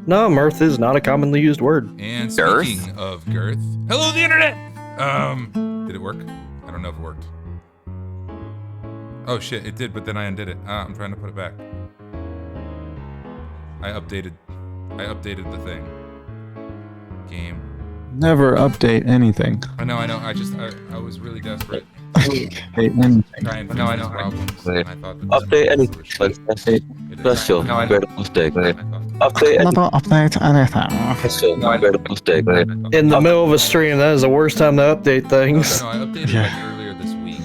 No, mirth is not a commonly used word. And speaking of girth, hello the internet! Did it work? I don't know if it worked. Oh shit, it did, but then I undid it. I'm trying to put it back. I updated the thing. Game. Never update anything. I know. I was really desperate. Update anything. Trying to fix these problems. And I thought that Update anything. Special. Better mistake. Update anything. Never update anything. Special. Better mistake. In the middle of a stream, that is the worst time to update things. No, I updated like earlier this week.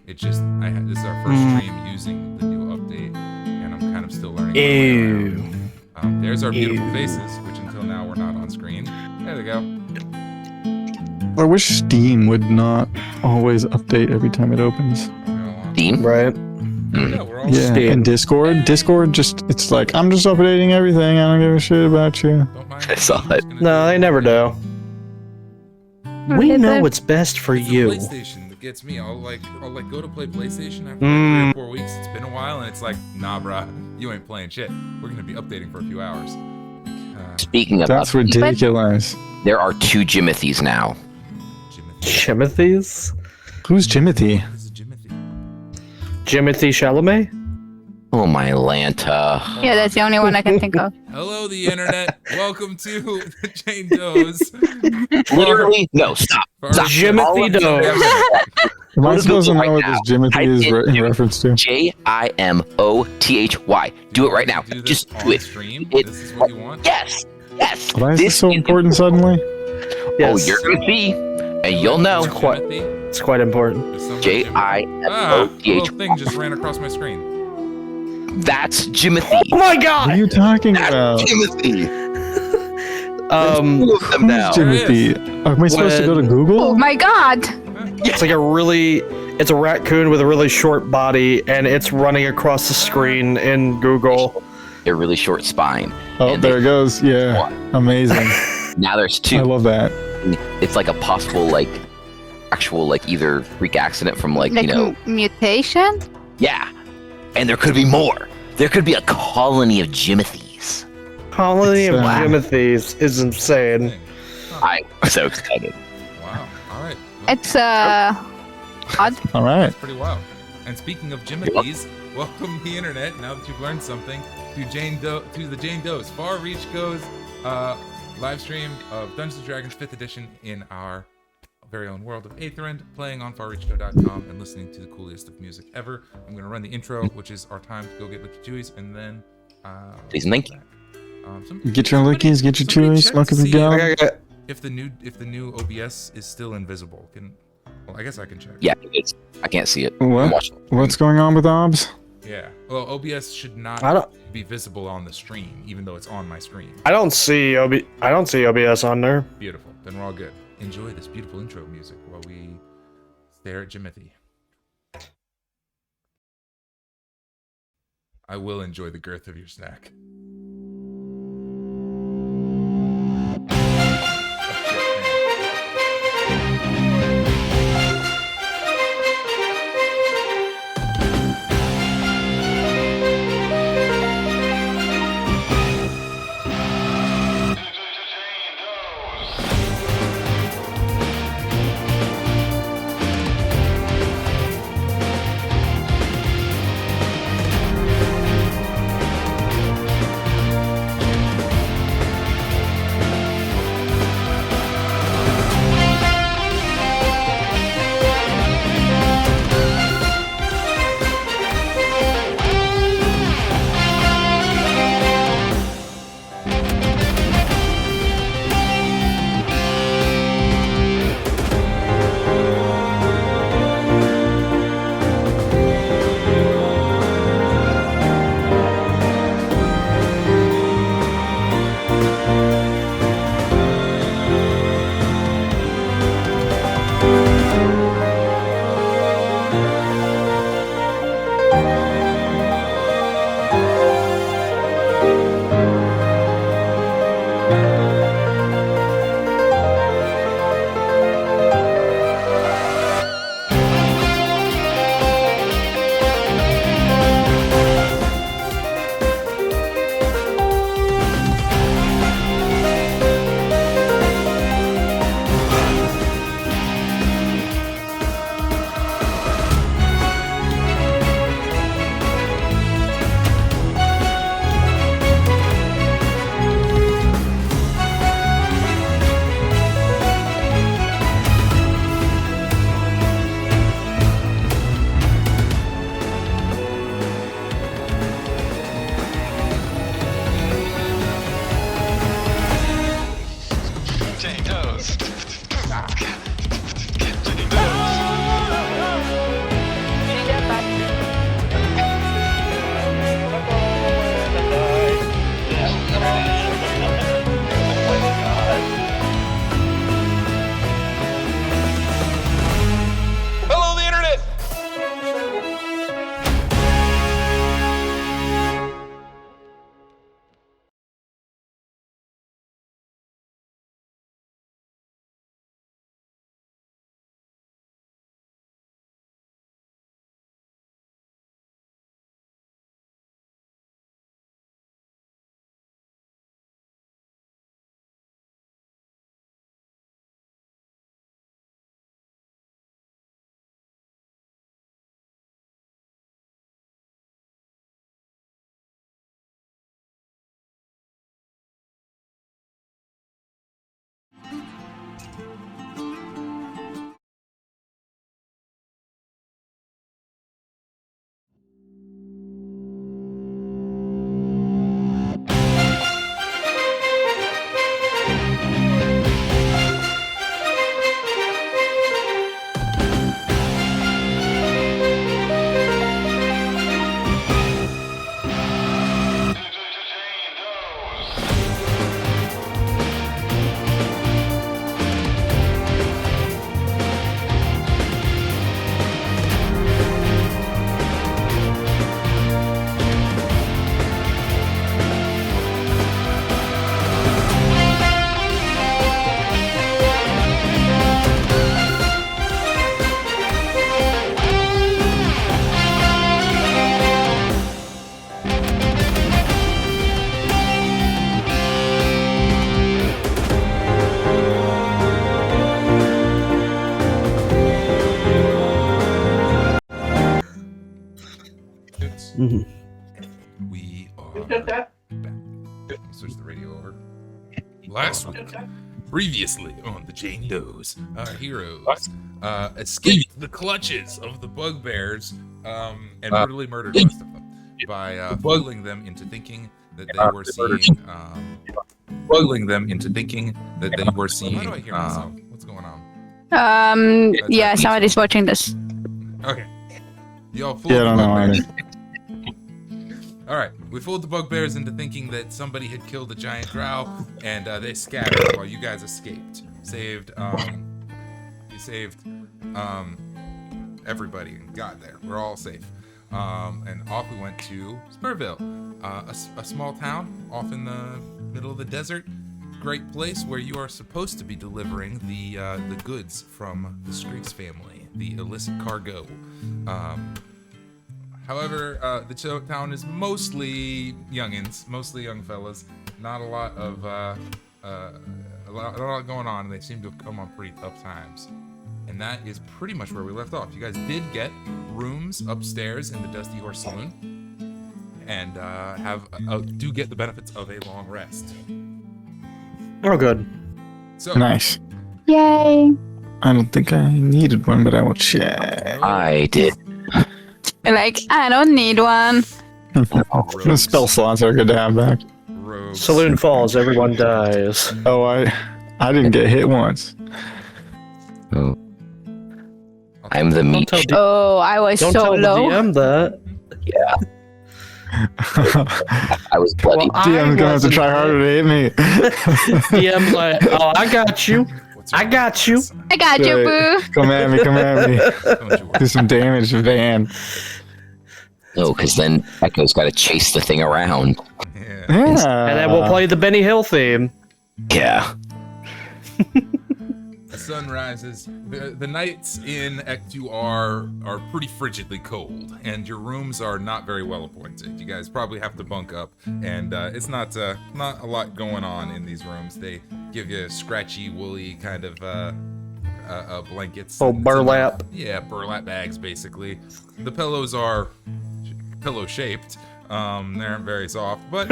It just, this is our first stream using the new update, and I'm kind of still learning. Ew. There's our beautiful faces, which until now were not on screen. There they go. I wish Steam would not always update every time it opens. Steam? Right. Yeah, we're all Yeah, Steam. and Discord just, it's like, I'm just updating everything, I don't give a shit about you. Don't mind I saw it. No, they never do. We know what's best for It's the you. PlayStation that gets me. I'll go to play PlayStation after like 3 or 4 weeks. It's been a while, and it's like, nah, bruh, you ain't playing shit. We're gonna be updating for a few hours. Speaking of That's ridiculous. there are 2 Jimothys now. Jimothy's? Who's Jimothy? This is Jimothy. Jimothy Chalamet? Oh my Lanta. Yeah, that's the only one I can think of. Hello, the internet. Welcome to the Jane Doe's. Literally, no, stop. Stop. Jimothy Doe. Am I supposed to know what this Jimothy is in reference to? Jimothy. Do it right now. Do this Just on do it. Stream? It- This is what you want? Yes. Yes. Why is this so important suddenly? Oh, Yes. you're gonna see, and you'll know. It's quite- Jimothy? It's quite important. Is somebody Jimothy. a little thing just ran across my screen. That's Jimothy. Oh my What are god! you talking That's about? Jimothy. Um, Two of them now. Who's Jimothy? Am I supposed to go to Oh Google? my god! it's like it's a raccoon with a really short body, and it's running across the screen in Google. A really short spine. Oh, And there it goes. Yeah, amazing. Now there's I 2. love that. It's like a possible, actual, either freak accident from, Like mutation? yeah. And there could be more. There could be a colony of Jimothys. Colony of Wow. Jimothy's is insane. Thing. I'm so excited. Wow. All right. Well, It's odd. All right. that's pretty wild. And speaking of Jimothys, welcome the internet. Now that you've learned something, to the Jane Doe's Far Reach Goes live stream of Dungeons & Dragons 5th edition in our very own world of Aethrend, playing on farreachgo.com and listening to the coolest of music ever. I'm going to run the intro, which is our time to go get Licky Chewies, and then Please and thank you. Get your lickies, get your somebody chewies, check smoke to if you see go. if the new OBS is still invisible. Well, I guess I can check. Yeah, I can't see it. I'm What? watching. What's going on with OBS? Yeah. Well, OBS should not I don't. be visible on the stream, even though it's on my screen. I don't see OBS on there. Beautiful. Then we're all good. Enjoy this beautiful intro music while we stare at Jimothy. I will enjoy the girth of your snack. Mhm. We are back. Switch the radio over. Last week, previously on the Jane Does, our heroes escaped the clutches of the bugbears and brutally murdered most of them by fooling them into thinking that they were seeing. Why do I hear myself? What's going on? Yeah, somebody's watching this. Okay. Y'all fooled Yeah, I the don't know. bugbears. All right, we fooled the bugbears into thinking that somebody had killed a giant drow, and they scattered while you guys escaped. Saved everybody and got there. We're all safe. And off we went to Spurville, a small town off in the middle of the desert. Great place where you are supposed to be delivering the goods from the Screeks family, the illicit cargo. However, the town is mostly youngins, mostly young fellas. Not a lot of a lot going on, and they seem to have come on pretty tough times. And that is pretty much where we left off. You guys did get rooms upstairs in the Dusty Horse Saloon, and do get the benefits of a long rest. Oh, good. So Nice. Yay! I don't think I needed one, but I will check. I did. Like, I don't need one. The spell slots are good to have back. rogues. Saloon falls, everyone dies. Oh, I didn't get hit once. Oh. I'm the meat. Don't Oh, I was don't so tell the low. DM that. Yeah. I was bloody. Well, DM's gonna have to try harder to hit me. DM's like, oh, I got you. What's your I got you. I got you, boo. Come at me, come at me. Don't you worry. Do some damage, Van. No, because then Echo's got to chase the thing around. Yeah. Yeah. And then we'll play the Benny Hill theme. Yeah. The sun rises. The nights in Act 2 are pretty frigidly cold, and your rooms are not very well appointed. You guys probably have to bunk up, and it's not a lot going on in these rooms. They give you scratchy, woolly kind of blankets. Oh, burlap. Yeah, burlap bags basically. The pillows are pillow-shaped. They aren't very soft, but.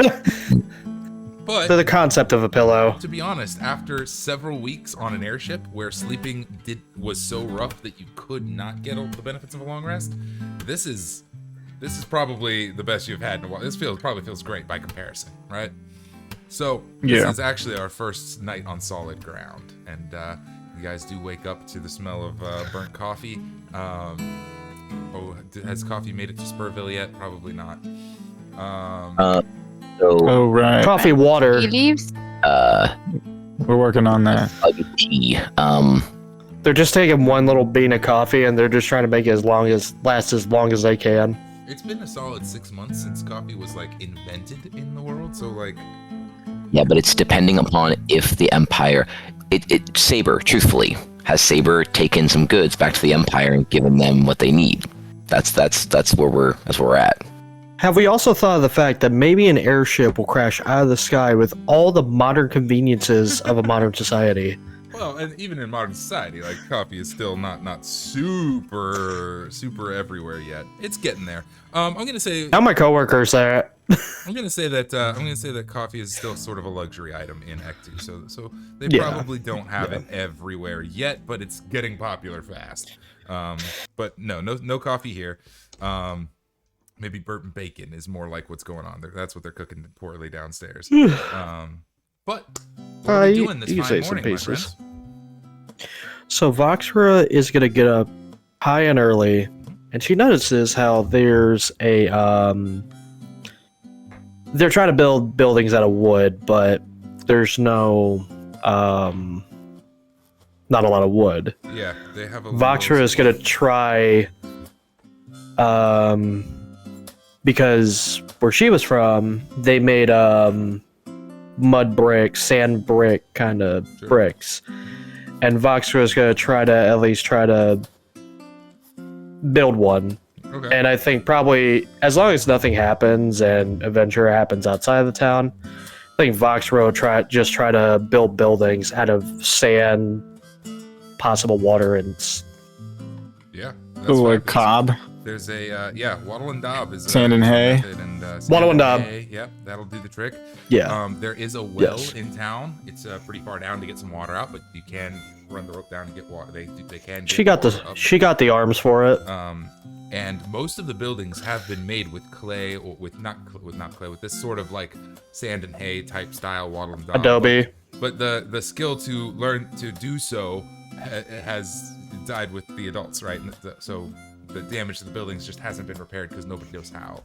To the concept of a pillow. To be honest, after several weeks on an airship where sleeping was so rough that you could not get all the benefits of a long rest, this is probably the best you've had in a while. This probably feels great by comparison, right? So this Yeah. is actually our first night on solid ground, and you guys do wake up to the smell of burnt coffee. Has coffee made it to Spurville yet? Probably not. So, Oh, right. Coffee, water. He leaves. We're working on that. tea. They're just taking one little bean of coffee and they're just trying to make it last as long as they can. It's been a solid 6 months since coffee was like invented in the world, so like. Yeah, but it's depending upon if the Empire, Saber, truthfully, has Saber taken some goods back to the Empire and given them what they need? That's where we're at. Have we also thought of the fact that maybe an airship will crash out of the sky with all the modern conveniences of a modern society? Well, and even in modern society, like coffee is still not super everywhere yet. It's getting there. I'm gonna say How my coworkers are. I'm gonna say that coffee is still sort of a luxury item in Act 2. So they Yeah. probably don't have it everywhere yet, but it's getting popular fast. But no coffee here. Maybe Burton bacon is more like what's going on there. That's what they're cooking poorly downstairs. But what are we doing this you fine say some morning, my pieces. friends? So Voxra is gonna get up high and early, and she notices how there's a they're trying to build buildings out of wood, but there's no not a lot of wood. Yeah, they have a Voxra is gonna try because where she was from, they made mud brick, sand brick kind of Sure. bricks. And Voxra is going to at least try to build one. Okay. And I think probably, as long as nothing happens and adventure happens outside of the town, I think Voxra will try to build buildings out of sand, possible water, and Yeah. That's Oh, fine. like cob. There's a wattle and daub is Sand and is a hay. method, and sand Wattle and daub. hay, yep, that'll do the trick. Yeah. There is a well Yes. in town. It's pretty far down to get some water out, but you can run the rope down and get water. They can. Get She got water the up. she got the arms for it. And most of the buildings have been made with clay or with this sort of like sand and hay type style wattle and daub. Adobe. But the skill to learn to do so has died with the adults, right? And so the damage to the buildings just hasn't been repaired because nobody knows how.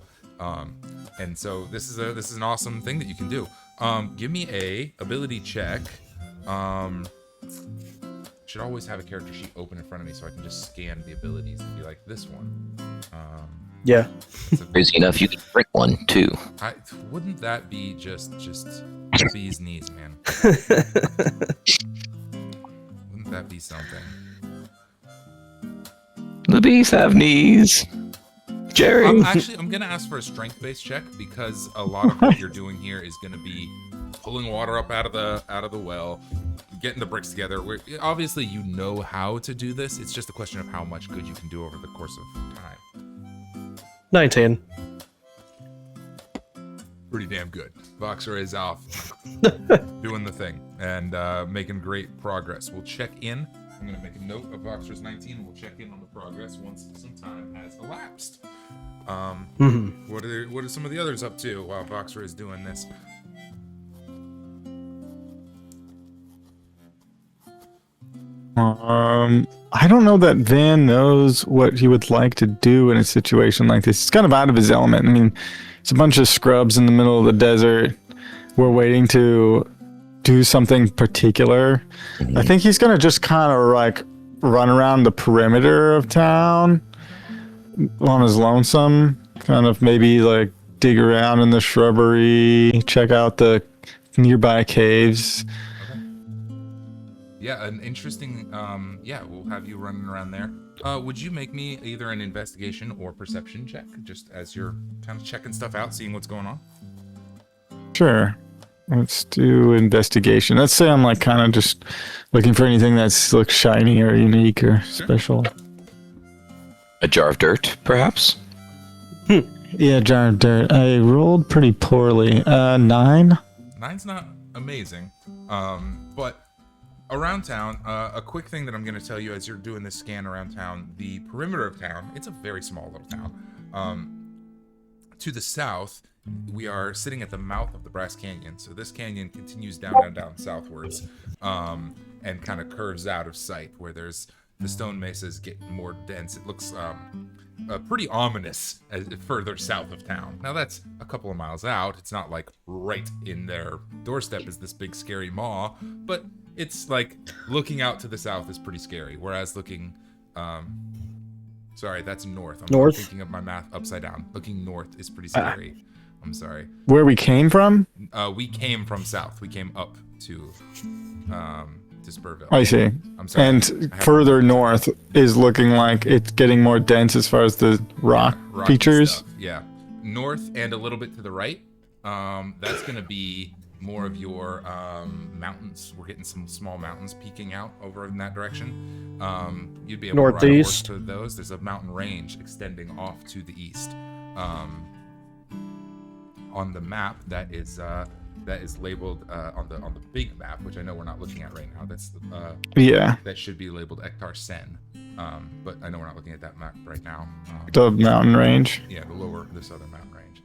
And so this is an awesome thing that you can do. Give me a ability check. Should always have a character sheet open in front of me so I can just scan the abilities and be like this one. Yeah. Crazy enough, you could drink one too. Wouldn't that be just bee's knees, man? Wouldn't that be something? The bees have knees. Jerry. I'm gonna ask for a strength-based check because a lot of what you're doing here is gonna be pulling water up out of the well, getting the bricks together. Obviously, you know how to do this. It's just a question of how much good you can do over the course of time. 19. Pretty damn good. Voxer is off doing the thing and making great progress. We'll check in. I'm going to make a note of Voxer's 19. We'll check in on the progress once some time has elapsed. What are some of the others up to while Voxer is doing this? I don't know that Van knows what he would like to do in a situation like this. He's kind of out of his element. I mean, it's a bunch of scrubs in the middle of the desert. We're waiting to do something particular. I think he's gonna just kind of like run around the perimeter of town on his lonesome, kind of maybe like dig around in the shrubbery, check out the nearby caves. Yeah, an interesting, we'll have you running around there. Would you make me either an investigation or perception check, just as you're kind of checking stuff out, seeing what's going on? Sure. Let's do investigation. Let's say I'm like kind of just looking for anything that's looks shiny or unique or special. A jar of dirt, perhaps? Yeah, jar of dirt. I rolled pretty poorly. 9? 9's not amazing, but around town, a quick thing that I'm going to tell you as you're doing this scan around town, the perimeter of town, it's a very small little town. To the south, we are sitting at the mouth of the Brass Canyon. So this canyon continues down southwards, and kind of curves out of sight where there's the stone mesas get more dense. It looks pretty ominous as further south of town. Now that's a couple of miles out. It's not like right in their doorstep is this big scary maw, but it's like looking out to the south is pretty scary. Whereas looking, sorry, that's north. I'm thinking of my math upside down. Looking north is pretty scary. I'm sorry. Where we came from? We came from south. We came up to Spurville. I see. I'm sorry. And further north is looking like it's getting more dense as far as the rock Rocky features. stuff. Yeah. North and a little bit to the right. That's going to be more of your mountains. We're getting some small mountains peeking out over in that direction. You'd be able to ride a horse Northeast. to those. There's a mountain range extending off to the east. On the map that is labeled on the big map, which I know we're not looking at right now. That's Yeah, that should be labeled Ektar Sen. But I know we're not looking at that map right now. the mountain range. Yeah, the southern mountain range.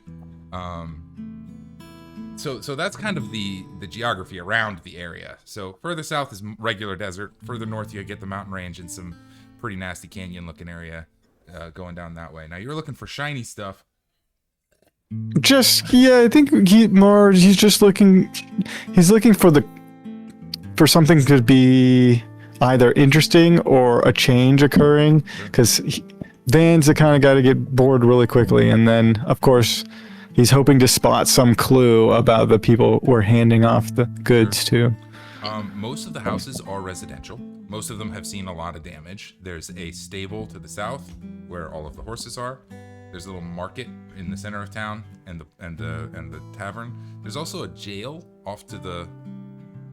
So that's kind of the geography around the area. So further south is regular desert. Further north you get the mountain range and some pretty nasty canyon looking area going down that way. Now you're looking for shiny stuff. I think he's just looking. He's looking for something to be either interesting or a change occurring, because Van's the kind of guy to get bored really quickly, and then of course he's hoping to spot some clue about the people we're handing off the goods to. Most of the houses are residential. Most of them have seen a lot of damage. There's a stable to the south where all of the horses are. There's a little market in the center of town and the tavern. There's also a jail off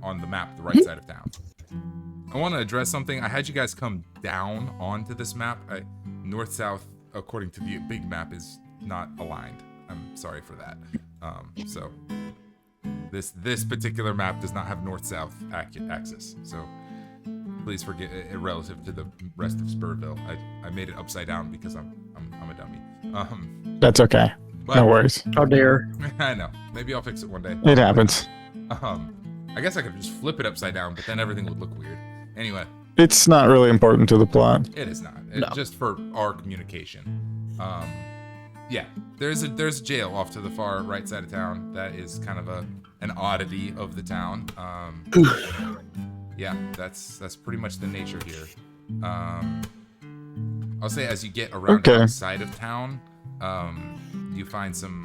on the map, the right side of town. I want to address something. I had you guys come down onto this map. North-south according to the big map, is not aligned. I'm sorry for that. So this particular map does not have north-south axis. So please forget it relative to the rest of Spurville. I made it upside down because I'm a dummy. That's okay. But, No worries. Oh dear. I know. Maybe I'll fix it one day. It happens. I guess I could just flip it upside down, but then everything would look weird. Anyway, It's not really important to the plot. it is not. No. Just for our communication. Yeah, there's a jail off to the far right side of town. That is kind of an oddity of the town. Yeah, that's pretty much the nature here. I'll say as you get around outside of town, you find some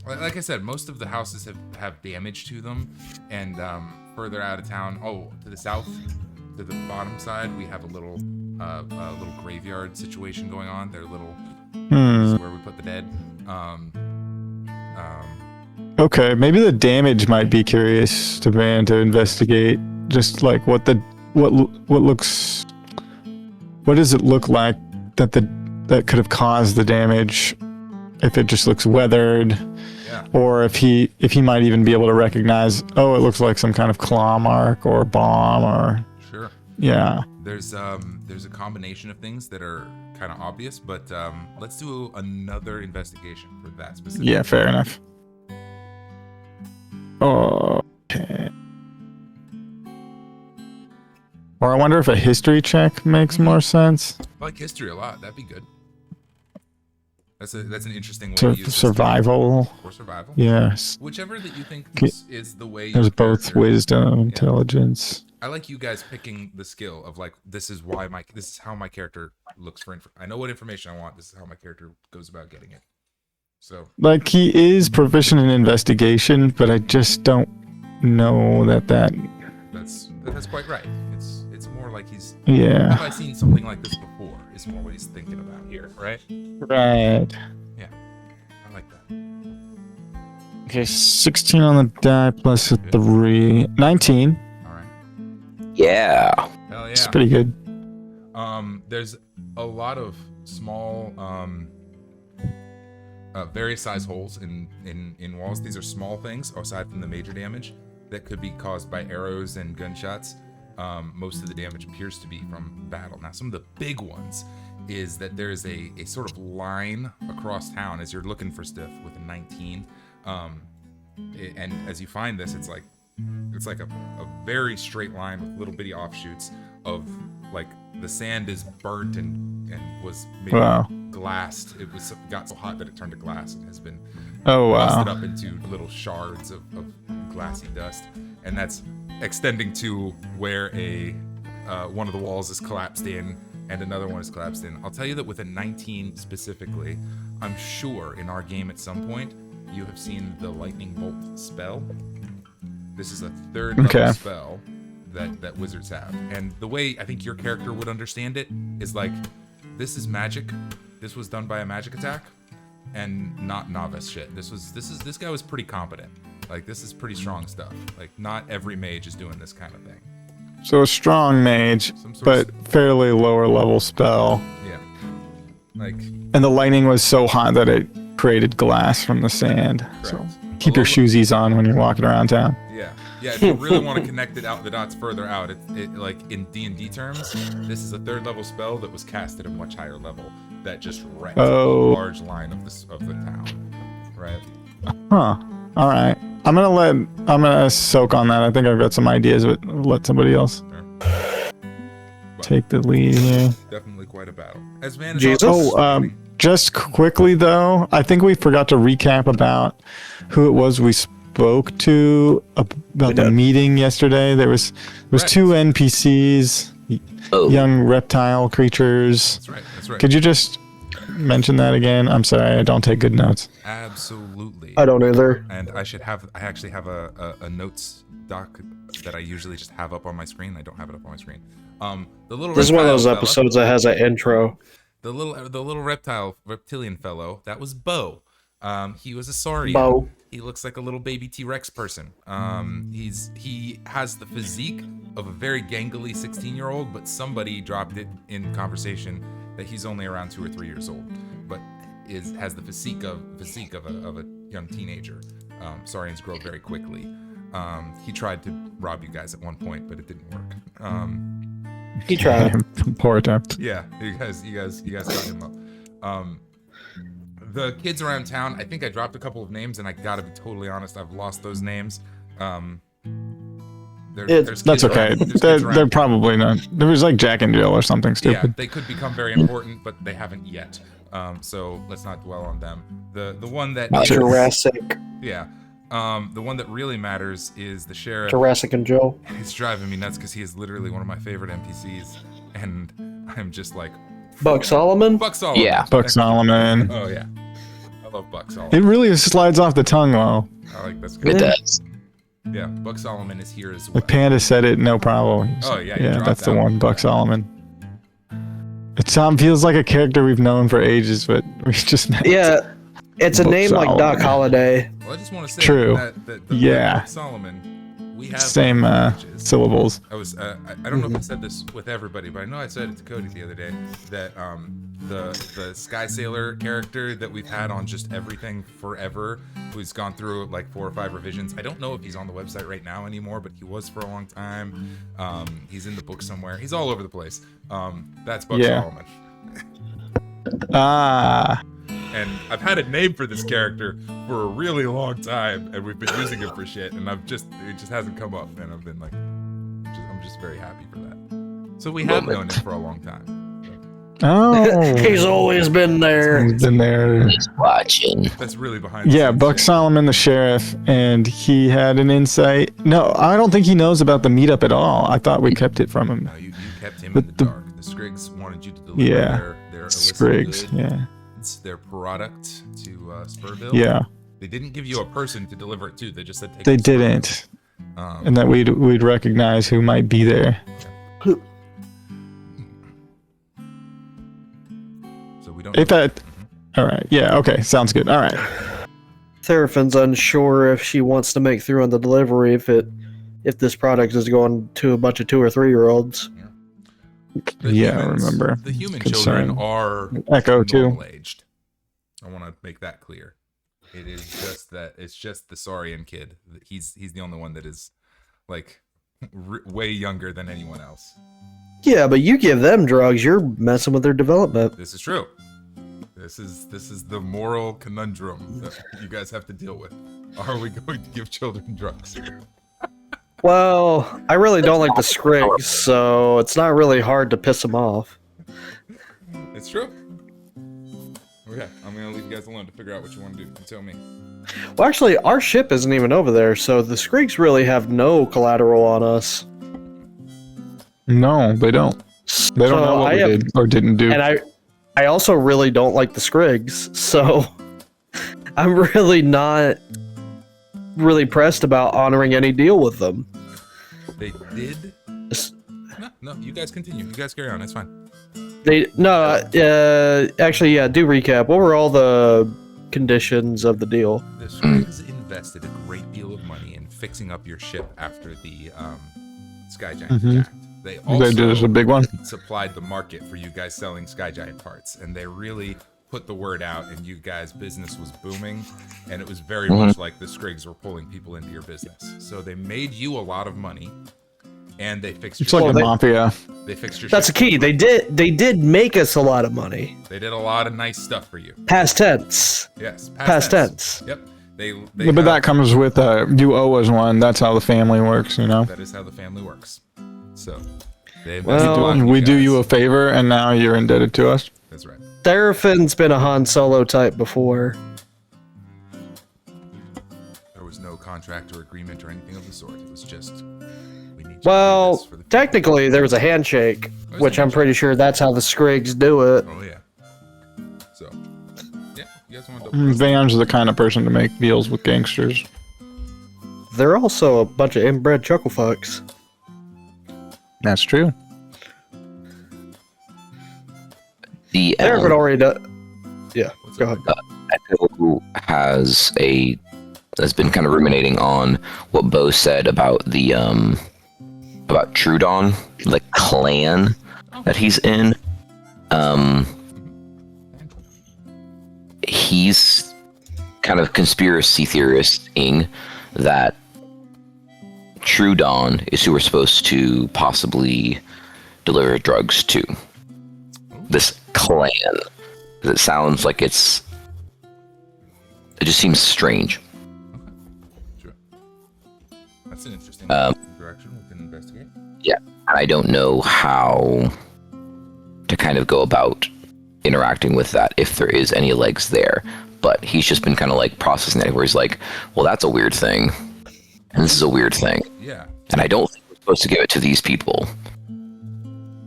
like I said, most of the houses have damage to them, and further out of town, to the south, to the bottom side, we have a little graveyard situation going on. They're little this is where we put the dead. Okay, maybe the damage might be curious to Van to investigate. Just like what does it look like that could have caused the damage? If it just looks weathered, Yeah. or if he might even be able to recognize, it looks like some kind of claw mark or bomb or Sure. yeah. There's a combination of things that are kind of obvious, but let's do another investigation for that specific. Yeah, fair enough. Okay. Or I wonder if a history check makes more sense. I like history a lot. That'd be good. That's an interesting way To to use survival. for survival. Yes. Whichever that you think Okay. is the way. There's your both character- wisdom, intelligence. I like you guys picking the skill of like this is how my character looks for I know what information I want. This is how my character goes about getting it. So Like he is proficient in investigation, but I just don't know that. that's quite right. It's more like he's Yeah. have I seen something like this before? Is more what he's thinking about here, right? Right. Yeah, I like that. Okay, 16 on the die plus a 3. 19. All right. Yeah. Hell It's yeah. pretty good. There's a lot of small, various size holes in walls. These are small things aside from the major damage that could be caused by arrows and gunshots. Most of the damage appears to be from battle. Now, some of the big ones is that there's a sort of line across town as you're looking for stuff with a 19. And as you find this, it's like a very straight line with little bitty offshoots of like the sand is burnt and was maybe glassed. It got so hot that it turned to glass and has been busted up into little shards of glassy dust, and that's extending to where one of the walls is collapsed in and another one is collapsed in. I'll tell you that with a 19 specifically, I'm sure in our game at some point you have seen the lightning bolt spell. This is a third level spell that wizards have, and the way I think your character would understand it is like, this is magic. This was done by a magic attack, and not novice shit. This guy was pretty competent. Like, this is pretty strong stuff. Like, not every mage is doing this kind of thing. So a strong mage, Some sort but of, fairly lower level spell. yeah, like And the lightning was so hot that it created glass from the sand. So correct. keep your shoesies on when you're walking around town. Yeah. If you really want to connect the dots further out, it like in DnD terms, this is a third level spell that was cast at a much higher level that just wrecked a large line of the town. Right. Huh. All right. I'm gonna soak on that. I think I've got some ideas, but let somebody else take the lead here. Definitely quite a battle. As man is Jesus. also Just quickly though, I think we forgot to recap about who it was we spoke to about the meeting yesterday. There was Right. 2 NPCs, Oh. young reptile creatures. That's right. Could you just mention that again? I'm sorry, I don't take good notes. Absolutely. I don't either. And I actually have a notes doc that I usually just have up on my screen. I don't have it up on my screen. The little This is one of reptile those fella- episodes that has an intro. The little reptilian fellow, that was Bo. He was a Saurian. Bo. He looks like a little baby T-Rex person. He has the physique of a very gangly 16-year-old, but somebody dropped it in conversation that he's only around 2 or 3 years old, but has the physique of a young teenager. Saurians grow very quickly. He tried to rob you guys at one point, but it didn't work. He tried. Poor attempt. Yeah, you guys got him up. The kids around town, I think I dropped a couple of names, and I gotta be totally honest, I've lost those names. That's okay. They're probably not. There was like Jack and Jill or something stupid. Yeah, they could become very important, but they haven't yet. So let's not dwell on them. The one that Jurassic. Yeah. The one that really matters is the sheriff. Jurassic and Joe. It's driving me nuts because he is literally one of my favorite NPCs, and I'm just like, Buck Solomon? Buck Solomon. Yeah. Buck Solomon. Oh yeah, I love Buck It Solomon. really slides off the tongue well. I like that's It good. does. Yeah, Buck Solomon is here as well. Like Panda said it, no problem. Oh yeah, you Yeah, dropped that's the that one. Buck Solomon. It feels like a character we've known for ages, but we've just met. Yeah, it's a Buck name like Doc Solomon. Holliday. Well, I just want to say True. that Yeah. Buck Solomon, we have Same advantages. syllables. I was I don't know if I said this with everybody, but I know I said it to Cody the other day that the Sky Sailor character that we've had on just everything forever, who's gone through like 4 or 5 revisions. I don't know if he's on the website right now anymore, but he was for a long time. He's in the book somewhere. He's all over the place. That's Buck Yeah. Solomon. Ah, And I've had a name for this character for a really long time, and we've been using it for shit, and it just hasn't come up, and I've been like, I'm just very happy for that. So we have known him for a long time. oh, He's always been there. he's been there. He's watching. That's really behind the Yeah, scenes Buck shit. Solomon, the sheriff, and he had an insight. No, I don't think he knows about the meetup at all. I thought we kept it from him. No, you kept him But in the the- dark. The Scrigs wanted you to deliver Yeah. their illicit Scrigs, goods, yeah. their product to Spurville. Yeah, They didn't give you a person to deliver it to. They just said take they it to Spurville. didn't. Um, And that we'd recognize who might be there. so we don't. If that. All right. Yeah. Okay. Sounds good. All right. Seraphim's unsure if she wants to make through on the delivery if this product is going to a bunch of 2 or 3-year-olds. The Yeah, I humans- remember. The human Concern. children are Echo too. normal aged. I want to make that clear. It is just that it's just the Saurian kid. He's the only one that is like way younger than anyone else. Yeah, but you give them drugs, you're messing with their development. This is true. This is the moral conundrum that you guys have to deal with. Are we going to give children drugs? Well, I really don't like the Scrigs, so it's not really hard to piss them off. It's true. Okay, I'm gonna leave you guys alone to figure out what you want to do. You tell me. Well, actually, our ship isn't even over there, so the Scrigs really have no collateral on us. No, they don't. They don't know what we did or didn't do. And I also really don't like the Scrigs, so I'm really not really pressed about honoring any deal with them. They did. No, you guys continue. You guys carry on. It's fine. Actually, yeah, do recap. What were all the conditions of the deal? The Scrigs invested a great deal of money in fixing up your ship after the Sky Giant attacked. They They did us a also big one. supplied the market for you guys selling Sky Giant parts, and they really put the word out, and you guys' business was booming, and it was very much like the Scrigs were pulling people into your business. So they made you a lot of money, and they fixed It's your like ship. a mafia. They fixed your That's the ship. key. They did make us a lot of money. They did a lot of nice stuff for you. Past tense. Yes. Past tense. Yep. They Yeah, but that comes with you owe us one. That's how the family works, you know. That is how the family works. So they Well, invested a lot in We do guys. you a favor, and now you're indebted to us. That's right. Seraphin's been a Han Solo type before. There was no contract or agreement or anything of the sort. It was just we need you to do Well, this for the technically there was a handshake, There's which a I'm pretty sure that's how the Scrigs do it. Oh yeah. So yeah, you guys want to Van's the kind of person to make deals with gangsters. They're also a bunch of inbred chuckle fucks. That's true. The Seraphin already does. Yeah, What's go up? ahead. Echo has been kind of ruminating on what Bo said about the about Trudon, the clan that he's in. He's kind of conspiracy theoristing that Trudon is who we're supposed to possibly deliver drugs to. This clan. It sounds like it just seems strange. Sure. That's an interesting direction we can investigate. Yeah, and I don't know how to kind of go about interacting with that if there is any legs there. But he's just been kind of like processing that, where he's like, well, that's a weird thing, and this is a weird thing. Yeah. And I don't think we're supposed to give it to these people.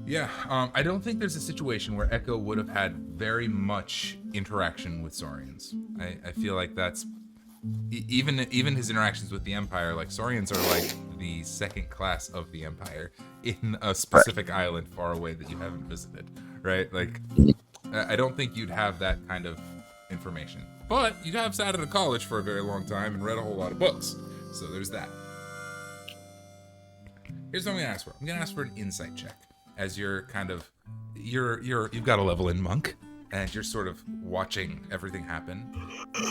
Yeah, I don't think there's a situation where Echo would have had very much interaction with Saurians. I feel like that's even his interactions with the Empire. Like Saurians are like the second class of the Empire in a specific island far away that you haven't visited, right? Like, I don't think you'd have that kind of information. But you have sat at a college for a very long time and read a whole lot of books, so there's that. Here's what I'm gonna ask for. I'm gonna ask for an insight check. As you're kind of, you've got a level in monk, and you're sort of watching everything happen,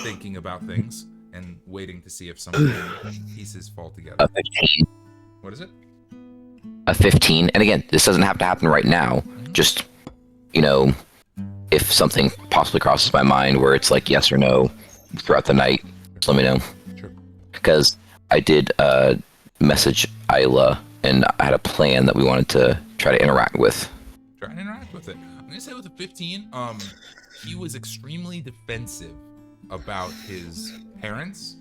thinking about things, and waiting to see if some of the pieces fall together. A 15. What is it? A 15. And again, this doesn't have to happen right now. Just, if something possibly crosses my mind where it's like yes or no throughout the night, just let me know. Sure. Because I did message Isla, and I had a plan that we wanted to try to interact with. Try and interact with it. I'm gonna say with a 15, he was extremely defensive about his parents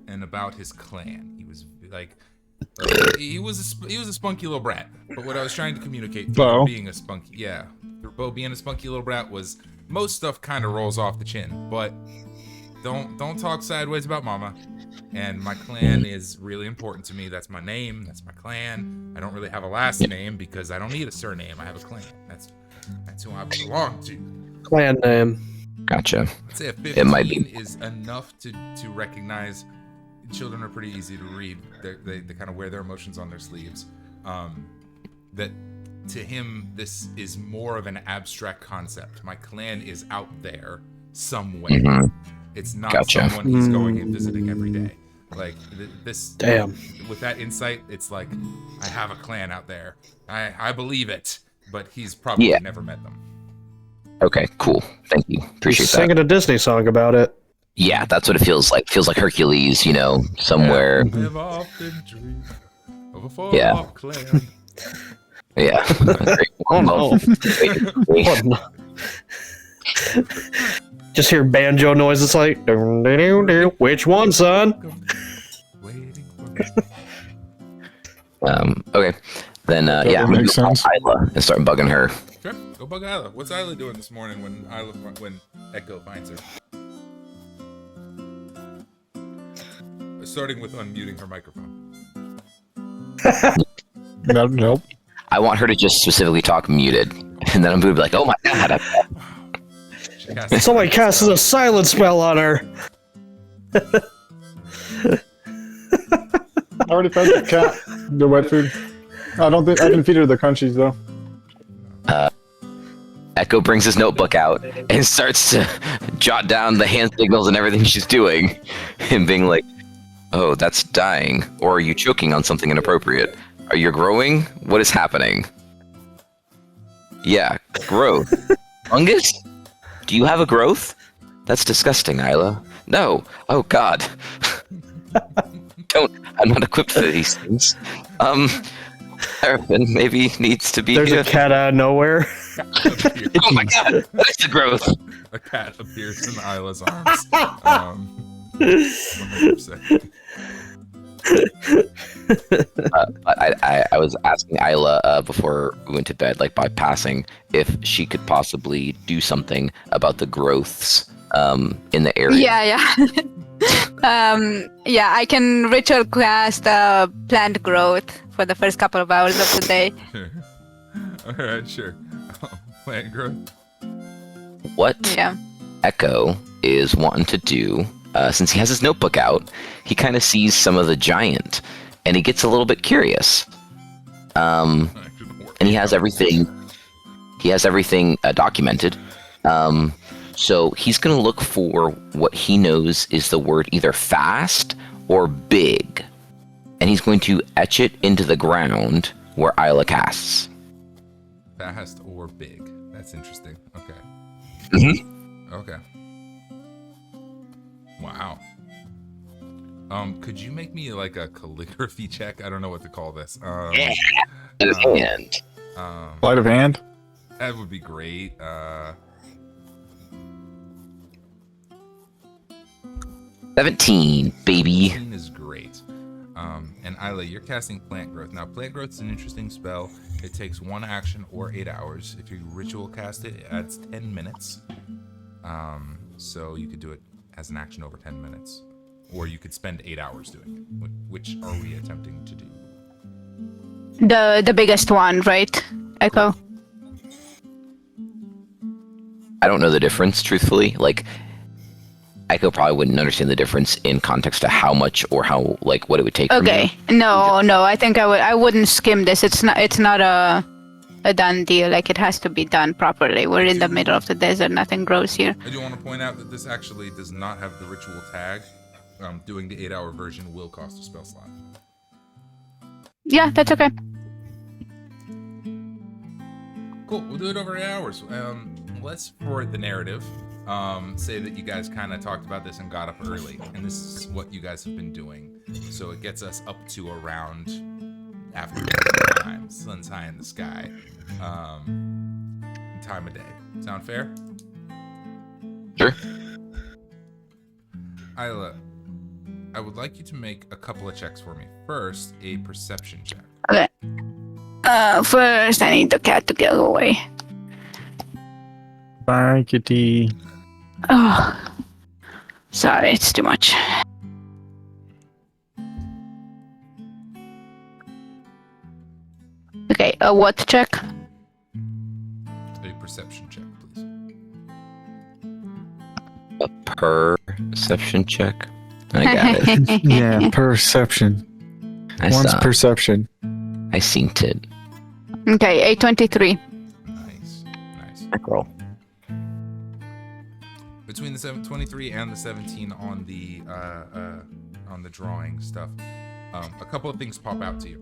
and about his clan. He was like he was a spunky little brat. But what I was trying to communicate through being a spunky, through Bo being a spunky little brat was most stuff kind of rolls off the chin, but don't talk sideways about mama. And my clan is really important to me. That's my name. That's my clan. I don't really have a last name because I don't need a surname. I have a clan. That's who I belong to. Clan name. Gotcha. I'd say a 15 might be. is enough to recognize. Children are pretty easy to read. They kind of wear their emotions on their sleeves. That to him, this is more of an abstract concept. My clan is out there somewhere. Mm-hmm. It's not Gotcha. someone he's going and visiting every day. Like this. Damn. With that insight, it's like I have a clan out there. I believe it, but he's probably never met them. Okay, cool. Thank you. Appreciate that. Singing a Disney song about it. Yeah, that's what it feels like. Feels like Hercules, somewhere. I've often dreamed of a far-off clan. Yeah. Oh no. Oh, no. Just hear banjo noise. It's like, which one, son? Waiting for Okay. Then, I'm that gonna makes go call sense. Isla and start bugging her. Sure. Go bug Isla. What's Isla doing this morning when Echo finds her? Starting with unmuting her microphone. Nope. I want her to just specifically talk muted. And then I'm going to be like, oh my god. Somebody casts a silent spell on her. I already fed the cat the wet food. I didn't feed her the crunchies though. Echo brings his notebook out and starts to jot down the hand signals and everything she's doing. And being like, oh, that's dying. Or are you choking on something inappropriate? Are you growing? What is happening? Yeah, growth. Fungus? Do you have a growth? That's disgusting, Isla. No. Oh, God. I'm not equipped for these things. Aethrend maybe needs to be There's here. a cat out of nowhere. Oh my god, that's the growth. A cat appears in Isla's arms. 100%. I was asking Isla before we went to bed, like by passing, if she could possibly do something about the growths in the area. Yeah, I can ritual cast plant growth for the first couple of hours of the day. Sure. Alright, sure. Plant growth. What Yeah. Echo is wanting to do, since he has his notebook out, he kind of sees some of the giant, and he gets a little bit curious. and he has everything. He has everything documented. So he's going to look for what he knows is the word either fast or big, and he's going to etch it into the ground where Isla casts. Fast or big. That's interesting. Okay. Mm-hmm. Okay. Wow. Could you make me like a calligraphy check? I don't know what to call this. Yeah. Hand. Sleight of hand. That would be great. 17, baby. 17 is great. And Isla, you're casting Plant Growth. Now, Plant Growth is an interesting spell. It takes 1 action or 8 hours. If you ritual cast it, it adds 10 minutes. So you could do it as an action over 10 minutes. Or you could spend 8 hours doing it. Which are we attempting to do? The biggest one, right? Echo. I don't know the difference, truthfully. Like, Echo probably wouldn't understand the difference in context to how much or how, like, what it would take. Okay. From you. No. I think I wouldn't skim this. It's not a done deal. Like, it has to be done properly. We're in the middle of the desert. Nothing grows here. I do want to point out that this actually does not have the ritual tag. Doing the 8-hour version will cost a spell slot. Yeah, that's okay. Cool. We'll do it over 8 hours. Let's, for the narrative, say that you guys kind of talked about this and got up early, and this is what you guys have been doing. So it gets us up to around afternoon time, sun's high in the sky, time of day. Sound fair? Sure. Isla, I would like you to make a couple of checks for me. First, a perception check. Okay. First I need the cat to go away. Bye, kitty. Oh, sorry, it's too much. Okay, a what check? A perception check, please. A perception check. I got it. Yeah, perception. I One's saw. perception. I synced it. Okay, A23. Nice. Back roll. Between the 23 and the 17 on the drawing stuff, a couple of things pop out to you.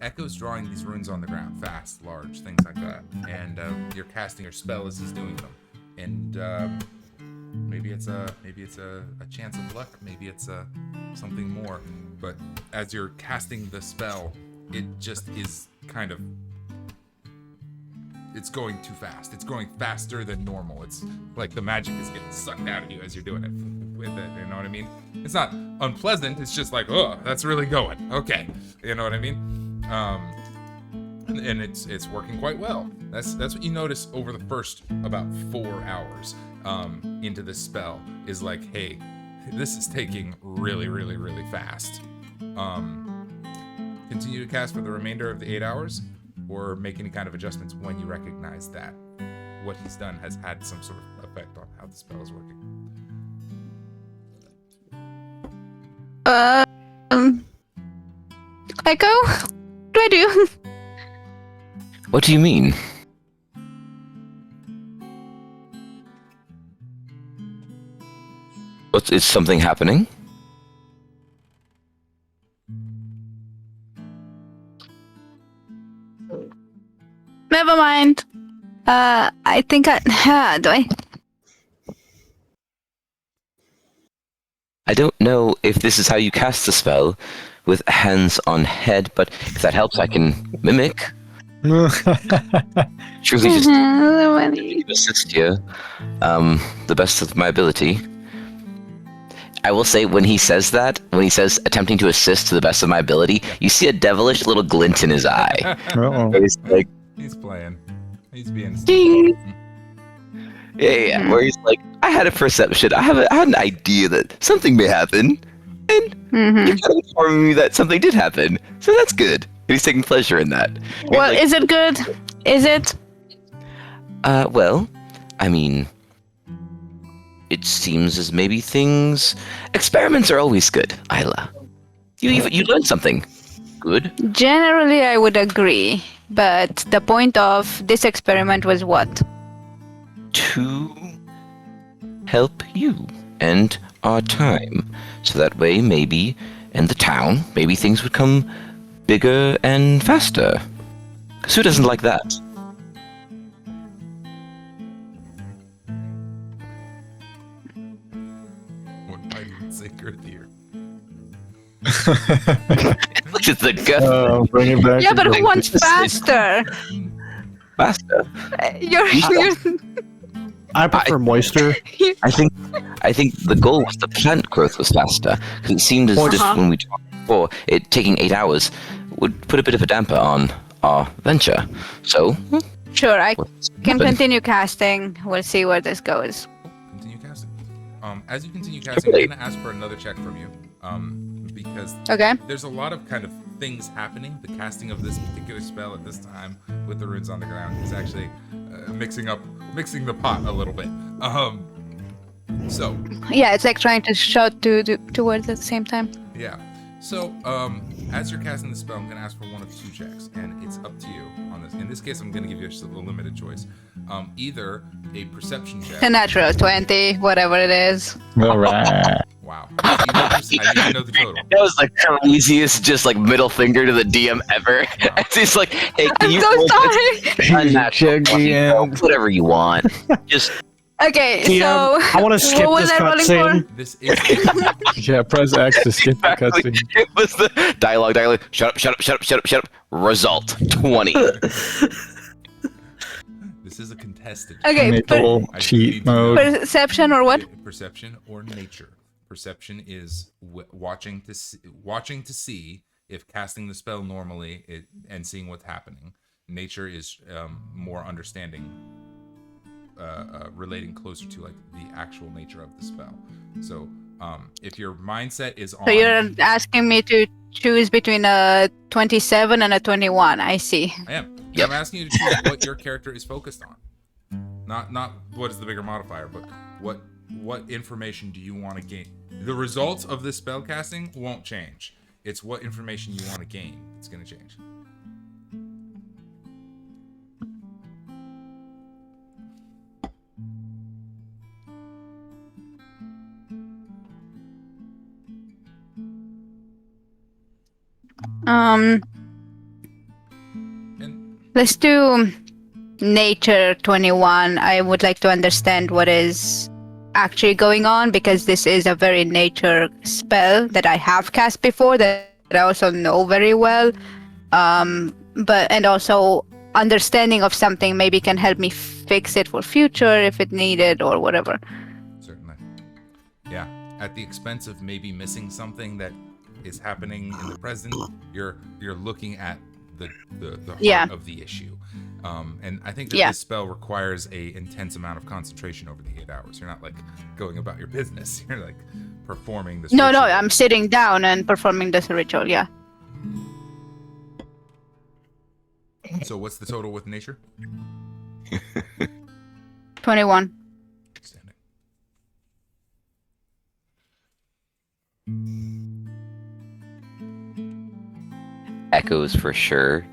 Echo's drawing these runes on the ground, fast, large, things like that, and you're casting your spell as he's doing them. And maybe it's a chance of luck, maybe it's something more. But as you're casting the spell, it just is kind of. It's going too fast. It's going faster than normal. It's like the magic is getting sucked out of you as you're doing it with it. You know what I mean? It's not unpleasant. It's just like, oh, that's really going. Okay. You know what I mean? And it's working quite well. That's what you notice over the first about 4 hours into this spell is like, hey, this is taking really, really, really fast. Continue to cast for the remainder of the 8 hours. Or make any kind of adjustments when you recognize that what he's done has had some sort of effect on how the spell is working. Echo? What do I do? What do you mean? Is something happening? Never mind. I think do I? I don't know if this is how you cast the spell with hands on head, but if that helps, I can mimic. Truly, just to assist you, the best of my ability. I will say, when he says that, when he says attempting to assist to the best of my ability, you see a devilish little glint in his eye. Uh-oh. He's like, He's playing. He's being. Ding. yeah, where he's like, I had a perception. I had an idea that something may happen, and you're kind of informing me that something did happen. So that's good. And he's taking pleasure in that. He's Well, like, is it good? Is it? Well, I mean, it seems as maybe experiments are always good, Isla. You learned something. good. Generally, I would agree, but the point of this experiment was what? To help you and our time. So that way, maybe in the town, maybe things would come bigger and faster. 'Cause who doesn't like that? What might even say girthier? Look at the gut. Bring it back. Yeah, to but who the- wants faster? Faster. You're I prefer moisture. I think the goal was the plant growth was faster because it seemed as if when we talked before, it taking 8 hours would put a bit of a damper on our venture. So sure. I can happen? continue casting. We'll see where this goes. Continue casting. As you continue casting, I'm gonna ask for another check from you. Because Okay. there's a lot of kind of things happening. The casting of this particular spell at this time with the runes on the ground is actually mixing the pot a little bit. So Yeah, it's like trying to shout two words at the same time. yeah. So as you're casting the spell, I'm gonna ask for one of 2 checks, and it's up to you on this. In this case, I'm gonna give you just a little limited choice. Either a perception check. A natural 20, whatever it is. All right. Wow. I need to know the total. that was the craziest, just like middle finger to the DM ever. It's just like, hey, can I'm you so roll sorry. this? Unnatural, DM. whatever you want. Just Okay, DM, so I want to skip what was this I rolling cutscene. This is Yeah, press X to skip the exactly. cutscene. It was the dialogue. Shut up. Result 20. this is a contested. Okay, Maple I cheat need to mode. perception or what? Perception or nature. Perception is watching to see if casting the spell normally and seeing what's happening. Nature is more understanding, relating closer to like the actual nature of the spell. So if your mindset is on, So you're asking me to choose between a 27 and a 21. I see. I am. Yep. I'm asking you to choose what your character is focused on. Not what is the bigger modifier, but what information do you want to gain? The results of this spell casting won't change. It's what information you want to gain. It's going to change. Um, And let's do nature 21. I would like to understand what is actually going on because this is a very nature spell that I have cast before that I also know very well. And also understanding of something maybe can help me fix it for future if it needed or whatever. certainly, yeah. At the expense of maybe missing something that is happening in the present, you're looking at the heart of the issue. And I think that this spell requires a intense amount of concentration over the 8 hours. You're not like going about your business. You're like performing this. No, ritual. I'm sitting down and performing this ritual, yeah. So what's the total with nature? 21. Standing. Echoes for sure.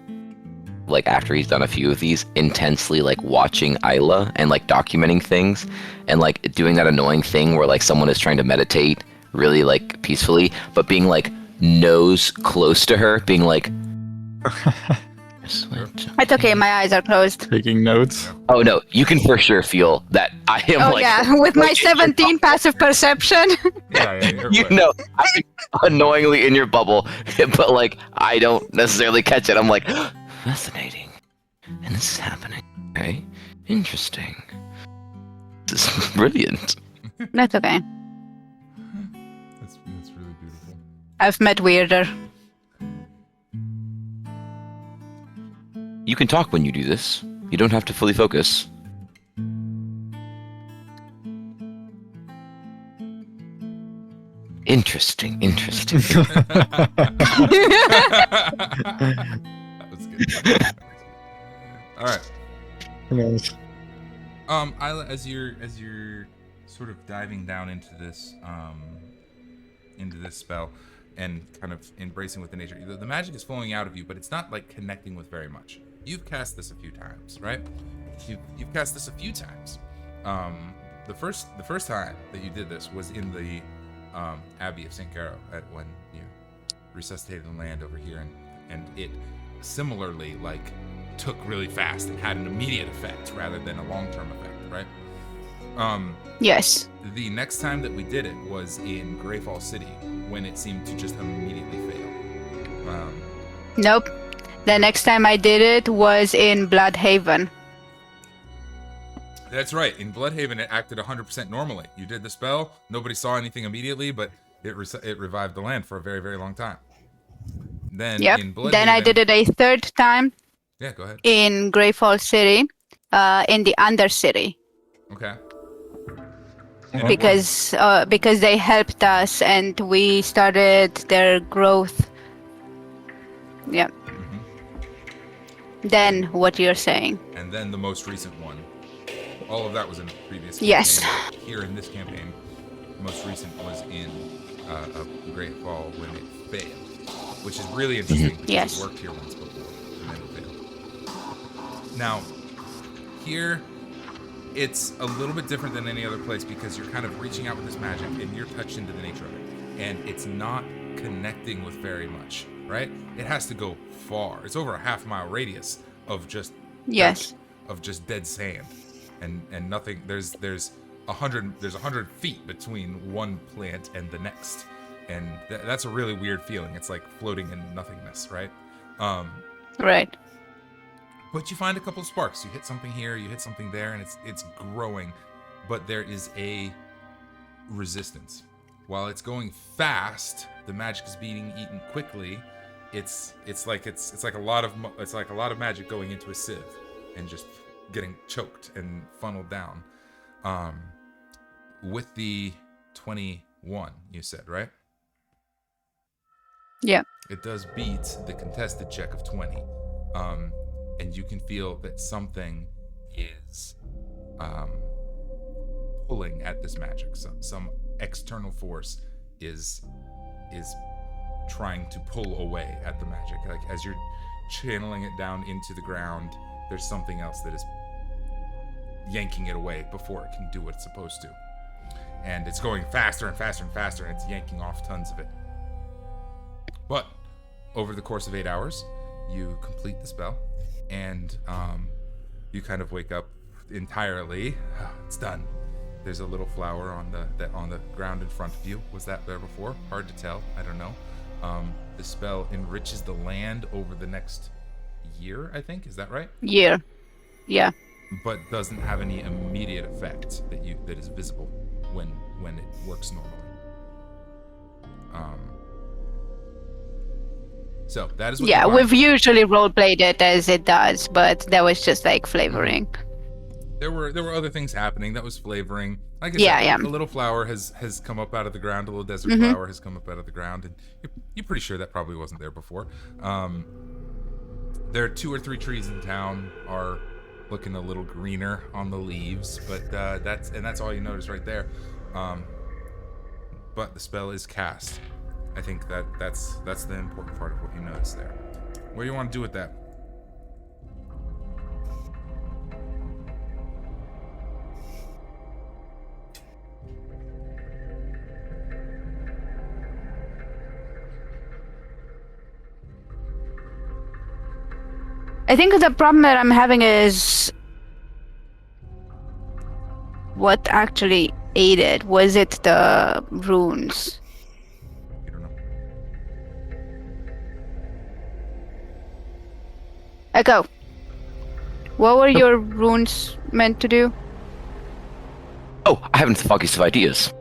Like after he's done a few of these, intensely like watching Isla and like documenting things and like doing that annoying thing where like someone is trying to meditate really like peacefully, but being like nose close to her, being like It's okay, my eyes are closed. Taking notes. oh no, you can for sure feel that I am Oh like yeah, with my like, 17 passive perception. You're you know, I'm annoyingly in your bubble, but like I don't necessarily catch it. I'm like, fascinating, and this is happening. Okay, interesting. This is brilliant. That's okay. That's really beautiful. I've met weirder. You can talk when you do this. You don't have to fully focus. Interesting. That was good. All right. Nice. Isla, as you're sort of diving down into this spell, and kind of embracing with the nature. The magic is flowing out of you, but it's not like connecting with very much. You've cast this a few times, right? You've cast this a few times. The first time that you did this was in the Abbey of St. Caro, when you resuscitated the land over here, and it similarly like took really fast and had an immediate effect rather than a long-term effect, right? Yes. The next time that we did it was in Greyfall City, when it seemed to just immediately fail. Nope. The next time I did it was in Bloodhaven. That's right. In Bloodhaven, it acted 100% normally. You did the spell, nobody saw anything immediately, but it revived the land for a very, very long time. Then in Bloodhaven, Then I did it a third time. Yeah, go ahead. In Greyfall City, in the Undercity. Okay. Because they helped us and we started their growth. Yeah. Then what you're saying. And then the most recent one. All of that was in the previous campaign. Yes. Here in this campaign, the most recent was in a Great Fall when it failed, which is really interesting because Yes. it worked here once before and then it failed. Now, here, it's a little bit different than any other place because you're kind of reaching out with this magic and you're touched into the nature of it. And it's not connecting with very much, right? It has to go far. It's over a half-mile radius of just Yes. of just dead sand and nothing. There's 100 feet between one plant and the next, and that's a really weird feeling. It's like floating in nothingness, right? Right. But you find a couple of sparks. You hit something here, you hit something there, and it's growing. But there is a resistance. While it's going fast, the magic is being eaten quickly. It's like a lot of magic going into a sieve and just getting choked and funneled down. With the 21, you said, right? Yeah. It does beat the contested check of 20. And you can feel that something is pulling at this magic. Some external force is trying to pull away at the magic. Like as you're channeling it down into the ground, there's something else that is yanking it away before it can do what it's supposed to. And it's going faster and faster and faster, and it's yanking off tons of it. But over the course of 8 hours, you complete the spell, and you kind of wake up entirely. It's done. There's a little flower on the ground in front of you. Was that there before? Hard to tell. I don't know. The spell enriches the land over the next year, I think. Is that right? Year. Yeah. But doesn't have any immediate effect that is visible when it works normally. So that is what Yeah, you we've usually roleplayed it as it does, but that was just like flavoring. There were other things happening. That was flavoring. Like I Yeah, said, yeah. a little flower has come up out of the ground. A little desert flower has come up out of the ground, and you're pretty sure that probably wasn't there before. There are 2 or 3 trees in town are looking a little greener on the leaves, but that's all you notice right there. But the spell is cast. I think that's the important part of what you notice there. What do you want to do with that? I think the problem that I'm having is what actually ate it? Was it the runes? You don't know. Echo, what were your runes meant to do? Oh, I haven't the foggiest of ideas.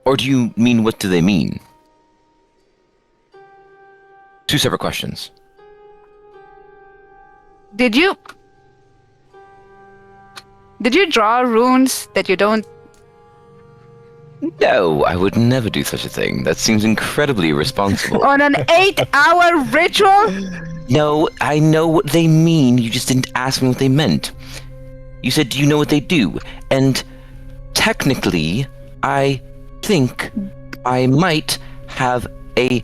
Or do you mean what do they mean? 2 separate questions. Did you draw runes that you don't? No, I would never do such a thing. That seems incredibly irresponsible. On an 8-hour ritual? No, I know what they mean. You just didn't ask me what they meant. You said, do you know what they do? And technically, I think I might have a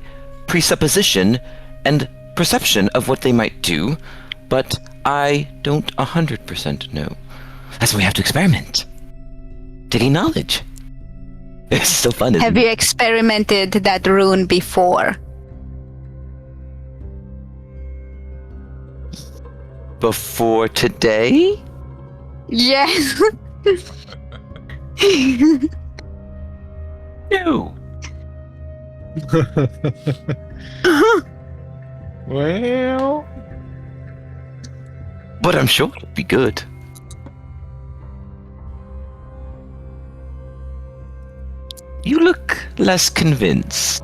presupposition and perception of what they might do, but I don't 100% know. That's why we have to experiment. To gain knowledge. It's so fun, isn't Have it? you experimented that rune before? Before today? Yes. No. Well, But I'm sure it'll be good. You look less convinced.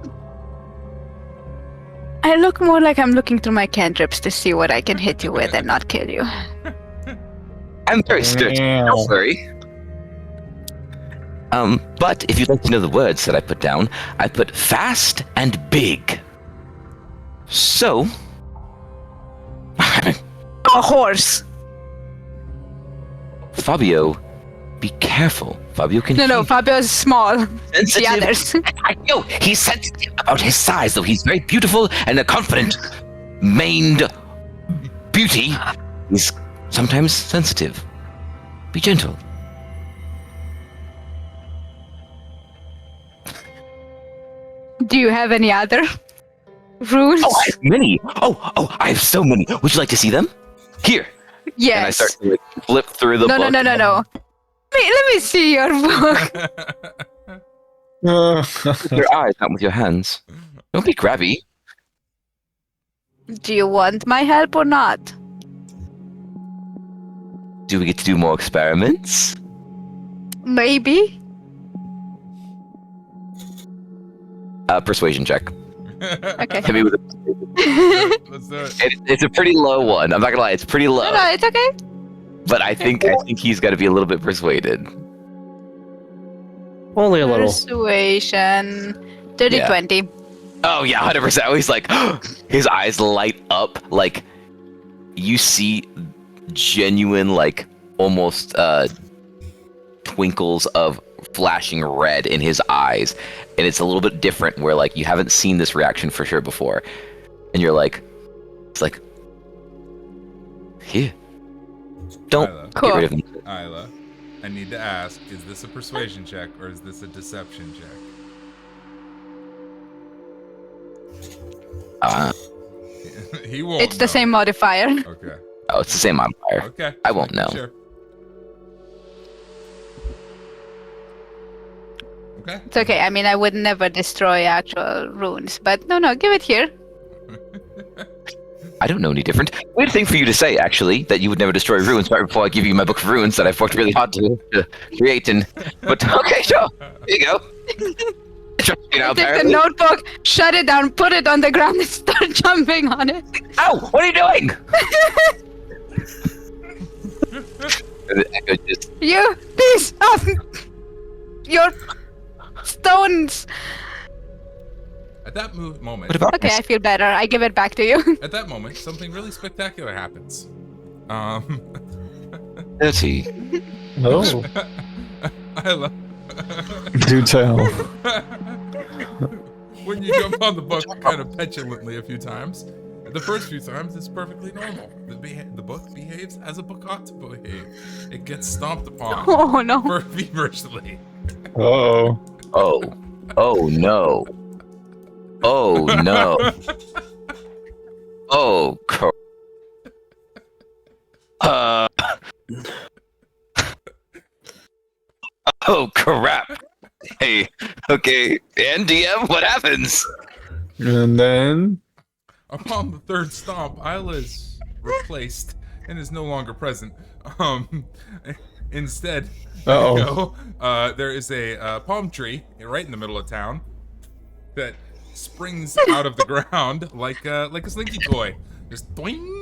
I look more like I'm looking through my cantrips to see what I can hit you with and not kill you. I'm very strict. Don't worry. But if you'd like to know the words that I put down, I put fast and big. So, A horse. Fabio, be careful. Fabio can No, hear Fabio is small. sensitive. The others. I know he's sensitive about his size, though he's very beautiful and a confident, maned beauty. He's sometimes sensitive. Be gentle. Do you have any other runes? Oh, I have many. Oh, I have so many. Would you like to see them? Here. yes. And I start to flip through the book. No. Let me see your book. With your eyes, not with your hands. Don't be grabby. Do you want my help or not? Do we get to do more experiments? Maybe. Persuasion check. Okay. Hit me with a. Let's do it. It's a pretty low one. I'm not gonna lie, it's pretty low. No, it's okay. But I think he's got to be a little bit persuaded. Only a little. Persuasion. 30, Yeah. 20. Oh yeah, 100%. He's like, his eyes light up, like you see genuine, like almost twinkles of flashing red in his eyes, and it's a little bit different. Where like you haven't seen this reaction for sure before, and you're like, it's like, here, don't Isla. Cool. get rid of him. Isla, I need to ask, is this a persuasion check or is this a deception check? He won't It's the know. same modifier. Okay. Oh, it's the same modifier. Okay. I won't know. Sure. Okay. It's okay. I mean, I would never destroy actual runes, but no, give it here. I don't know any different. Weird thing for you to say, actually, that you would never destroy runes right before I give you my book of runes that I've worked really hard to create. But okay, sure. Here you go. Trust me now, Take the apparently. notebook, shut it down, put it on the ground, and start jumping on it. Ow! What are you doing? And the echo just You piece of your stones. At that moment, What about Okay, I feel better. I give it back to you. at that moment, something really spectacular happens. dirty? oh, Isla, do tell. when you jump on the book kind of petulantly a few times, the first few times it's perfectly normal. The book behaves as a book ought to behave. It gets stomped upon Oh no. feverishly. Oh, Oh no. Oh no. Oh crap. Oh crap. Hey, okay. And DM, what happens? and then Upon the third stomp, Isla is replaced and is no longer present. Instead, there is a palm tree right in the middle of town that springs out of the ground like a slinky toy. Just doing.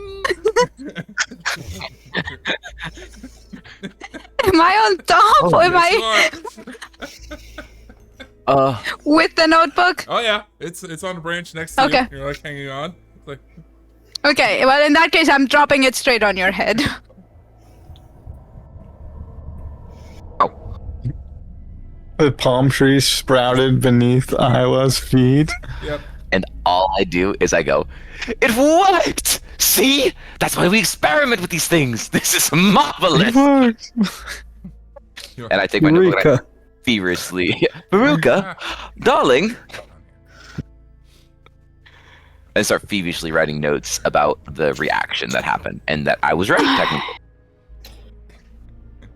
Am I on top? Or am I with the notebook? Oh yeah, it's on a branch next to Okay. you. You're like hanging on. It's like, Okay, well in that case I'm dropping it straight on your head. The palm trees sprouted beneath Isla's feet. Yep. And all I do is I go, it worked! See? That's why we experiment with these things. This is marvelous. It worked. And I take my notebook and I Eureka. feverishly, Veruca, darling. I start feverishly writing notes about the reaction that happened and that I was right, technically.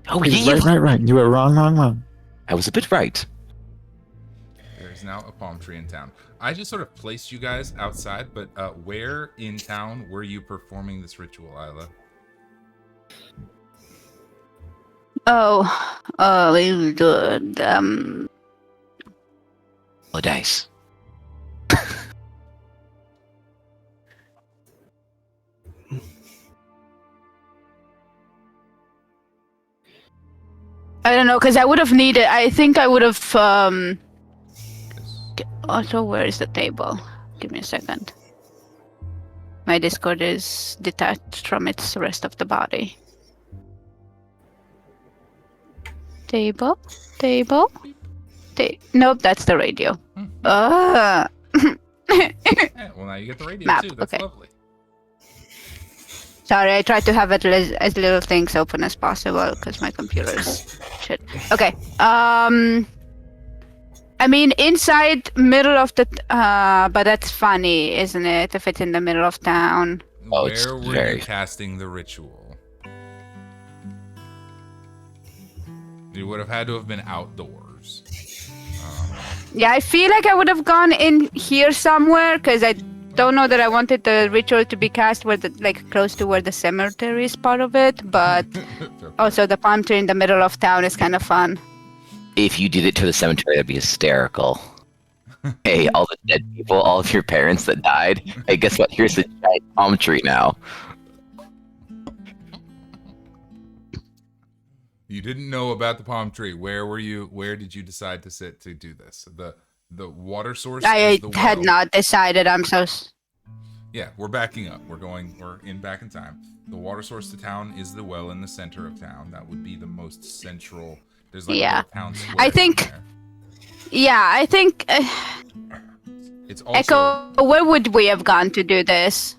Oh, yeah. Right. You were wrong. I was a bit right. There is now a palm tree in town. I just sort of placed you guys outside, but where in town were you performing this ritual, Isla? We good. Oh, dice. I don't know, because I would have needed. I think I would have. Also, where is the table? Give me a second. My Discord is detached from its rest of the body. Table. Nope, that's the radio. Yeah, well, now you get the radio Map, too. That's okay. lovely. Sorry, I tried to have it as little things open as possible because my computer is shit. Okay. I mean, inside middle of the. But that's funny, isn't it? If it's in the middle of town. Oh, it's Where were very- you casting the ritual? You would have had to have been outdoors. Yeah, I feel like I would have gone in here somewhere because I don't know that I wanted the ritual to be cast where close to where the cemetery is part of it, but also the palm tree in the middle of town is kind of fun. If you did it to the cemetery, that'd be hysterical. Hey, all the dead people, all of your parents that died. Hey, guess what? Here's the giant palm tree now. You didn't know about the palm tree. Where were you? Where did you decide to sit to do this? The water source. I is the had well. not decided. I'm so. Yeah, we're backing up. We're back in time. The water source to town is the well in the center of town. That would be the most central. There's like a Yeah. little town square. I think- in there. Yeah, I think. It's also Echo, where would we have gone to do this?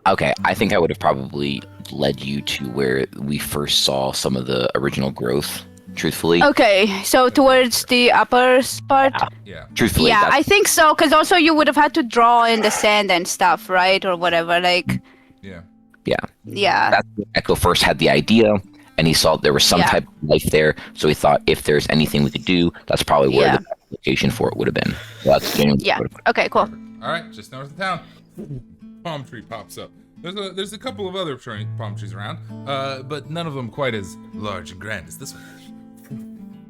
Okay, I think I would have probably led you to where we first saw some of the original growth, truthfully. Okay, so towards the upper part. yeah. Truthfully, Yeah, that's- I think so. Because also you would have had to draw in the sand and stuff, right, or whatever. Like, Yeah. yeah. that's when Echo first had the idea, and he saw there was some Yeah. type of life there, so he thought if there's anything we could do, that's probably where Yeah. the best location for it would have been. So that's genuinely Yeah. what- Okay. Cool. All right, just north of town, palm tree pops up. There's a couple of other palm trees around, but none of them quite as large and grand as this one.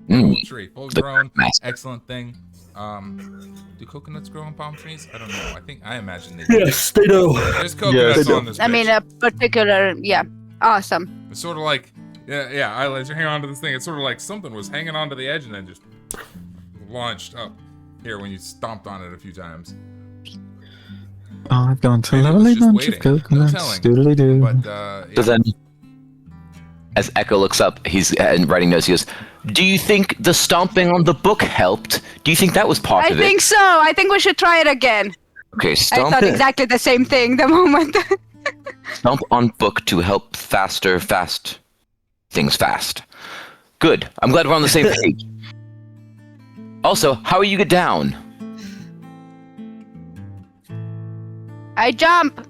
Full tree, full grown, Nice. excellent thing. Do coconuts grow on palm trees? I don't know. I imagine they do. Yes, they do. There's coconuts Yes. on this. I mean, bitch. a particular. Yeah. Awesome. It's sort of like, yeah. I let you hang on to this thing. It's sort of like something was hanging onto the edge and then just launched up here when you stomped on it a few times. I've gone to Maybe it was lovely just bunch waiting. of No coconuts. telling. Doodly-doo. But So then, as Echo looks up, he's and writing notes. He goes, "Do you think the stomping on the book helped? Do you think that was part I of it?" think so. I think we should try it again. Okay, I stomp thought exactly the same thing the moment. stomp on book to help things fast. Good. I'm glad we're on the same page. Also, how are you get down? I jump.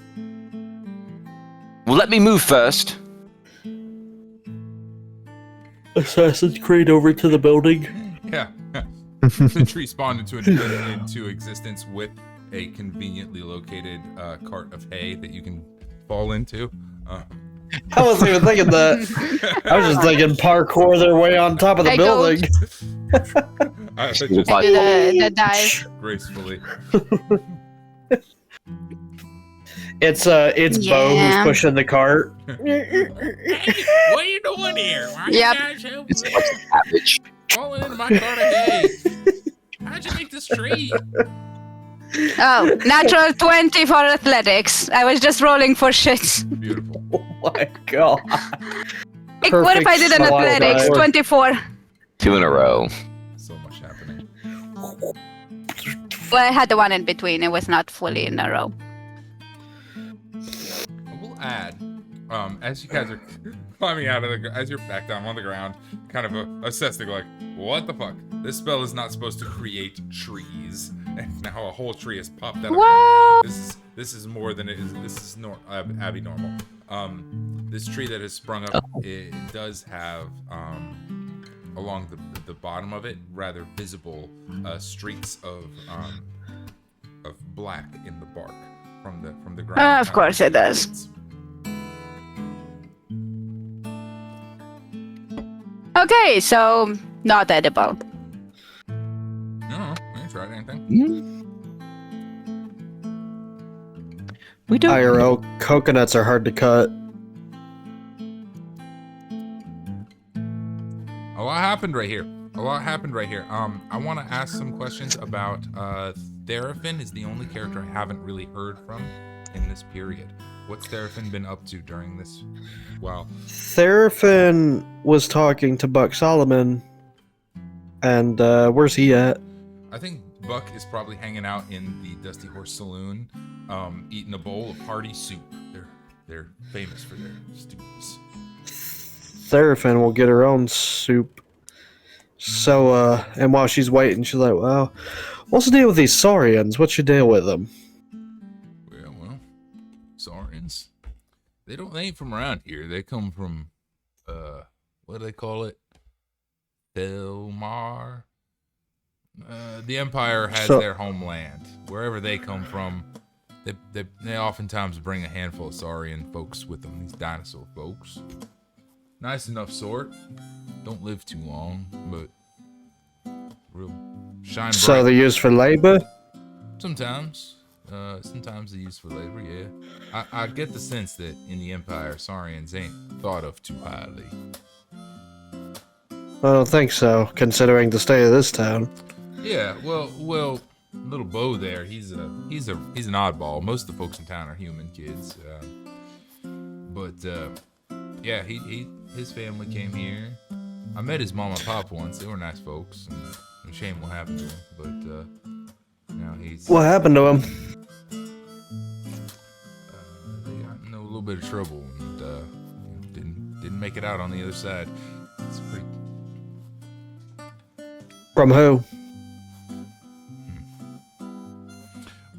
Well, let me move first. Assassin's Creed over to the building. yeah, the tree spawned into existence with a conveniently located cart of hay that you can fall into. I wasn't even thinking that. I was just thinking parkour their way on top of the I go- building. I just Do the dive. gracefully. It's Bo who's Yeah. pushing the cart. What are you doing here? Why Yep. you guys help It's me? savage. Falling into my cart of hay. How'd you make this tree? Oh, natural 20 for athletics. I was just rolling for shits. Beautiful. Oh my god. What if I did an Perfect athletics? slide. 24. 2 in a row. So much Well, I had the one in between. It was not fully in a row. We'll add, as you guys are climbing out of as you're back down on the ground, kind of assessing like, what the fuck? This spell is not supposed to create trees, and now a whole tree has popped out of What? it. This is more than it is. This is Abby normal. This tree that has sprung up, it does have along the bottom of it rather visible streaks of black in the bark from the ground. Of course it does. Okay, so not edible. No, I ain't tried anything. We don't. IRL, coconuts are hard to cut. A lot happened right here. I want to ask some questions about Therafin is the only character I haven't really heard from in this period. What's Therafin been up to during this? Well, Therafin was talking to Buck Solomon, and where's he at? I think Buck is probably hanging out in the Dusty Horse Saloon, eating a bowl of hearty soup. They're famous for their stews. Therafin will get her own soup. So, and while she's waiting, she's like, well, what's the deal with these Saurians? What's your deal with them? Well, Saurians. They ain't from around here. They come from, what do they call it? Delmar? The Empire has their homeland. Wherever they come from, they oftentimes bring a handful of Saurian folks with them. These dinosaur folks. Nice enough sort. Don't live too long, but real shine bright. So they're used for labor? Sometimes. Sometimes they're used for labor, yeah. I get the sense that in the Empire, Saurians ain't thought of too highly. I don't think so, considering the state of this town. Yeah, well, little Bo there, he's an oddball. Most of the folks in town are human kids. Yeah, his family came here. I met his mom and pop once. They were nice folks. And shame what happened to him, but now he's. What happened to him? They got in a little bit of trouble and didn't make it out on the other side. It's pretty. From who?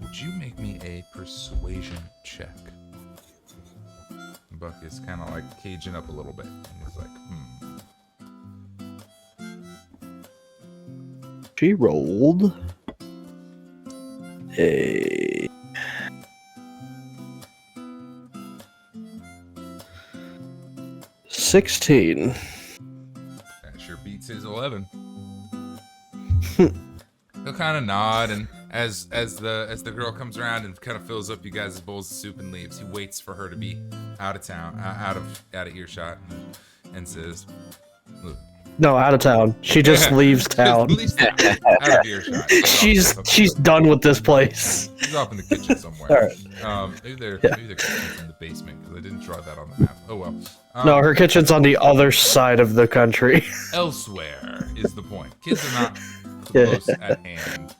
Would you make me a persuasion check? Buck is kind of like caging up a little bit. And he's like, She rolled a 16. That sure beats his 11. He'll kind of nod, and as the girl comes around and kind of fills up you guys' bowls of soup and leaves, he waits for her to be out of town, out of earshot, and says, "Look, No, out of town. She just leaves town. At least out of earshot. She's done with this place. She's off in the kitchen somewhere. All right. Maybe they're kitchen's in the basement because I didn't draw that on the map. Oh well. No, her kitchen's on the other side of the country. Elsewhere is the point. Kids are not close at hand.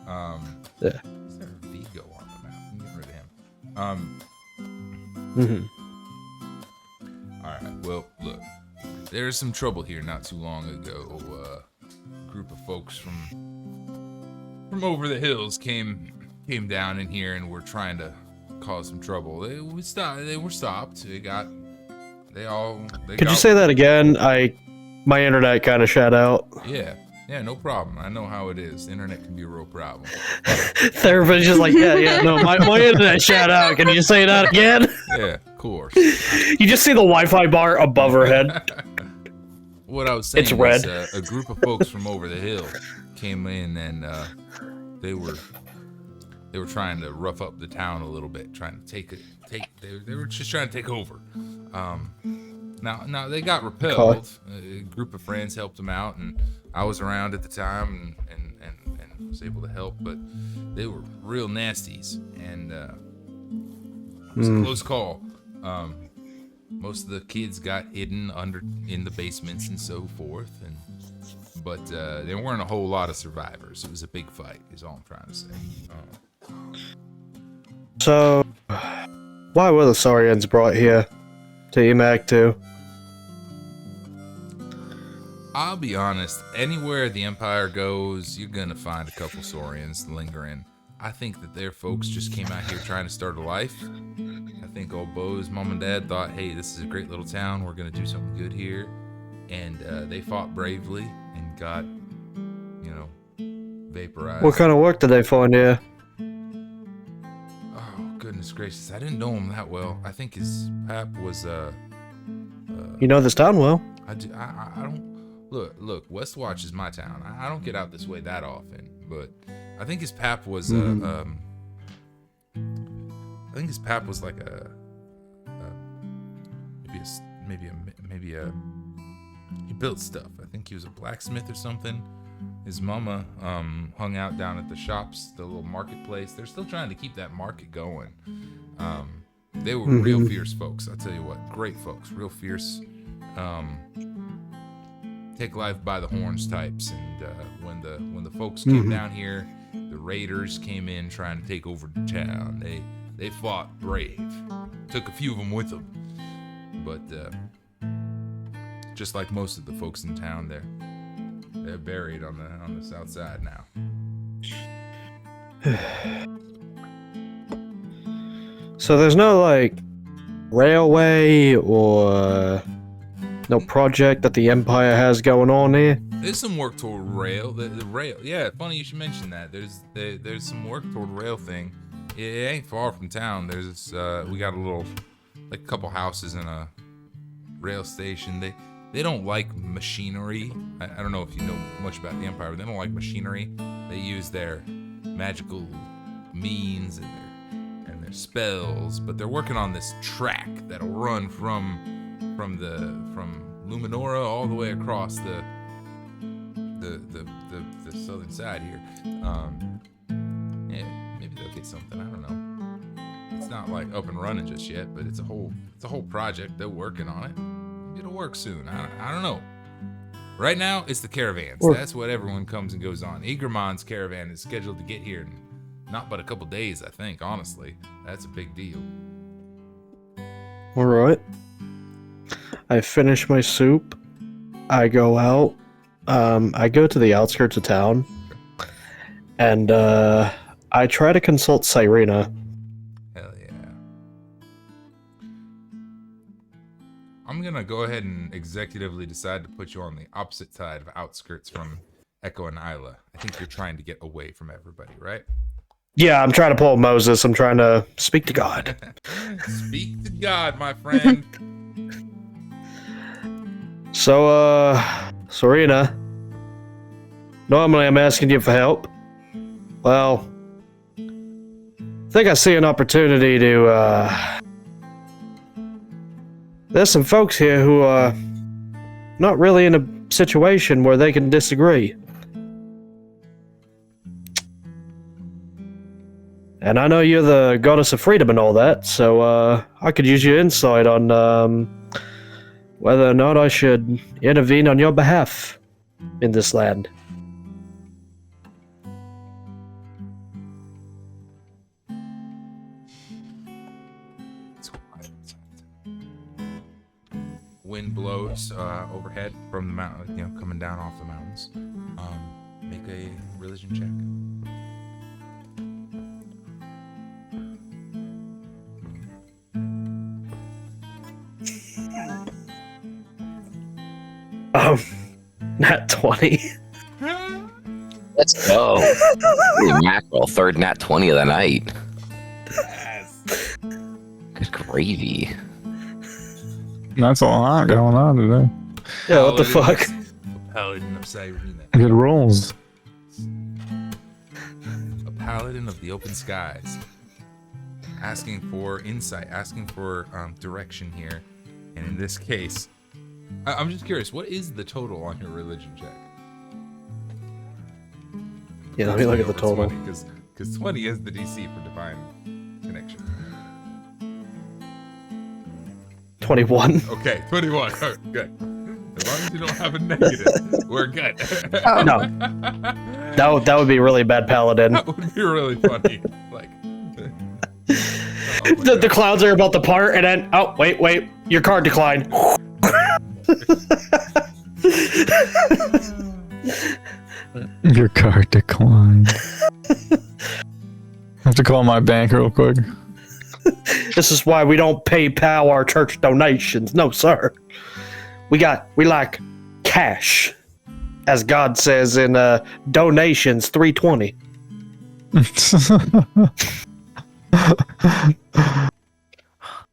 Yeah. Is there a Vigo on the map? I'm getting rid of him. All right. Well, look. There's some trouble here not too long ago. A group of folks from over the hills came down in here and were trying to cause some trouble. They were stopped. Could you say that again? My internet kind of shut out. Yeah, no problem. I know how it is. The internet can be a real problem. Therapists just like, no, my internet shut out. Can you say that again? Yeah, of course. You just see the Wi-Fi bar above her head. What I was saying It's red. was a group of folks from over the hill came in and they were trying to rough up the town a little bit, trying to they were just trying to take over. Now they got repelled. A group of friends helped them out, and I was around at the time and was able to help, but they were real nasties, and it was a close call. most of the kids got hidden in the basements and so forth, but there weren't a whole lot of survivors. It was a big fight, is all I'm trying to say. So, why were the Saurians brought here to Emac 2? I'll be honest, anywhere the Empire goes, you're gonna find a couple Saurians lingering. I think that their folks just came out here trying to start a life. I think old Bo's mom and dad thought, hey, this is a great little town, we're gonna do something good here. And they fought bravely and got, vaporized. What kind of work did they find here? Oh, goodness gracious, I didn't know him that well. I think his pap was, You know this town well. I don't... Look, Westwatch is my town. I don't get out this way that often, but I think his pap was I think his pap was like maybe a he built stuff. I think he was a blacksmith or something. His mama hung out down at the shops, the little marketplace. They're still trying to keep that market going. They were real fierce folks. I'll tell you what, great folks, real fierce. Take life by the horns types, and when the folks came down here, the raiders came in trying to take over the town. They fought brave, took a few of them with them, but just like most of the folks in town, they're buried on the south side now. So there's no railway or no project that the Empire has going on here? There's some work toward rail. The rail, yeah. Funny you should mention that. There's some work toward rail thing. It ain't far from town. There's we got a couple houses and a rail station. They don't like machinery. I don't know if you know much about the Empire, but they don't like machinery. They use their magical means and their spells. But they're working on this track that'll run from Luminora all the way across the southern side here. Yeah, maybe they'll get something. I don't know. It's not up and running just yet, but it's a whole project. They're working on it. It'll work soon. I don't know. Right now, it's the caravans. That's what everyone comes and goes on. Eagermon's caravan is scheduled to get here in not but a couple days, I think. Honestly, that's a big deal. All right. I finish my soup. I go out. I go to the outskirts of town, and I try to consult Cyrena. Hell yeah. I'm gonna go ahead and executively decide to put you on the opposite side of outskirts from Echo and Isla. I think you're trying to get away from everybody, right? Yeah, I'm trying to pull Moses. I'm trying to speak to God. Speak to God, my friend. So, Serena, normally I'm asking you for help. Well, I think I see an opportunity to, there's some folks here who are not really in a situation where they can disagree. And I know you're the goddess of freedom and all that, so, I could use your insight on, whether or not I should intervene on your behalf in this land. It's quiet. Wind blows overhead from the mountain, coming down off the mountains. Make a religion check. Nat 20. Let's go. Holy mackerel, third nat 20 of the night. Yes. Good gravy. That's a lot going on today. Yeah, what the fuck? Paladin of Cyrena. Good rolls. A paladin of the open skies. Asking for insight, asking for direction here. And in this case, I'm just curious, what is the total on your religion check? Yeah, let me look at the total. Because 20 is the DC for divine connection. 21. Okay, 21. Oh, good. As long as you don't have a negative, we're good. Oh. No. That would be really bad paladin. That would be really funny. Like, The clouds are about to part, and then wait, your card declined. Your card declined. I have to call my bank real quick. This is why we don't PayPal our church donations. No, sir. We like cash, as God says in donations 320.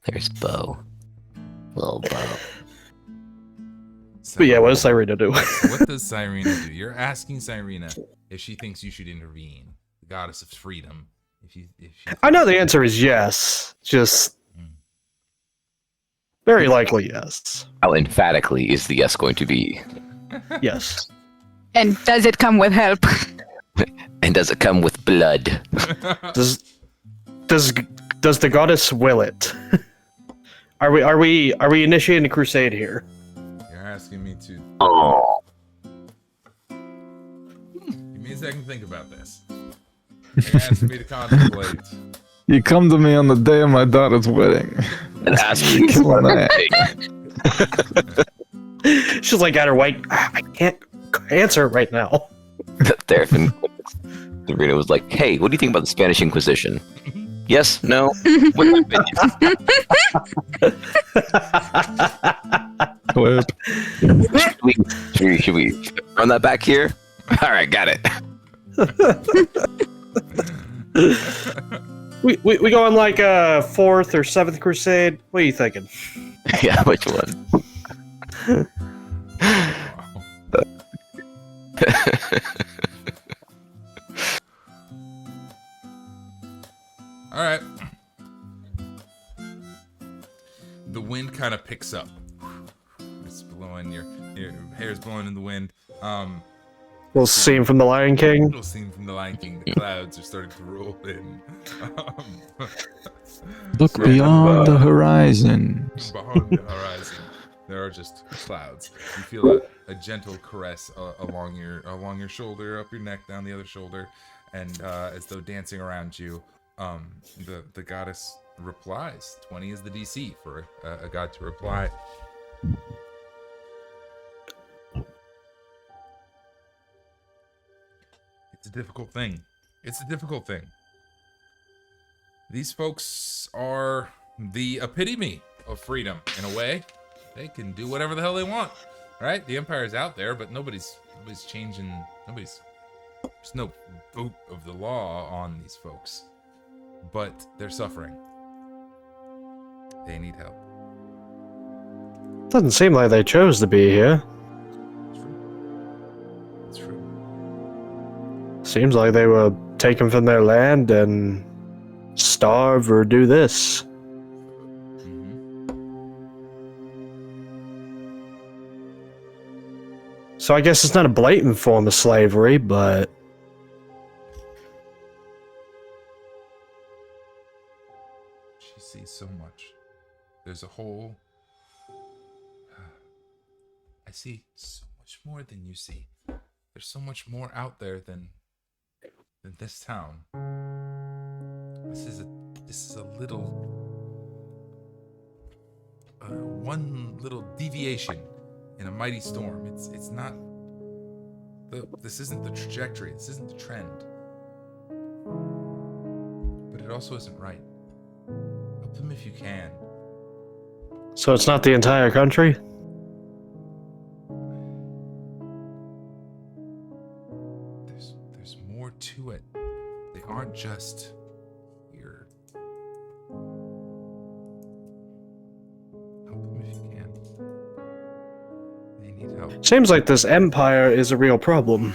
There's Bo. Little Bo. so, But yeah, what does Cyrena do? what does Cyrena do? You're asking Cyrena if she thinks you should intervene, the goddess of freedom. If she I know the answer is yes. Just very likely yes. How emphatically is the yes going to be? Yes. And does it come with help? And does it come with blood? Does the goddess will it? Are we initiating a crusade here? You're asking me to. Oh. Give me a second to think about this. You're asking me to contemplate. You come to me on the day of my daughter's wedding. And ask me Come on, man. She's like at her white. I can't answer right now. there. Sabrina was like, "Hey, what do you think about the Spanish Inquisition?" Yes, no. What's your opinion? Clip. Should we run that back here? All right, got it. We go on like a 4th or 7th crusade. What are you thinking? Yeah, which one? All right. The wind kind of picks up. It's blowing, your hair's blowing in the wind. Little scene from The Lion King. Little scene from The Lion King. The clouds are starting to roll in. Look beyond the horizon. Behind the horizon, there are just clouds. You feel a gentle caress along your shoulder, up your neck, down the other shoulder, and as though dancing around you. The goddess replies. 20 is the DC for a god to reply. It's a difficult thing. These folks are the epitome of freedom in a way. They can do whatever the hell they want, right? The Empire's out there, but nobody's changing. There's no vote of the law on these folks. But they're suffering. They need help. Doesn't seem like they chose to be here. It's true. Seems like they were taken from their land and starve or do this. So I guess it's not a blatant form of slavery, but She sees so much. There's a whole... I see so much more than you see. There's so much more out there than this town. This is a little... one little deviation in a mighty storm. It's not... This isn't the trajectory. This isn't the trend. But it also isn't right. Help them if you can. so it's not the entire country? There's more to it. They aren't just here. Help them if you can. They need help. Seems like this empire is a real problem.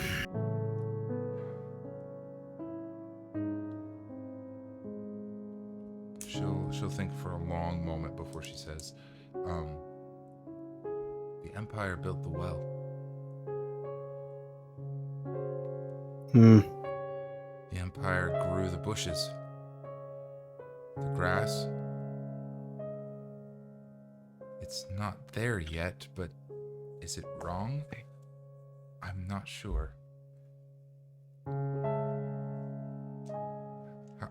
She'll think for a long moment before she says, the Empire built the well. Hmm. The Empire grew the bushes, the grass, It's not there yet, but is it wrong? I'm not sure.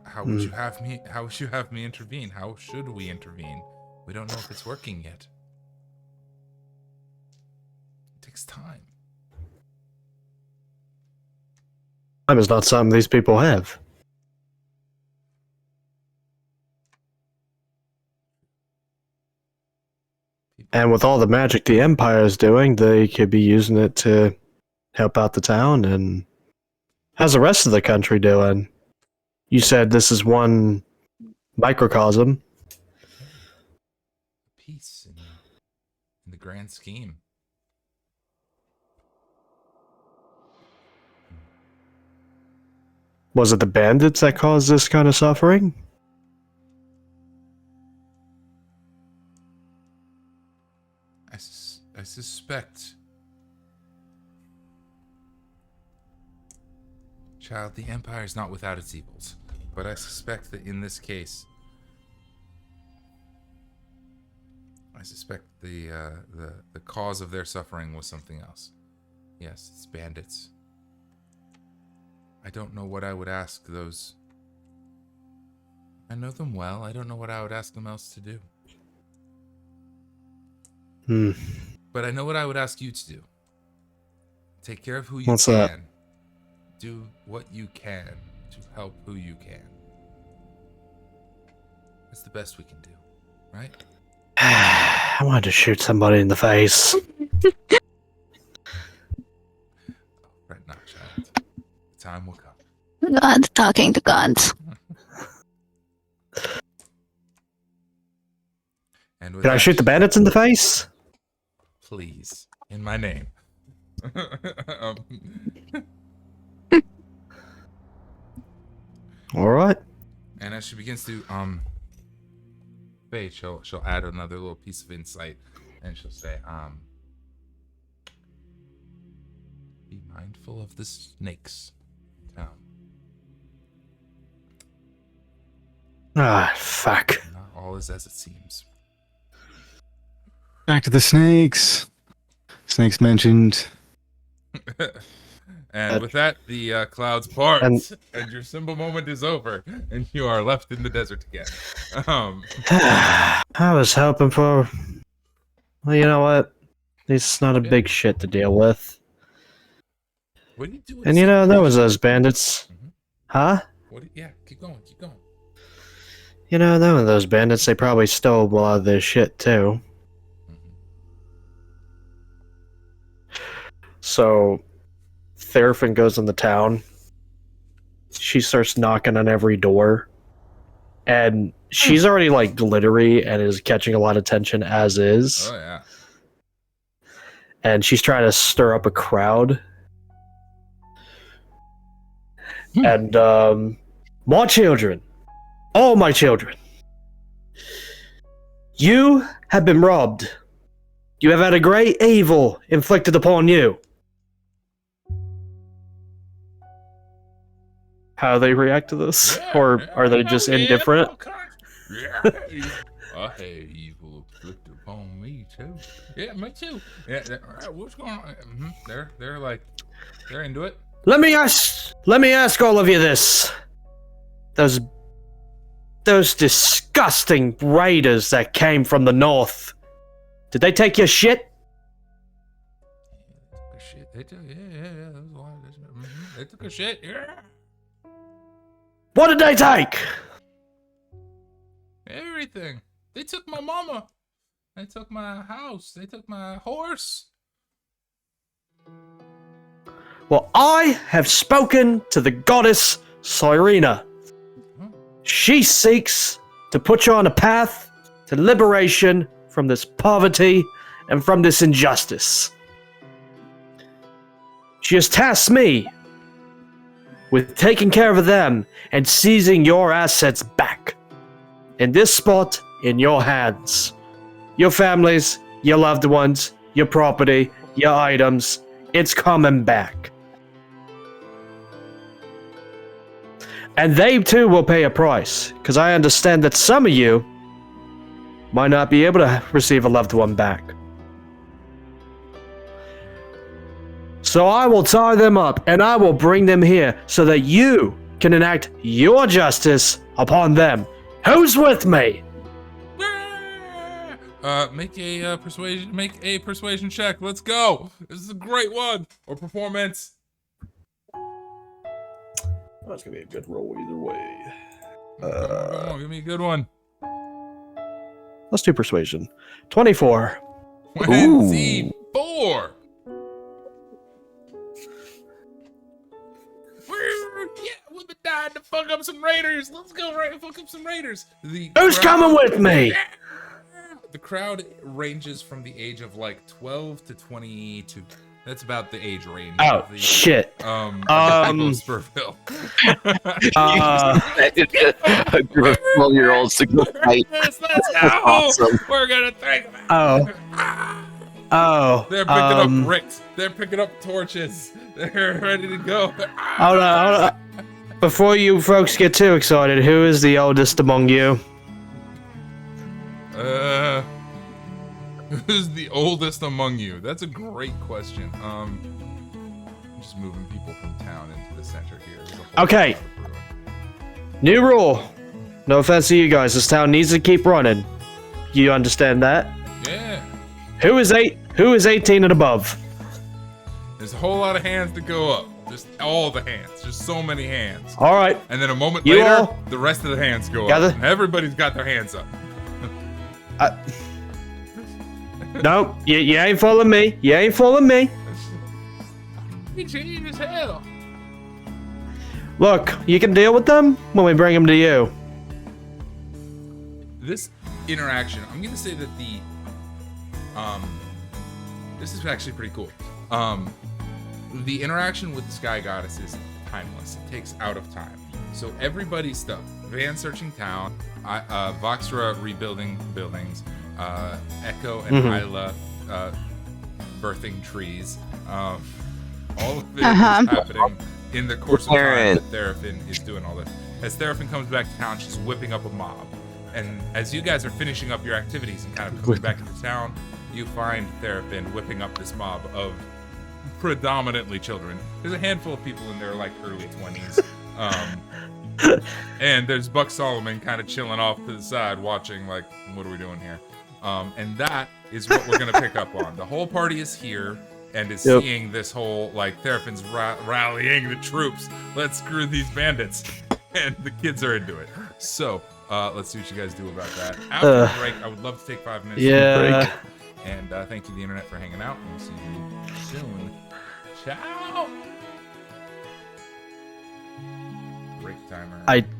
How would you have me? How would you have me intervene? How should we intervene? We don't know if it's working yet. It takes time. Time is not something these people have. And with all the magic the Empire is doing, they could be using it to help out the town. And how's the rest of the country doing? You said this is one microcosm. Peace in the grand scheme. Was it the bandits that caused this kind of suffering? I suspect. Child, the Empire is not without its evils, but I suspect that in this case, the cause of their suffering was something else. Yes, it's bandits. I don't know what I would ask those. I know them well. I don't know what I would ask them else to do. But I know what I would ask you to do. Take care of who you What's can. that? Do what you can to help who you can. That's the best we can do, right? I wanted to shoot somebody in the face. Right now, child. The time will come. God, talking to gods. And with Can I that, shoot the bandits in the face? please, in my name. All right. And as she begins to fade, she'll add another little piece of insight, and she'll say, be mindful of the snakes in town. Ah, fuck. Not all is as it seems. Back to the snakes. Snakes mentioned. And with that, the clouds part, and your simple moment is over, and you are left in the desert again. I was hoping for... Well, you know what? It's not a big shit to deal with. What do you do? And you know, there was those bandits. Huh? Yeah, keep going. You know, there were those bandits, they probably stole a lot of this shit, too. So, Therafin goes in the town. She starts knocking on every door. And she's already, like, glittery and is catching a lot of attention as is. Oh, yeah. And she's trying to stir up a crowd. And, my children, all my children, you have been robbed. You have had a great evil inflicted upon you. How do they react to this? Or are they just indifferent? Yeah, I had evil inflicted upon me too. Yeah, me too. Yeah, what's going on? They're like, they're into it. Let me ask all of you this. Those disgusting raiders that came from the north, did they take your shit? They took, yeah. That was a lot of this. They took a shit, yeah. What did they take? Everything. They took my mama. They took my house. They took my horse. Well, I have spoken to the goddess Cyrena. She seeks to put you on a path to liberation from this poverty and from this injustice. She has tasked me with taking care of them and seizing your assets back. In this spot, in your hands. Your families, your loved ones, your property, your items, it's coming back. And they too will pay a price, because I understand that some of you might not be able to receive a loved one back. So I will tie them up and I will bring them here so that you can enact your justice upon them. Who's with me? Make a persuasion check. Let's go. This is a great one. Or performance. That's gonna be a good roll either way. Come on, give me a good one. Let's do persuasion. 24. 24. Yeah, we've been dying to fuck up some raiders. Let's go fuck up some raiders. Who's coming with me? The crowd ranges from the age of like 12 to 22. That's about the age range. Oh, of the, shit. of Spurville. A group of 12-year-olds to go fight. Let's go. Awesome. We're gonna think about Oh. They're picking up bricks. They're picking up torches. They're ready to go. Hold on. Before you folks get too excited, who is the oldest among you? Who's the oldest among you? That's a great question. I'm just moving people from town into the center here. Okay. New rule. No offense to you guys, this town needs to keep running. You understand that? Yeah. Who is 18 and above? There's a whole lot of hands to go up. Just all the hands. Just so many hands. All right. And then a moment You later, all the rest of the hands go gather. up. And everybody's got their hands up. Nope. You ain't fooling me. You ain't fooling me. He cheated as hell. Look, you can deal with them when we bring them to you. This interaction, I'm gonna say that this is actually pretty cool. The interaction with the Sky Goddess is timeless. It takes out of time. So everybody's stuff. Van searching town, Voxra rebuilding buildings, Echo and Isla birthing trees. All of it is happening in the course of time that Theraphin is doing all this. As Theraphin comes back to town, she's whipping up a mob. And as you guys are finishing up your activities and kind of coming back into town, you find Theraphin whipping up this mob of predominantly children. There's a handful of people in their like early 20s. And there's Buck Solomon kind of chilling off to the side watching like, what are we doing here? And that is what we're going to pick up on. The whole party is here and is seeing this whole, like, Theraphin's rallying the troops. Let's screw these bandits. And the kids are into it. So, let's see what you guys do about that. After the break, I would love to take 5 minutes. Yeah. And thank you, the internet, for hanging out. And we'll see you soon. Ciao! Break timer. Transition.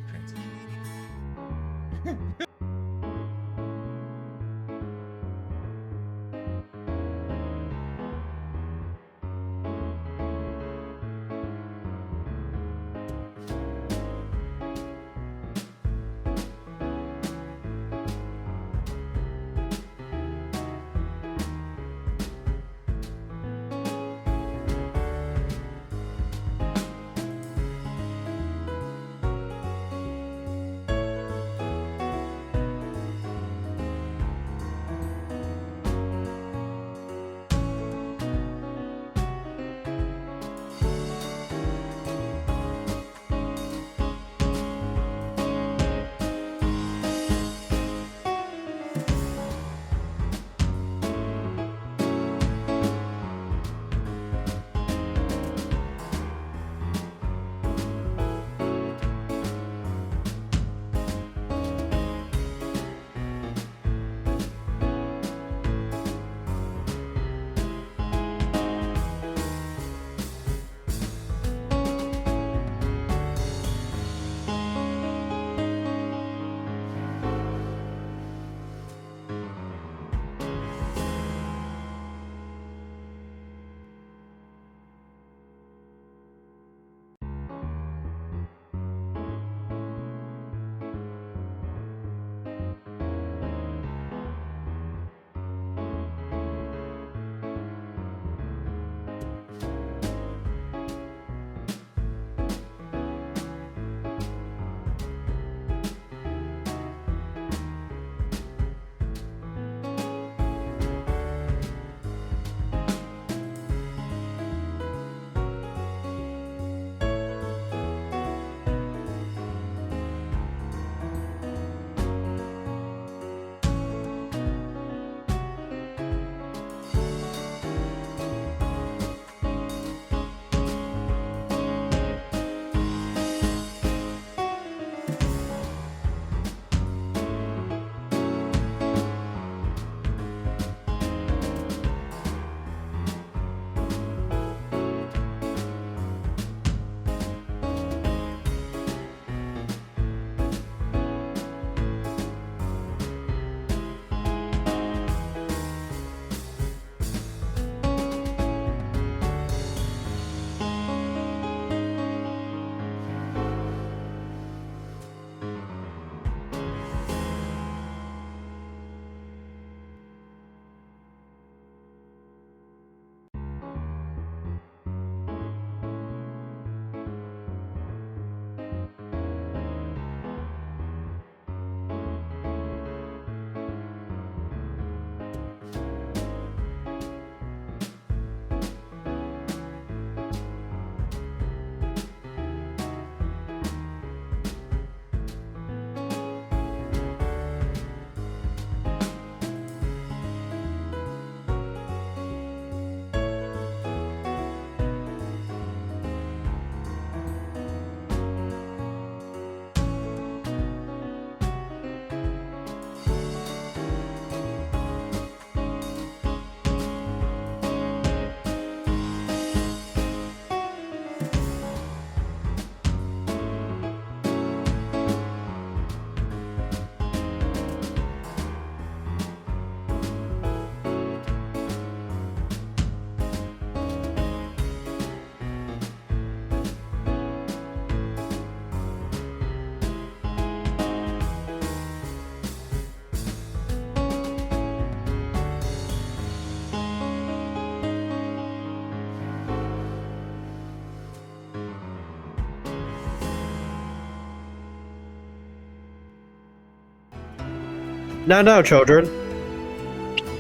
No, children.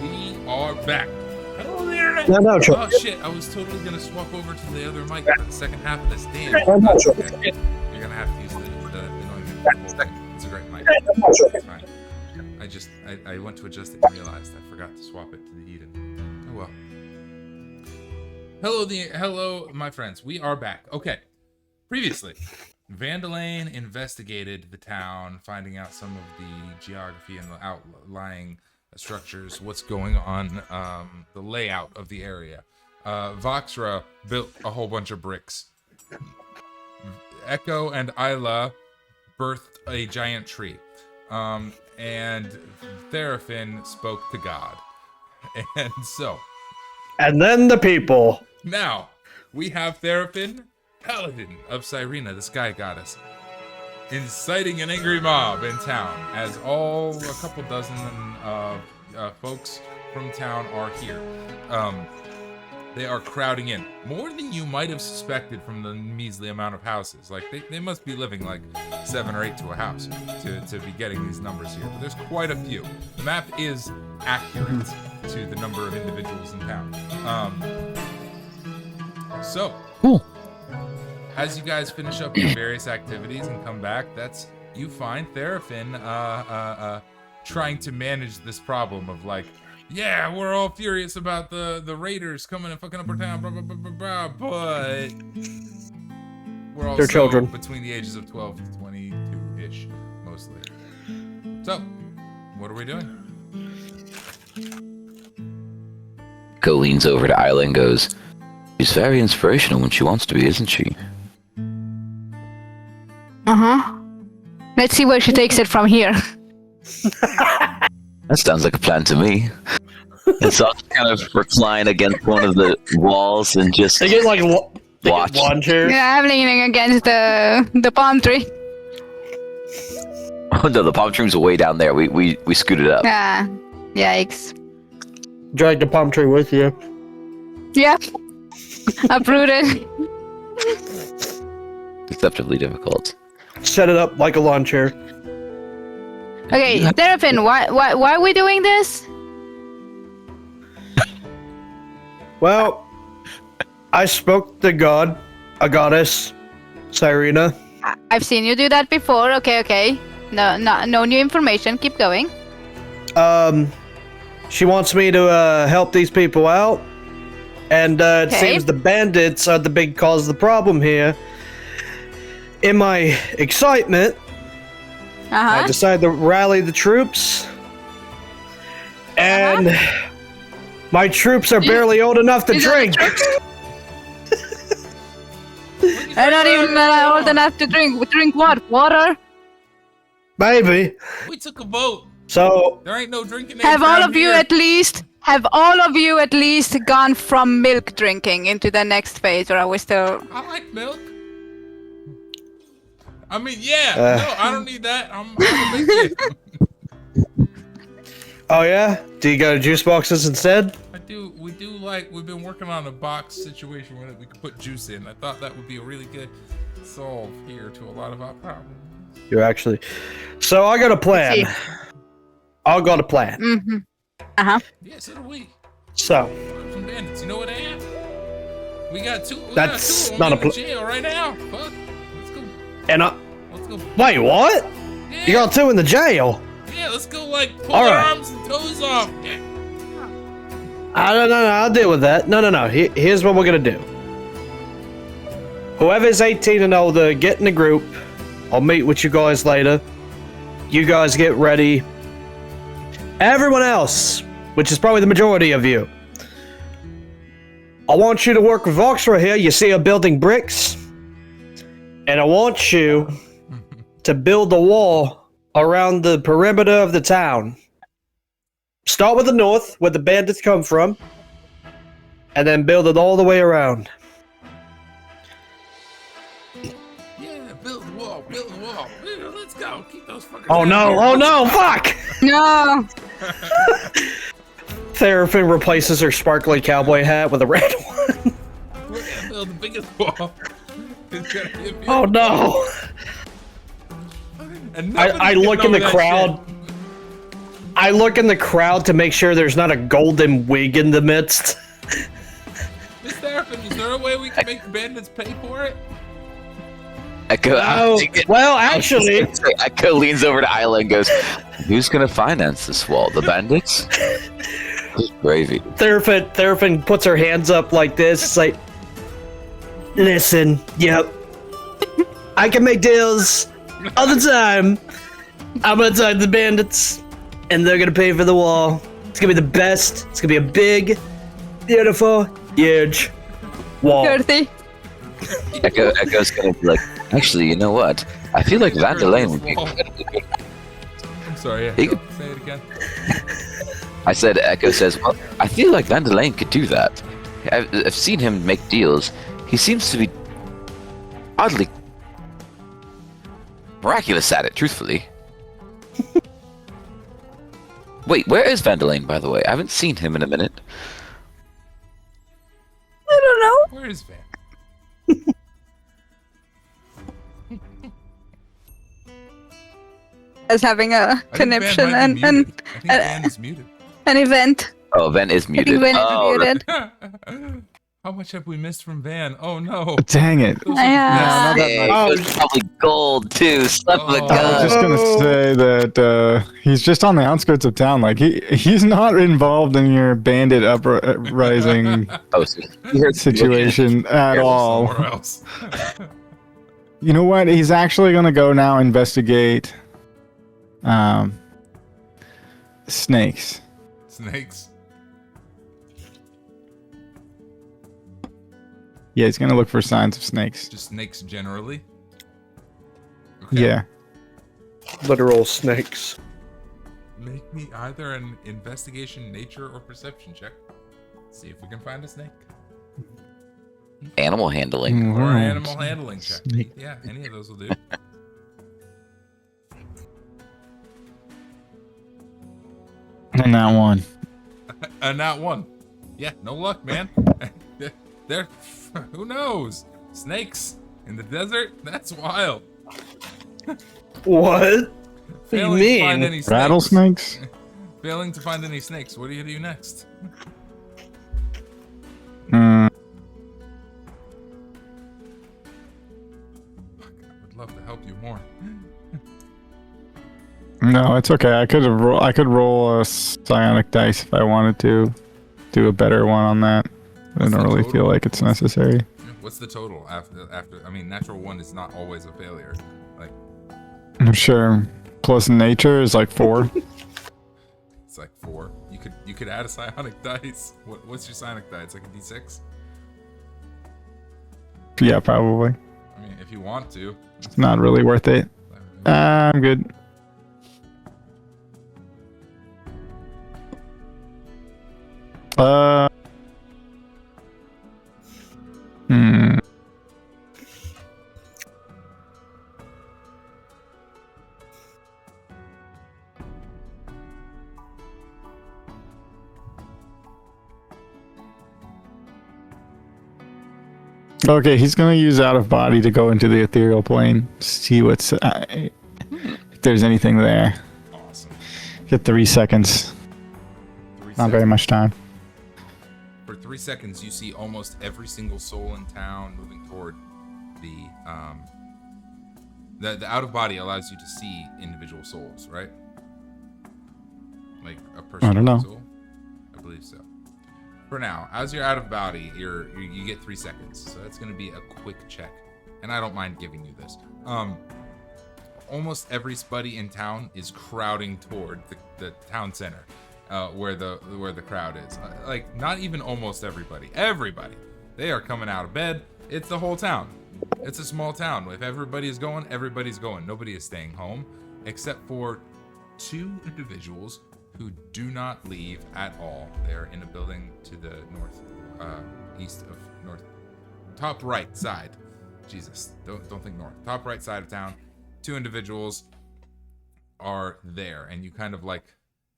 We are back. Hello there. No, Oh children. shit! I was totally gonna swap over to the other mic for the second half of this. Damn. No, children. You're gonna have to use the annoying microphone. It's a great mic. It's fine. I went to adjust it and realized I forgot to swap it to the Eden. Oh well. Hello, my friends. We are back. Okay. Previously, Vandalane investigated the town, finding out some of the geography and the outlying structures, what's going on, the layout of the area. Voxra built a whole bunch of bricks. Echo and Isla birthed a giant tree. And Therafin spoke to God. And so, And then the people. now we have Therafin, Paladin of Cyrena, the Sky Goddess, inciting an angry mob in town, as a couple dozen folks from town are here. They are crowding in, more than you might have suspected from the measly amount of houses. Like, they must be living like 7 or 8 to a house to be getting these numbers here. But there's quite a few. The map is accurate to the number of individuals in town. So, Cool. as you guys finish up your various activities and come back, you find Therafin trying to manage this problem of like, yeah, we're all furious about the raiders coming and fucking up our town, blah, blah, blah, blah, blah, but we're also children. between the ages of 12 to 22-ish, mostly. So, what are we doing? Go leans over to Isla and goes, "She's very inspirational when she wants to be, isn't she?" Let's see where she takes it from here. That sounds like a plan to me. And so I'll kind of recline against one of the walls and just They get like watch. lawn chairs. Yeah, I'm leaning against the palm tree. Oh no, the palm trees are way down there. We scooted up. Yeah. Yikes. Drag the palm tree with you. Yep. Uprooted. Deceptively difficult. Set it up like a lawn chair. Okay, Therafin, why are we doing this? Well, I spoke to a goddess, Cyrena. I've seen you do that before. Okay. No new information. Keep going. She wants me to help these people out, and it Okay. seems the bandits are the big cause of the problem here. In my excitement, I decided to rally the troops, and my troops are barely old enough to These are the drink. They're not even old enough to drink. Drink what? Water? Maybe. We took a vote. So, There ain't no drinking. Have age all down of you here. at least gone from milk drinking into the next phase, or are we still? I like milk. I mean, yeah. No, I don't need that. I'm a big kid. oh yeah? Do you go to juice boxes instead? We've been working on a box situation where we could put juice in. I thought that would be a really good solve here to a lot of our problems. You're actually. So I got a plan. See. I got a plan. Mm-hmm. Yeah, so do we. So, Some bandits. You know what I am? We got two. That's we got two not of them a in jail right now. Fuck. Let's go. and Let's go. wait, what? Yeah, You got two in the jail? yeah, let's go. Like pull All their right. arms and toes off. Yeah. No, I'll deal with that. No. Here's what we're gonna do. Whoever's 18 and older, get in the group. I'll meet with you guys later. You guys get ready. Everyone else, which is probably the majority of you, I want you to work with Voxra here. You see her building bricks. And I want you to build a wall around the perimeter of the town. Start with the north, where the bandits come from, and then build it all the way around. Yeah, build the wall. Build the wall. Yeah, let's go. Keep those fuckers. Oh out no, here. oh no, fuck! No. Therafin replaces her sparkly cowboy hat with a red one. We're gonna build the biggest wall. It's gonna be a beautiful Oh no! wall. And nobody's I getting look in over the that crowd. I look in the crowd to make sure there's not a golden wig in the midst. Miss Therapin, is there a way we can make the bandits pay for it? Echo, Oh, well, actually, Echo leans over to Isla and goes, "Who's gonna finance this wall? The bandits?" Gravy. Therapin puts her hands up like this. It's like, listen, yep, I can make deals all the time. I'm gonna talk to the bandits, and they're gonna pay for the wall. It's gonna be the best. It's gonna be a big, beautiful, huge wall. Girthy. Echo's gonna be like, "Actually, you know what? I feel like Vandalane would be incredibly good." I'm sorry, yeah. He- Say it again. I said, Echo says, "Well, I feel like Vandalane could do that. I've seen him make deals. He seems to be oddly miraculous at it, truthfully." Wait, where is Vandalane, by the way? I haven't seen him in a minute. I don't know. Where is Van? As having a I think Van conniption might be and muted. I think Van is muted. an event. Oh, Ven is I muted. think Van is Oh, muted. How much have we missed from Van? Oh no. Dang it. Those are- Yeah. Dang, Oh. it was probably gold too. Son of a Oh. I was gun. just gonna say that he's just on the outskirts of town. Like he's not involved in your bandit uprising Oh, so he heard situation at all. Somewhere else. You know what? He's actually gonna go now investigate snakes. Snakes. Yeah, he's gonna look for signs of snakes. Just snakes generally. Okay. Yeah. Literal snakes. Make me either an investigation, nature, or perception check. See if we can find a snake. Animal handling. Or an Wow. animal handling check. Snake. Yeah, any of those will do. And that one. Not one. Yeah, no luck, man. They're who knows? Snakes in the desert? That's wild. What? What do you Failing to find mean? any snakes. Rattlesnakes? Failing to find any snakes. What do you do next? Mm, Fuck, I would love to help you more. no, it's okay. I could roll a psionic dice if I wanted to do a better one on that. I What's don't the really total? feel like it's necessary. What's the total after? I mean, natural one is not always a failure. Like I'm sure. Plus nature is like 4. it's like 4. You could add a psionic dice. What's your psionic dice? Like a d6? Yeah, probably. I mean, if you want to. It's not really worth it. I'm good. Hmm. Okay, he's gonna use out of body to go into the ethereal plane. See what's if there's anything there. Awesome. Get 3 seconds. 3 Not very seconds. much time. For 3 seconds, you see almost every single soul in town moving toward the out of body allows you to see individual souls, right? Like a person. I don't know. Soul? I believe so. For now, as you're out of body, you get 3 seconds, so that's going to be a quick check, and I don't mind giving you this. Almost everybody in town is crowding toward the town center. Where the crowd is. Like, not even almost everybody. Everybody. They are coming out of bed. It's the whole town. It's a small town. If everybody is going, everybody's going. Nobody is staying home, except for 2 individuals who do not leave at all. They're in a building to the east of north, top right side. Jesus, don't think north. Top right side of town. 2 individuals are there, and you kind of like,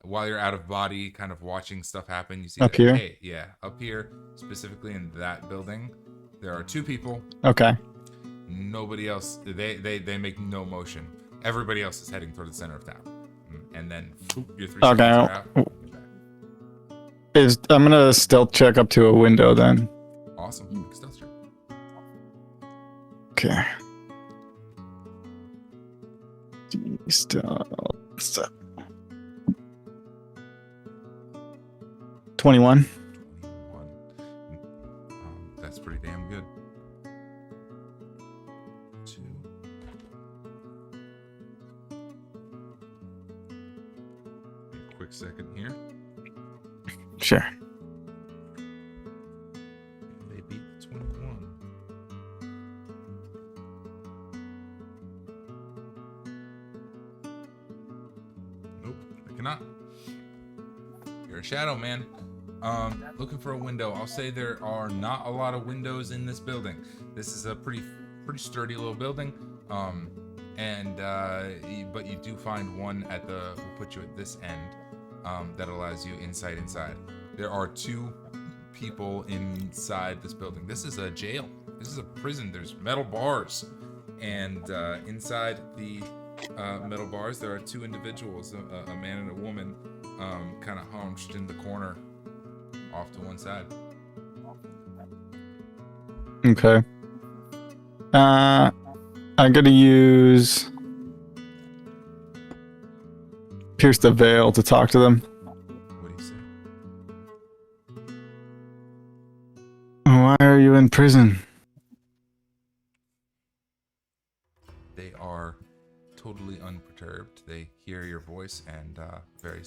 while you're out of body, kind of watching stuff happen, you see Up that, here? Hey, yeah, up here, specifically in that building, there are 2 people. Okay. Nobody else. They make no motion. Everybody else is heading toward the center of town, and then your 3 Okay. seconds are out. I'm gonna stealth check up to a window then. Awesome. Make a stealth check. Okay. Stealth. 21. 21. That's pretty damn good. 2. A quick second here. Sure. They beat the 21. Nope, I cannot. You're a shadow, man. Looking for a window. I'll say there are not a lot of windows in this building. This is a pretty sturdy little building. But you do find one at the. We'll put you at this end. That allows you insight inside. There are 2 people inside this building. This is a jail. This is a prison. There's metal bars, and inside the metal bars there are 2 individuals, a man and a woman, kind of hunched in the corner, off to one side. Okay. I'm gonna use pierce the veil to talk to them. What do you say? Why are you in prison? They are totally unperturbed. They hear your voice and very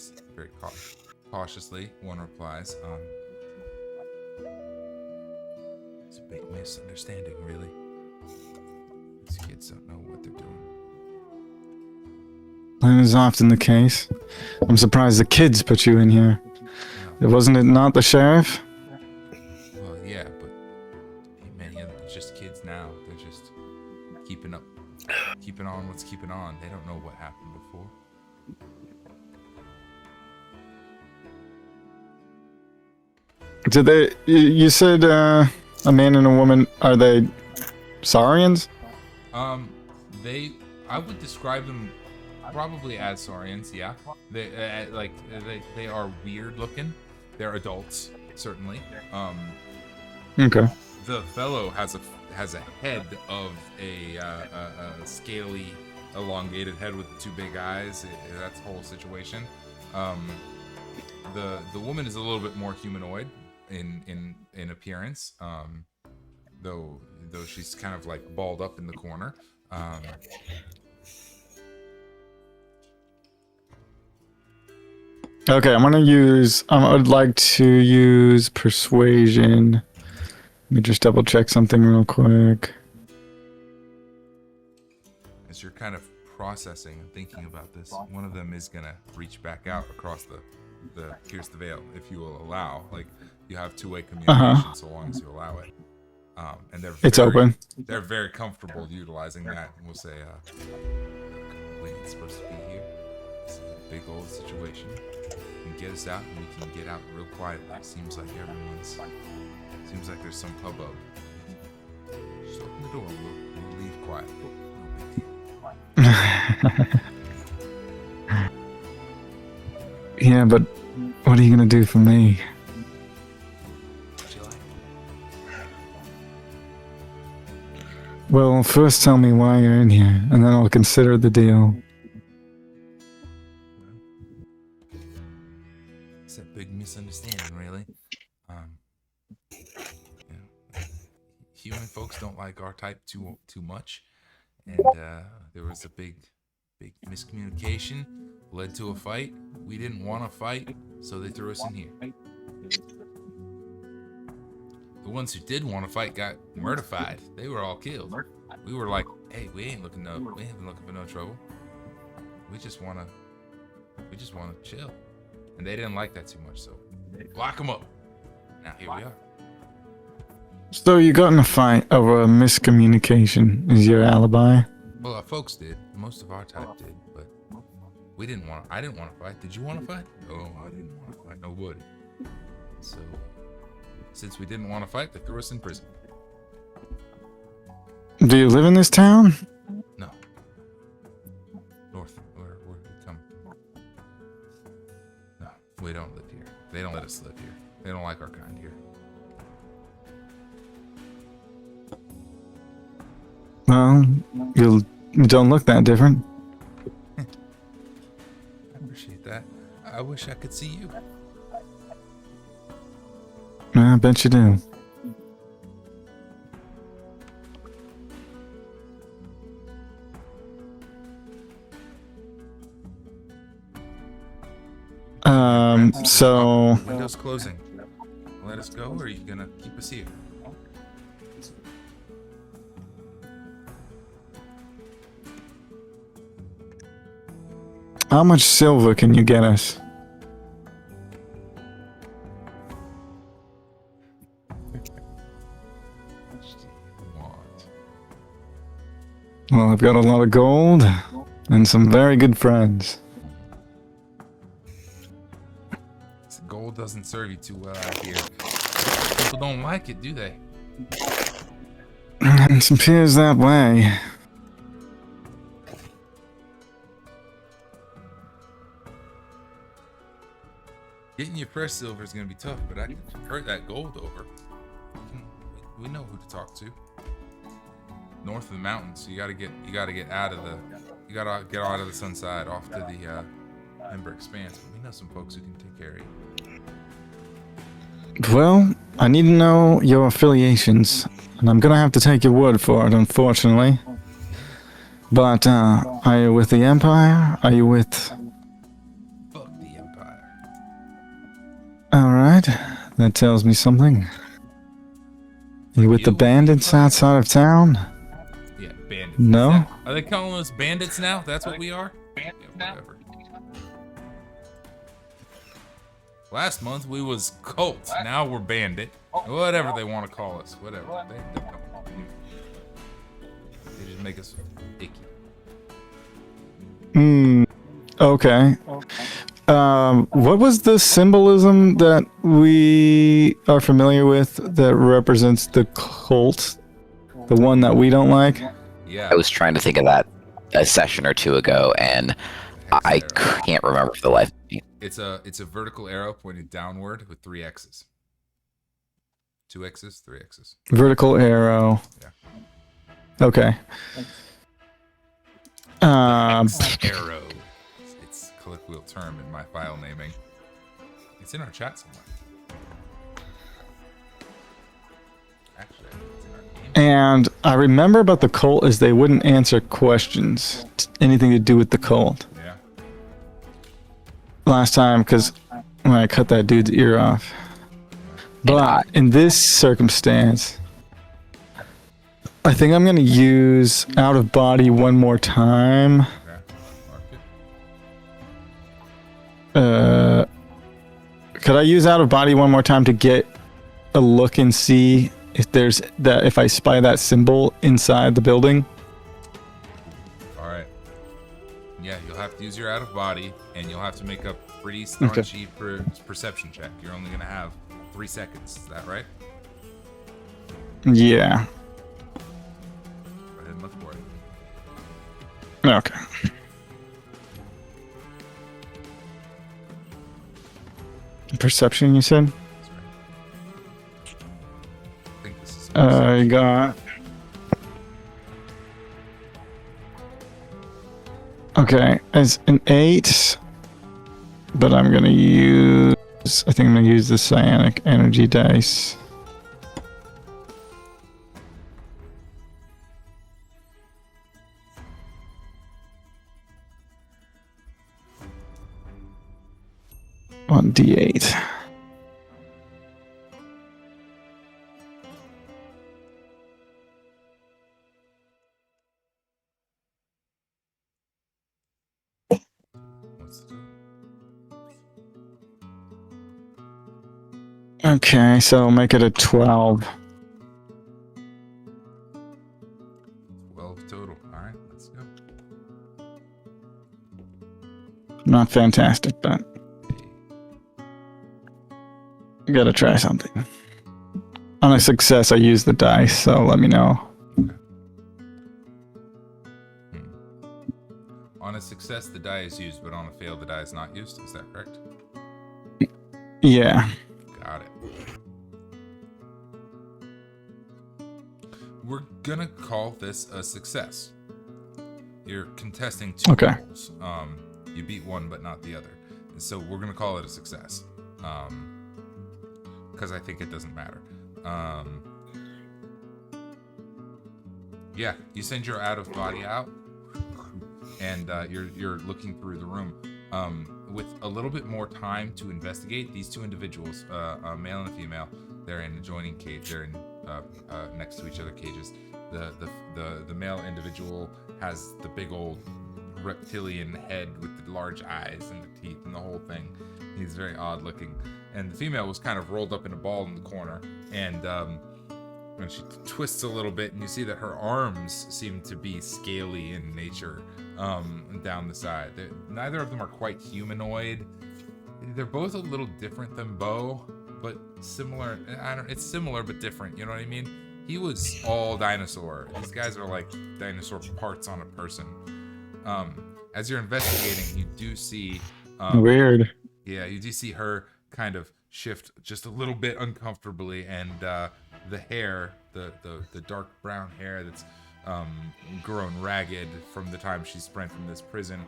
cautiously one replies, it's a big misunderstanding, really. These kids don't know what they're doing. That is often the case. I'm surprised the kids put you in here. Wasn't it not the sheriff? Well, yeah, but many of them are just kids now. They're just keeping on what's keeping on. They don't know what happened before. Did they? You said a man and a woman. Are they Saurians? I would describe them probably as Saurians. Yeah, they are weird looking. They're adults, certainly. Okay. The fellow has a head of a scaly, elongated head with 2 big eyes. That's the whole situation. The woman is a little bit more humanoid in appearance, though she's kind of like balled up in the corner. Okay, I would like to use persuasion. Let me just double check something real quick. As you're kind of processing and thinking about this, one of them is gonna reach back out across the pierce the veil, if you will allow. Like, you have 2-way communication so long as you allow it. And it's open. They're very comfortable utilizing that. And we'll say, we ain't supposed to be here. This is a big old situation. You can get us out, and we can get out real quietly. Seems like there's some hubbub. Just open the door. We'll leave quietly. No big deal. Yeah, but what are you gonna do for me? What you like? Well, first tell me why you're in here, and then I'll consider the deal. It's a big misunderstanding, really. Human folks don't like our type too much, and there was a big miscommunication, led to a fight. We didn't want to fight, so they threw us in here. The ones who did want to fight got murdified. They were all killed. We were like, hey, we ain't looking for no trouble. We just wanna chill. And they didn't like that too much, so lock them up. Now here we are. So you got in a fight over a miscommunication. Is your alibi? Well, our folks did. Most of our type did, but I didn't want to fight. Did you want to fight? Oh, I didn't want to fight. Nobody. So, since we didn't want to fight, they threw us in prison. Do you live in this town? No. North, where we come. We don't live here. They don't let us live here. They don't like our kind here. Well, you don't look that different. I appreciate that. I wish I could see you. I bet you do. So Window's closing. Let us go, or are you gonna keep us here? how much silver can you get us? Want. Well, I've got a lot of gold and some very good friends. This gold doesn't serve you too well out here. People don't like it, do they? It appears that way. Getting your fresh silver is gonna be tough, but I can convert that gold over. We know who to talk to. North of the mountains, you gotta get out of the sun side, off to the Ember Expanse. But we know some folks who can take care of you. Well, I need to know your affiliations, and I'm gonna have to take your word for it, unfortunately. But, are you with the Empire? Are you with... Fuck the Empire. Alright, that tells me something. Are you with the bandits outside of town? Yeah, bandits. No? Are they calling us bandits now? That's what we are? Yeah, whatever. Last month we was cult. Now we're bandit. Whatever they want to call us. Whatever. They just make us icky. Okay. What was the symbolism that we are familiar with that represents the cult? The one that we don't like? Yeah. I was trying to think of that a session or two ago, and I can't remember for the life of me. It's a vertical arrow pointed downward with 3 X's. 2 X's, 3 X's. Vertical arrow. Yeah. Okay. Arrow. It's a colloquial term in my file naming. It's in our chat somewhere. Actually, it's in our game. And I remember about the cult is they wouldn't answer questions. Anything to do with the cult. Yeah. Last time, because when I cut that dude's ear off. But in this circumstance, I think I'm going to use out of body one more time. Okay. Mark it. Could I use out of body one more time to get a look and see if there's that, if I spy that symbol inside the building? All right. Yeah, you'll have to use your out of body, and you'll have to make a pretty staunchy perception check. You're only gonna have 3 seconds. Is that right? Yeah. Go ahead and look for it. Okay. Perception, you said? That's right. I think this is. I got. Okay, as an 8, but I'm gonna use. I think I'm gonna use the psionic energy dice. On D8. What's the total? Okay, so make it a 12. 12 total. All right, let's go. Not fantastic, but I gotta try something. On a success, I use the dice, so let me know. On a success, the die is used, but on a fail, the die is not used. Is that correct? Yeah. Got it. We're gonna call this a success. You're contesting 2 Okay. roles. You beat one, but not the other. So we're gonna call it a success. Because I think it doesn't matter. Yeah, you send your out of body out, and you're looking through the room. With a little bit more time to investigate, these 2 individuals, a male and a female, they're in adjoining cage. They're in next to each other cages. The male individual has the big old reptilian head with the large eyes and the teeth and the whole thing. He's very odd looking. And the female was kind of rolled up in a ball in the corner. And when she twists a little bit, and you see that her arms seem to be scaly in nature down the side. Neither of them are quite humanoid. They're both a little different than Bo, but similar. It's similar but different. You know what I mean? He was all dinosaur. These guys are like dinosaur parts on a person. As you're investigating, you do see Weird. Yeah, you do see her kind of shift just a little bit uncomfortably, and the hair, the dark brown hair that's grown ragged from the time she sprang from this prison,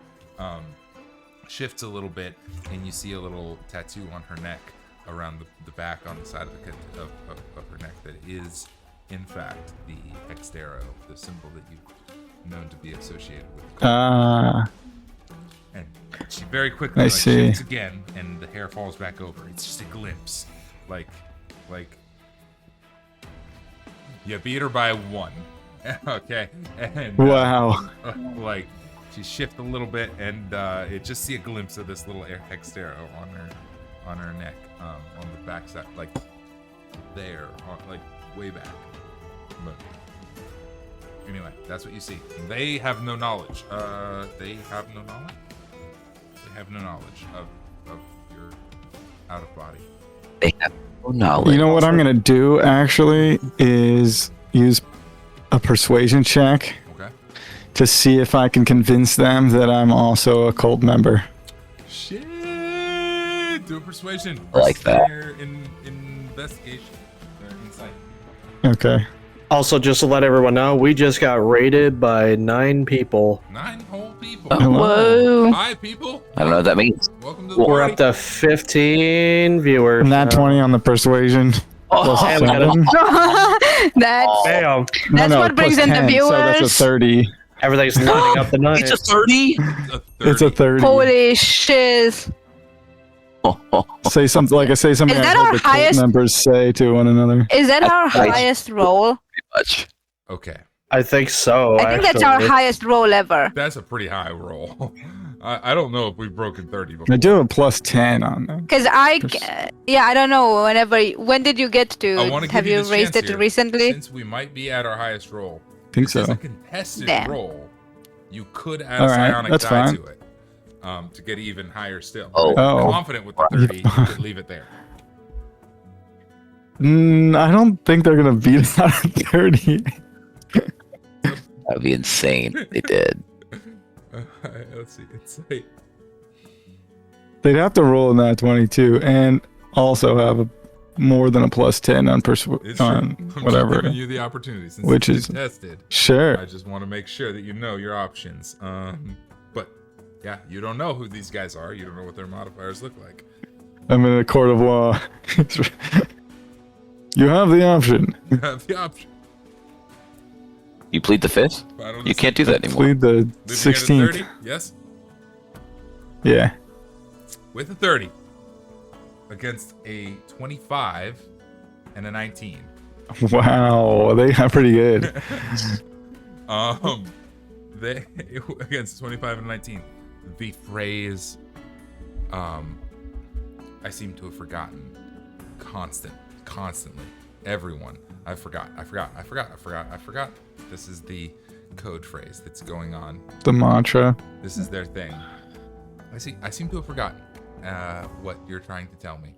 shifts a little bit, and you see a little tattoo on her neck around the back on the side of her neck that is, in fact, the Hextero, the symbol that you've known to be associated with. And she very quickly shifts again, and the hair falls back over. It's just a glimpse, like you beat her by 1. Okay, and Wow. like she shifts a little bit, and it just see a glimpse of this little Hextero on her neck, on the back side, like there, like way back. But anyway, that's what you see. They have no knowledge. They have no knowledge of your out of body. They have no knowledge. You know what I'm gonna do actually is use a persuasion check Okay. to see if I can convince them that I'm also a cult member. Shit! Do a persuasion. I like that. In investigation or insight. Okay. Also, just to let everyone know, we just got raided by 9 people. 9 whole people. Whoa. 5 people. I don't know what that means. Welcome to the We're party. up to 15 viewers. And that now. 20 on the persuasion. Plus Damn, 7. That's Damn. That's what brings plus in the 10, so that's a viewers. 30. Everything's lining up the night. It's a 30. It's a 30. holy shit. Say something like I say something Is I that heard our the cult highest- members say to one another. Is that our That's nice. highest roll? Much. Okay, I think so. I think that's our actually. highest roll ever. that's a pretty high roll. I don't know if we've broken 30 before. I do a plus 10 on them. Because I don't know. When did you get I to? want to Have give you you this raised chance it here. recently? Since we might be at our highest roll. Think This is so. a contested Damn. roll. You could add All a right, psionic that's die fine. to it to get even higher still. Oh. I'm confident with the 30. You could leave it there. I don't think they're going to beat us out of 30. That'd be insane. They did. Let's see. Insight. They'd have to roll in that 22 and also have a more than a plus 10 on It's true. I'm just whatever. giving you the opportunity since Which it's is- contested. Sure. I just want to make sure that you know your options. But yeah, you don't know who these guys are. You don't know what their modifiers look like. I'm in a court of law. You have the option. You have the option. You plead the 5th? But I don't You can't do that anymore. Plead the Leaving it at 16th. 30? Yes. Yeah. With a 30 against a 25 and a 19. Wow. They are pretty good. They against 25 and 19. The phrase I seem to have forgotten constantly. Everyone. I forgot. This is the code phrase that's going on. The mantra. This is their thing. I seem to have forgotten what you're trying to tell me.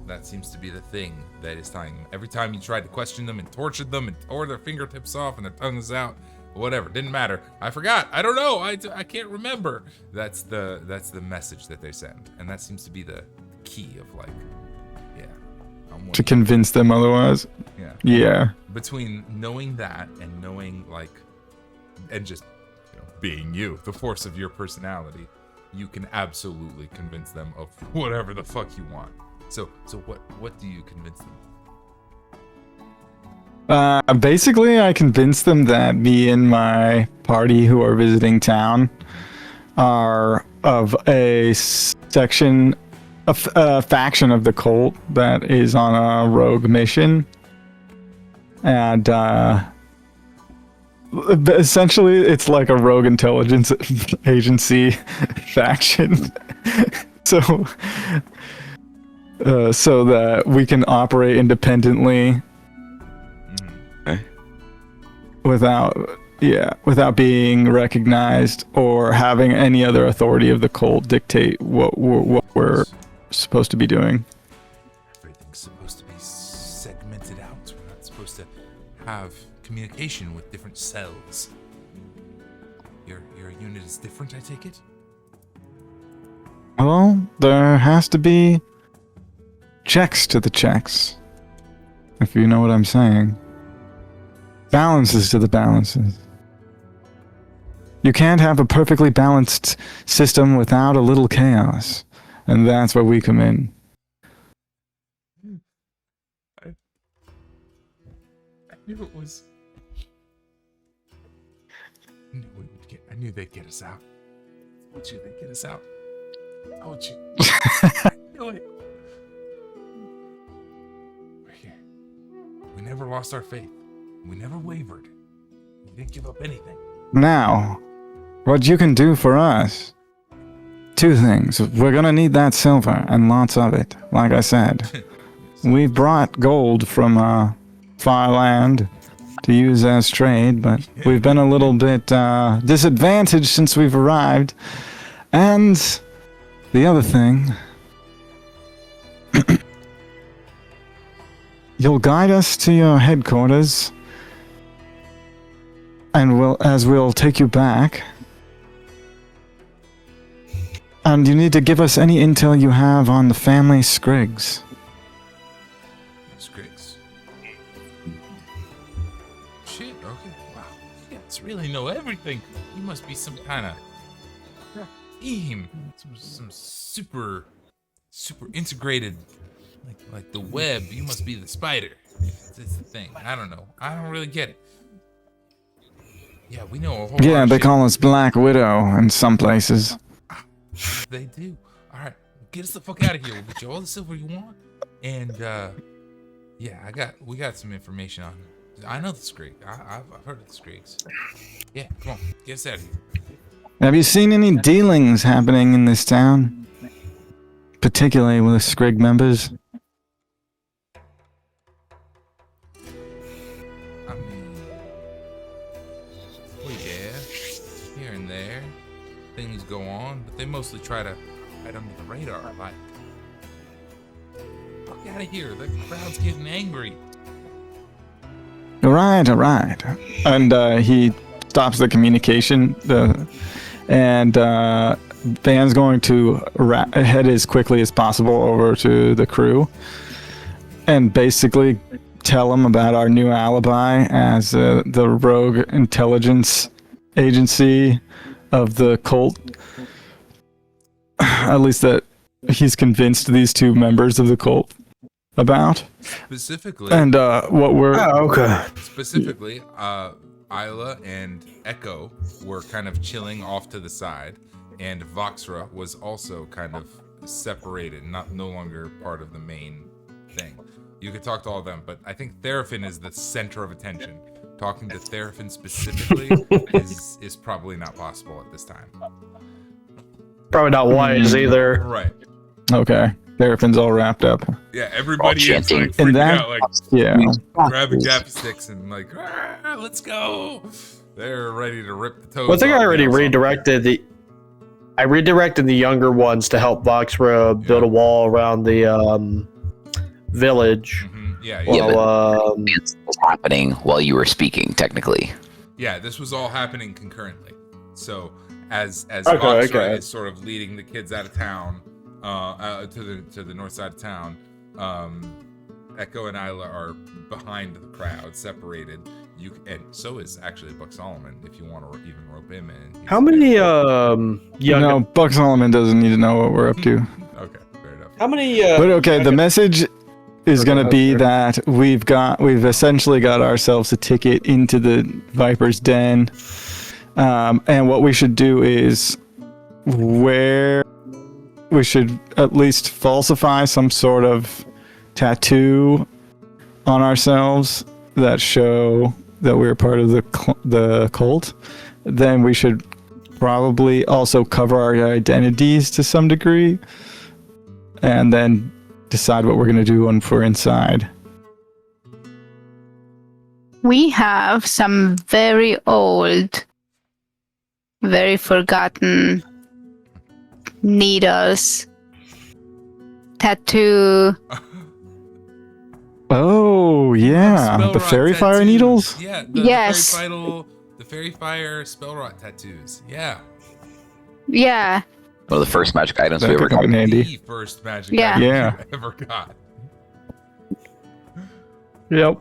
That seems to be the thing that is telling them. Every time you tried to question them and tortured them and tore their fingertips off and their tongues out, whatever, didn't matter. I forgot. I don't know. I can't remember. That's the message that they send, and that seems to be the key of like, yeah, I'm To convince them otherwise. yeah. Yeah. Between knowing that and knowing like, and just being you, the force of your personality, you can absolutely convince them of whatever the fuck you want. So what do you convince them? Basically, I convinced them that me and my party who are visiting town are of a faction of the cult that is on a rogue mission, and essentially it's like a rogue intelligence agency faction. so that we can operate independently without being recognized or having any other authority of the cult dictate what we're supposed to be doing. Everything's supposed to be segmented out. We're not supposed to have communication with different cells. Your unit is different, I take it? Well, there has to be checks to the checks, if you know what I'm saying. Balances to the balances. You can't have a perfectly balanced system without a little chaos, and that's where we come in. I knew it was. I knew they'd get us out. I told you they'd get us out. I told you. I knew it. We're here. We never lost our faith. We never wavered. We didn't give up anything. Now, what you can do for us. Two things. We're gonna need that silver, and lots of it. Like I said. We brought gold from far land to use as trade, but we've been a little bit disadvantaged since we've arrived. And the other thing, you'll guide us to your headquarters, and we'll take you back. And you need to give us any intel you have on the family Skrigs. Skrigs. Shit, okay, wow. You guys really know everything. You must be some kind of team. Some super integrated, like the web. You must be the spider. It's the thing. I don't know. I don't really get it. Yeah, we know a whole lot Yeah, of they shit. call us Black Widow in some places. They do. All right, get us the fuck out of here. We'll get you all the silver you want. And yeah, we got some information on him. I know the Skrig. I've heard of the Skrigs. Yeah, come on, get us out of here. Have you seen any dealings happening in this town? Particularly with Skrig members? I mean, well, yeah, here and there, things go on, but they mostly try to hide under the radar. Like, fuck out of here! The crowd's getting angry. All right. And he stops the communication. And Van's going to head as quickly as possible over to the crew and basically tell them about our new alibi as the rogue intelligence agency of the cult. At least that he's convinced these two members of the cult about. Specifically, And what we're... Oh, okay. Specifically, Isla and Echo were kind of chilling off to the side, and Voxra was also kind of separated, no longer part of the main thing. You could talk to all of them, but I think Therafin is the center of attention. Talking to Therafin specifically is probably not possible at this time. Probably not wise either. Right. Okay. Therafin's all wrapped up. Yeah, everybody is chanting. like And freaking that- out, like Yeah. grabbing gappy sticks and like, "Ah, let's go. They're ready to rip the toes. Well, I think I off already nails off. redirected the younger ones to help Voxra build a wall around the village. Mhm, Yeah, Yeah, Well, It was happening while you were speaking, technically. yeah, this was all happening concurrently. So as Okay, Voxra okay. is sort of leading the kids out of town, to the north side of town. Echo and Isla are behind the crowd, separated. And so is actually Buck Solomon, if you want to even rope him in. How many young? No, Buck Solomon doesn't need to know what we're up to. Okay, fair enough. How many? But okay, the message is going to be Okay. that we've essentially got ourselves a ticket into the Viper's Den, and what we should do is we should at least falsify some sort of tattoo on ourselves that show that we're part of the cult. Then we should probably also cover our identities to some degree, and then decide what we're going to do once we're inside. We have some very old, very forgotten needles, tattoo. Oh, yeah. Spell The rot fairy fire tattoos. needles? Yeah. Yes. The fairy fire spell rot tattoos. Yeah. Yeah. One of the first magic items That we could ever come got. in handy. The first magic Yeah. item Yeah. you ever got. Yep.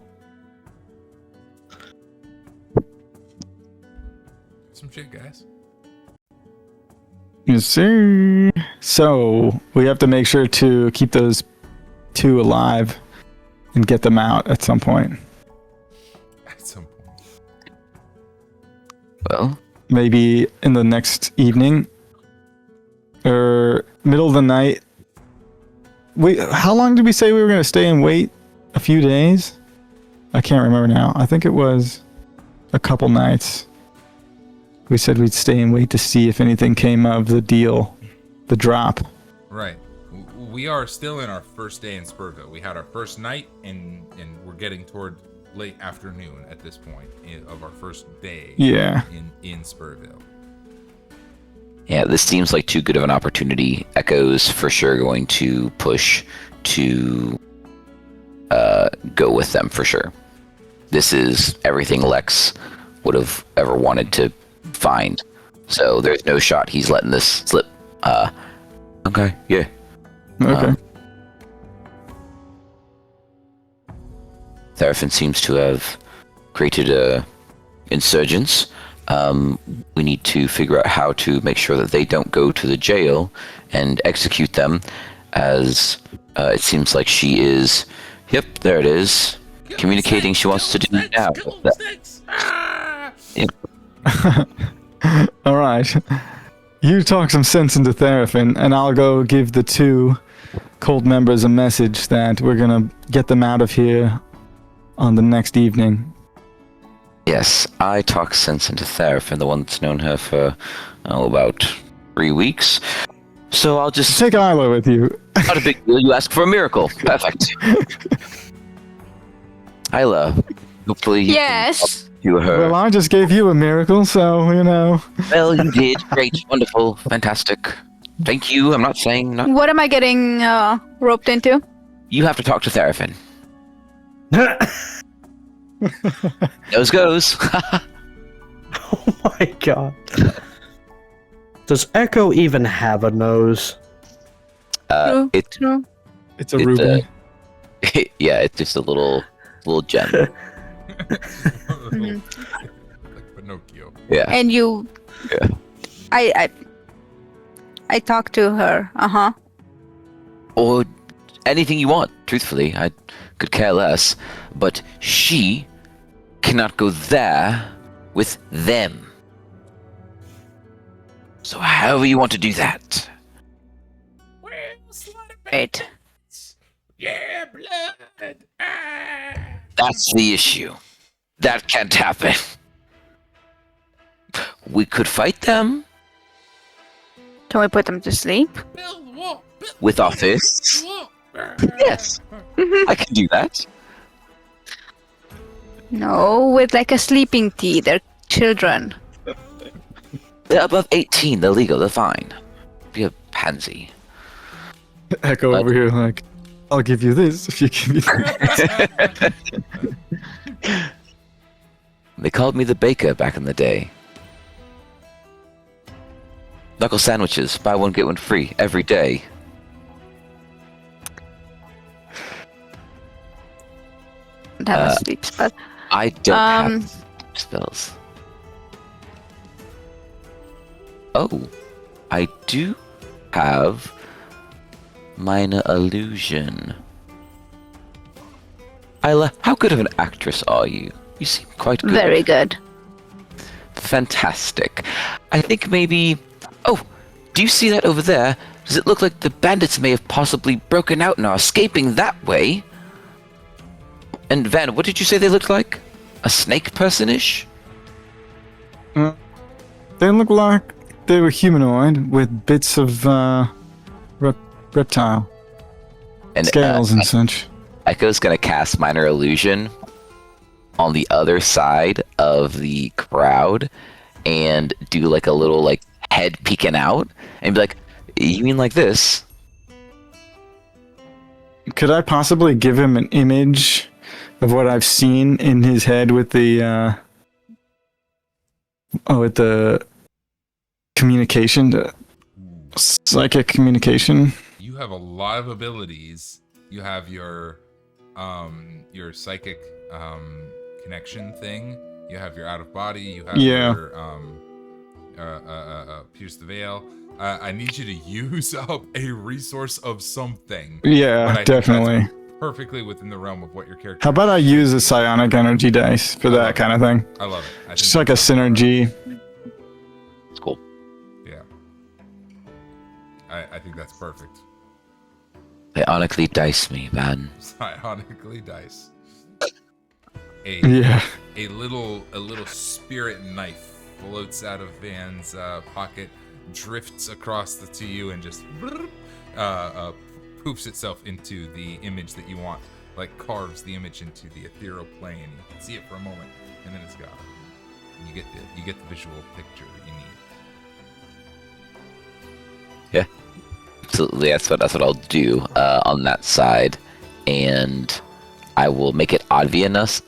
Some shit, guys. Yes, sir. So we have to make sure to keep those two alive and get them out at some point. At some point. Well, Maybe in the next evening or middle of the night. How long did we say we were going to stay and wait? A few days? I can't remember now. I think it was a couple nights. We said we'd stay and wait to see if anything came of the deal, the drop. Right. We are still in our first day in Spurville. We had our first night, and we're getting toward late afternoon at this point of our first day. Yeah. In Spurville. yeah, this seems like too good of an opportunity. Echo's for sure going to push to go with them for sure. This is everything Lex would have ever wanted to find. So there's no shot he's letting this slip. Okay, yeah. Okay. Therafin seems to have created a insurgents. We need to figure out how to make sure that they don't go to the jail and execute them, as it seems like she is. Yep, there it is. Communicating she wants to do now. All right. You talk some sense into Therafin, and I'll go give the two cult members a message that we're going to get them out of here on the next evening. Yes, I talk sense into Therafin, the one that's known her for about 3 weeks. So I'll just Take Isla with you. not a big deal. You ask for a miracle. Perfect. Isla, hopefully you Yes. can do her. Well, I just gave you a miracle, so, you know. Well, you did. Great. Wonderful. Fantastic. Thank you. I'm not saying not. What am I getting roped into? You have to talk to Therafin. Nose goes. Oh my god. Does Echo even have a nose? True. It, It's a It, ruby. yeah, it's just a little gem. Like Pinocchio. Yeah. And you. Yeah. I talked to her. Or anything you want, truthfully. I could care less. But she cannot go there with them. So however you want to do that. Right. Yeah, blood. That's the issue. That can't happen. We could fight them Can we put them to sleep? Build the wall. Build with our fists. the wall. Yes, I can do that. No, with like a sleeping tea. They're children. They're above 18. They're legal. They're fine. Be a pansy. Echo over here, like, I'll give you this if you give me that. They called me the baker back in the day. Knuckle sandwiches, buy one get one free every day. don't have a sleep spell. I don't have spells. Oh, I do have minor illusion. Isla, how good of an actress are you? You seem quite good. Very good. Fantastic. I think maybe... Oh, do you see that over there? Does it look like the bandits may have possibly broken out and are escaping that way? And Van, what did you say they looked like? A snake person-ish? They look like they were humanoid with bits of reptile. And, scales and such. Echo's gonna cast Minor Illusion on the other side of the crowd and do like a little like head peeking out and be like, you mean like this? Could I possibly give him an image of what I've seen in his head with the with the communication, the psychic communication? You have a lot of abilities. You have your psychic connection thing. You have your out of body. You have your pierce the veil. I need you to use up a resource of something. Yeah, definitely. Perfectly within the realm of what your character. How about I use a psionic energy dice for that kind of thing? I love it. Just like a synergy. It's cool. Yeah. I think that's perfect. Psionically dice me, man. Psionically dice. A little spirit knife floats out of Van's pocket, drifts across to you, and just poofs itself into the image that you want, like carves the image into the ethereal plane. You can see it for a moment, and then it's gone. And you get the visual picture that you need. Yeah, absolutely. That's what I'll do on that side, and I will make it obvious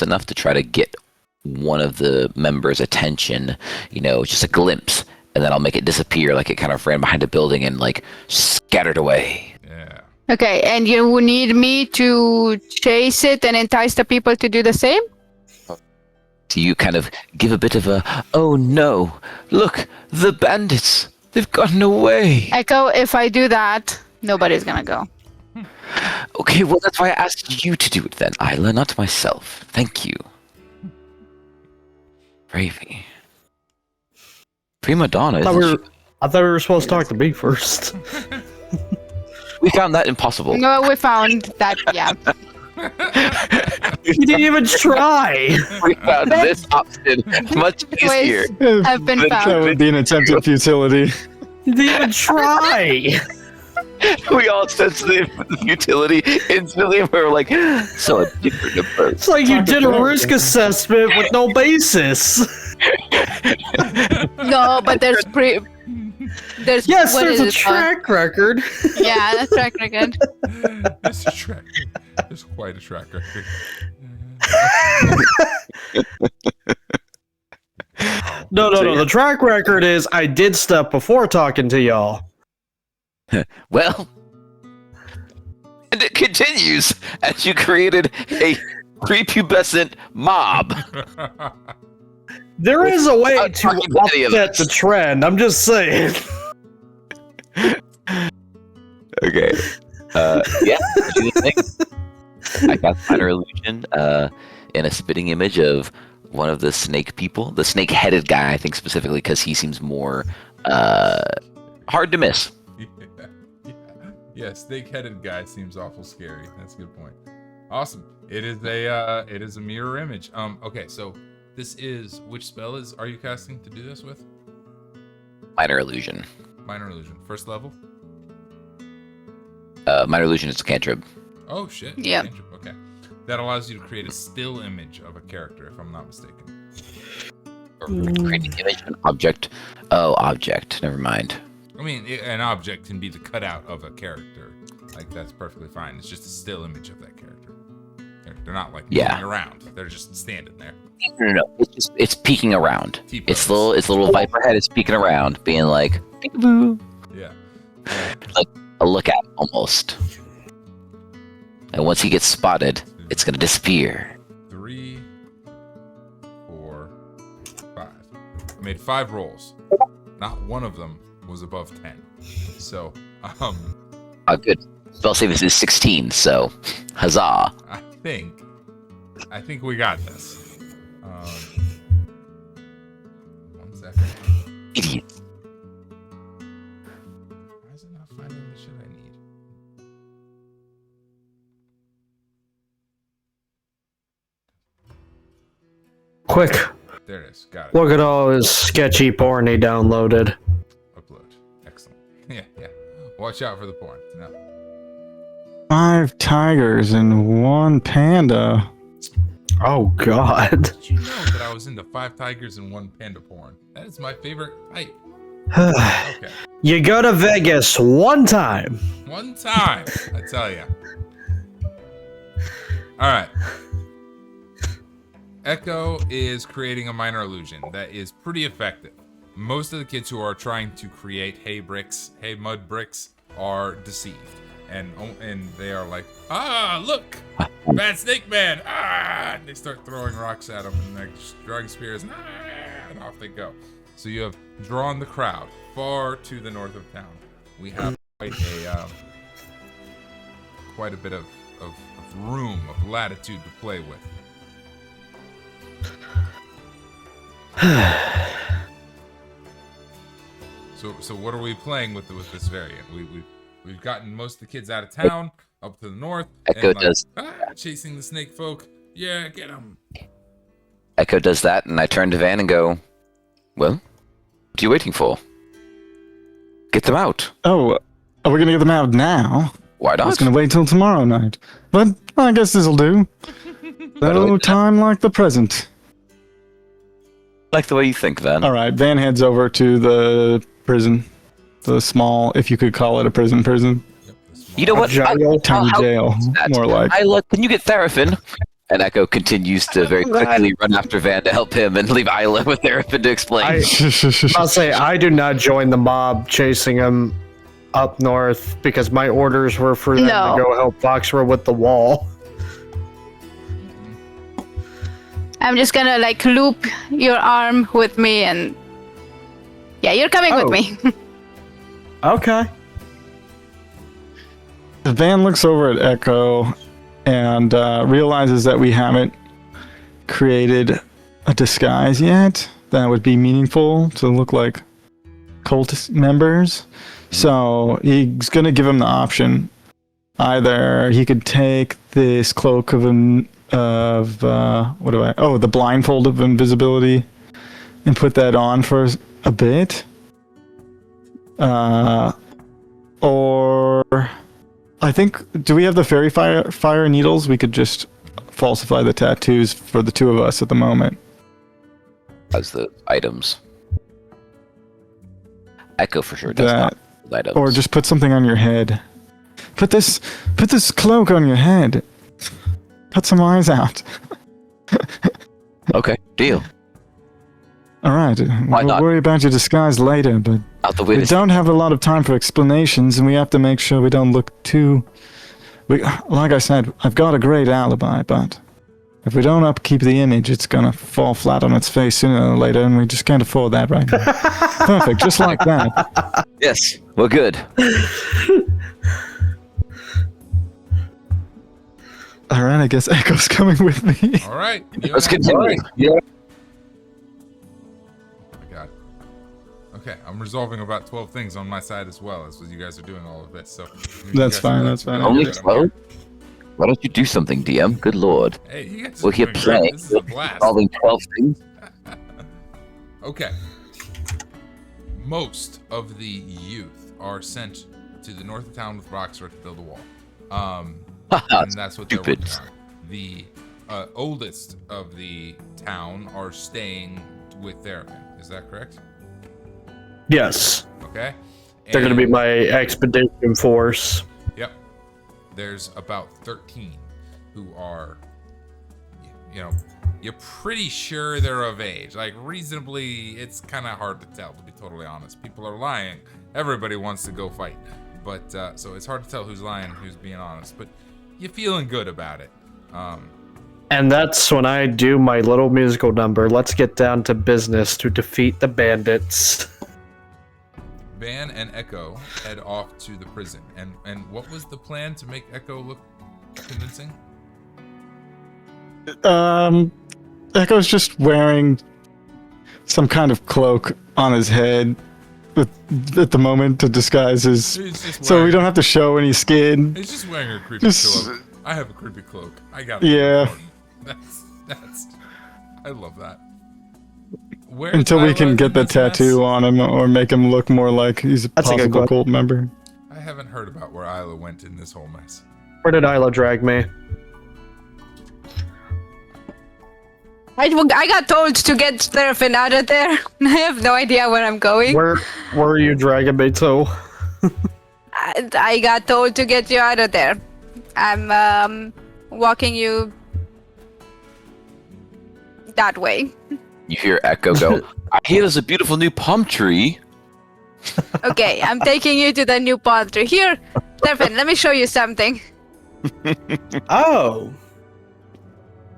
enough to try to get one of the members' attention. You know, just a glimpse, and then I'll make it disappear, like it kind of ran behind a building and like scattered away. Yeah. Okay, and you will need me to chase it and entice the people to do the same? Do you kind of give a bit of a, oh no, look, the bandits, they've gotten away. Echo, if I do that, nobody's gonna go. Okay, well, that's why I asked you to do it then, Isla, not myself. Thank you. Bravey. Prima Donna, I thought we were supposed to talk to me first. We found that impossible. No, we found that, yeah. You didn't even try. We found this option much easier. Have been That found. would be an attempt at futility. You didn't even try. We all sensed the futility instantly, and we were like, so a different approach. It's like you did a risk assessment with no basis. No, but there's Yes, what there's is a it track record. Yeah, that's track record. There's a track. There's quite a track record. No. The track record is I did stuff before talking to y'all. Well, and it continues as you created a prepubescent mob. There is a way Without to talking to any of offset us. the trend. I'm just saying. Okay. Yeah. Do the thing. I got minor illusion in a spitting image of one of the snake people, the snake-headed guy, I think specifically because he seems more hard to miss. Yeah, snake-headed guy seems awful scary. That's a good point. Awesome. It is a mirror image. Okay, so this is which spell are you casting to do this with? Minor illusion. Minor illusion. First level? Minor illusion is a cantrip. Oh shit. Yep. Cantrip, okay. That allows you to create a still image of a character, if I'm not mistaken. Or create an image of an object. Oh, object. Never mind. I mean, an object can be the cutout of a character. Like, that's perfectly fine. It's just a still image of that character. They're not, like, moving around. They're just standing there. No. It's peeking around. T-pose. It's little viper head is peeking around, being like, peekaboo. Yeah. Like a lookout almost. And once he gets spotted, it's gonna disappear. 3, 4, 5. I made 5 rolls. Not one of them was above 10. So, Oh, good. Spell save is 16, so huzzah. I think we got this. 1 second. Idiot. Why is it not finding the shit I need? Quick, There it is. Got it. look at all his sketchy porn he downloaded. Upload. Excellent. Yeah. Watch out for the porn. No. 5 tigers and 1 panda. Oh God. Did you know that I was into 5 tigers and 1 panda porn? That is my favorite type. Okay. You go to Vegas one time. One time, I tell ya. All right. Echo is creating a minor illusion that is pretty effective. Most of the kids who are trying to create hay mud bricks are deceived. And they are like, look, bad snake man, and they start throwing rocks at them, and they're drawing spears, and off they go. So you have drawn the crowd far to the north of town. We have quite a bit of room, of latitude to play with. So what are we playing with this variant? We've gotten most of the kids out of town, up to the north. Echo and does. Chasing the snake folk. Yeah, get them. Echo does that, and I turn to Van and go, well, what are you waiting for? Get them out. Oh, are we going to get them out now? Why I not? was going to wait till tomorrow night. But I guess this'll do. No time like the present. Like the way you think, Van. All right, Van heads over to the prison. The small, if you could call it a prison. You know what? Jail. Tiny jail, more like. Isla, can you get Theraphin? And Echo continues to very quickly run after Van to help him and leave Isla with Theraphin to explain. I'll say I do not join the mob chasing him up north because my orders were for them No. to go help Foxra with the wall. I'm just gonna like loop your arm with me and yeah, you're coming with Oh. me. Okay. Van looks over at Echo and realizes that we haven't created a disguise yet that would be meaningful to look like cult members. So he's going to give him the option. Either he could take this cloak of the blindfold of invisibility and put that on for a bit. Or I think, do we have the fairy fire needles? We could just falsify the tattoos for the 2 of us at the moment. As the items. Echo for sure does That- not. Items. Or just put something on your head. Put this cloak on your head. Cut some eyes out. Okay, deal. All right. Why We'll not? worry about your disguise later, but Out the we weirdest. don't have a lot of time for explanations, and we have to make sure we don't look too... like I said, I've got a great alibi, but if we don't upkeep the image, it's going to fall flat on its face sooner or later, and we just can't afford that right now. Perfect, just like that. Yes, we're good. All right, I guess Echo's coming with me. All right. Let's continue. Yeah. Oh my god. Okay, I'm resolving about 12 things on my side as well as you guys are doing all of this. So That's fine, that's fine. Only Good, I'm 12? here. Why don't you do something, DM? Good lord. Hey, you guys We're are here doing great. playing. This is a blast. Solving 12 things. Okay. Most of the youth are sent to the north of town with Roxor to build a wall. And that's what they're working Stupid. on. The oldest of the town are staying with Therapin. Is that correct? Yes. Okay. They're going to be And- my expedition force. Yep. There's about 13 who are, you know, you're pretty sure they're of age. Like, reasonably, it's kind of hard to tell, to be totally honest. People are lying. Everybody wants to go fight. But, so it's hard to tell who's lying and who's being honest. But you're feeling good about it. And that's when I do my little musical number. Let's get down to business to defeat the bandits. Van and Echo head off to the prison. And what was the plan to make Echo look convincing? Echo's just wearing some kind of cloak on his head at the moment to disguise his... So we don't have to show any skin. He's just wearing a creepy cloak. I have a creepy cloak. I got it. Yeah. That's... I love that. Where's Until we Isla can in get the this mess? tattoo on him or make him look more like he's a That's a good possible question. cult member. I haven't heard about where Isla went in this whole mess. Where did Isla drag me? I got told to get Spurville out of there. I have no idea where I'm going. Where are you dragging me to? I got told to get you out of there. I'm walking you that way. You hear Echo go, I hear there's a beautiful new palm tree. Okay, I'm taking you to the new palm tree. Here, Spurville, let me show you something. Oh.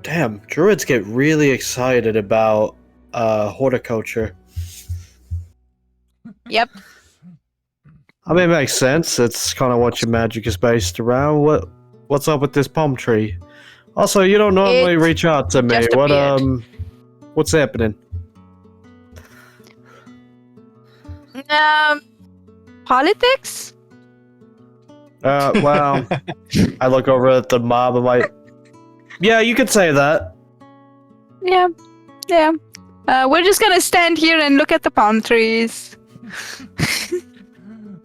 Damn, druids get really excited about horticulture. Yep. I mean, it makes sense. It's kind of what your magic is based around. What's up with this palm tree? Also, you don't normally It's reach out to me. just appeared. What's happening? Politics? Well, I look over at the mob. I'm like, yeah, you could say that. Yeah. We're just gonna stand here and look at the palm trees.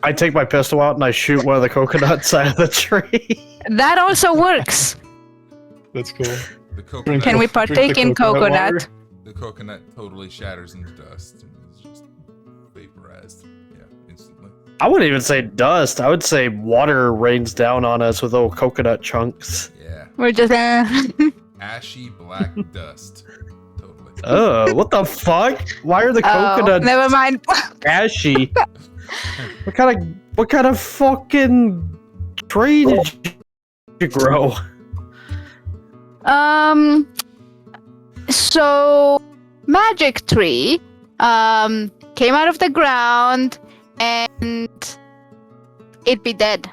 I take my pistol out and I shoot one of the coconuts out of the tree. That also works. That's cool. The coconut, Can we Drink partake the in coconut coconut? water. the coconut totally shatters into dust and is just vaporized. Yeah, instantly. I wouldn't even say dust. I would say water rains down on us with little coconut chunks. Yeah. We're just Ashy black dust. Totally. What the fuck? Why are the Oh, coconuts never mind. ashy? What kind of fucking tree did you grow? So magic tree came out of the ground and it'd be dead.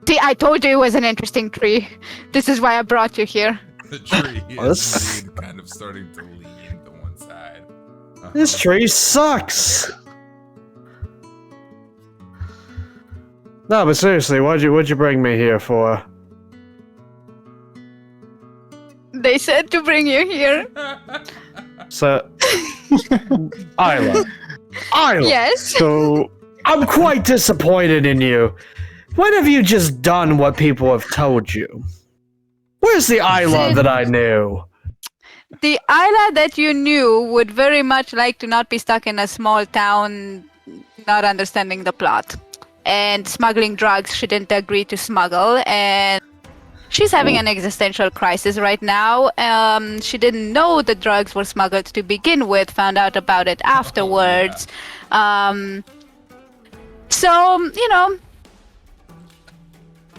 See, I told you it was an interesting tree. This is why I brought you here. The tree This- is indeed kind of starting to lean to one side. This tree sucks. No, but seriously, what'd you bring me here for? They said to bring you here. So, Isla. Yes. So, I'm quite disappointed in you. When have you just done what people have told you? Where's the Isla that I knew? The Isla that you knew would very much like to not be stuck in a small town, not understanding the plot. And smuggling drugs she didn't agree to smuggle, and she's having an existential crisis right now. She didn't know the drugs were smuggled to begin with, found out about it afterwards. So, you know.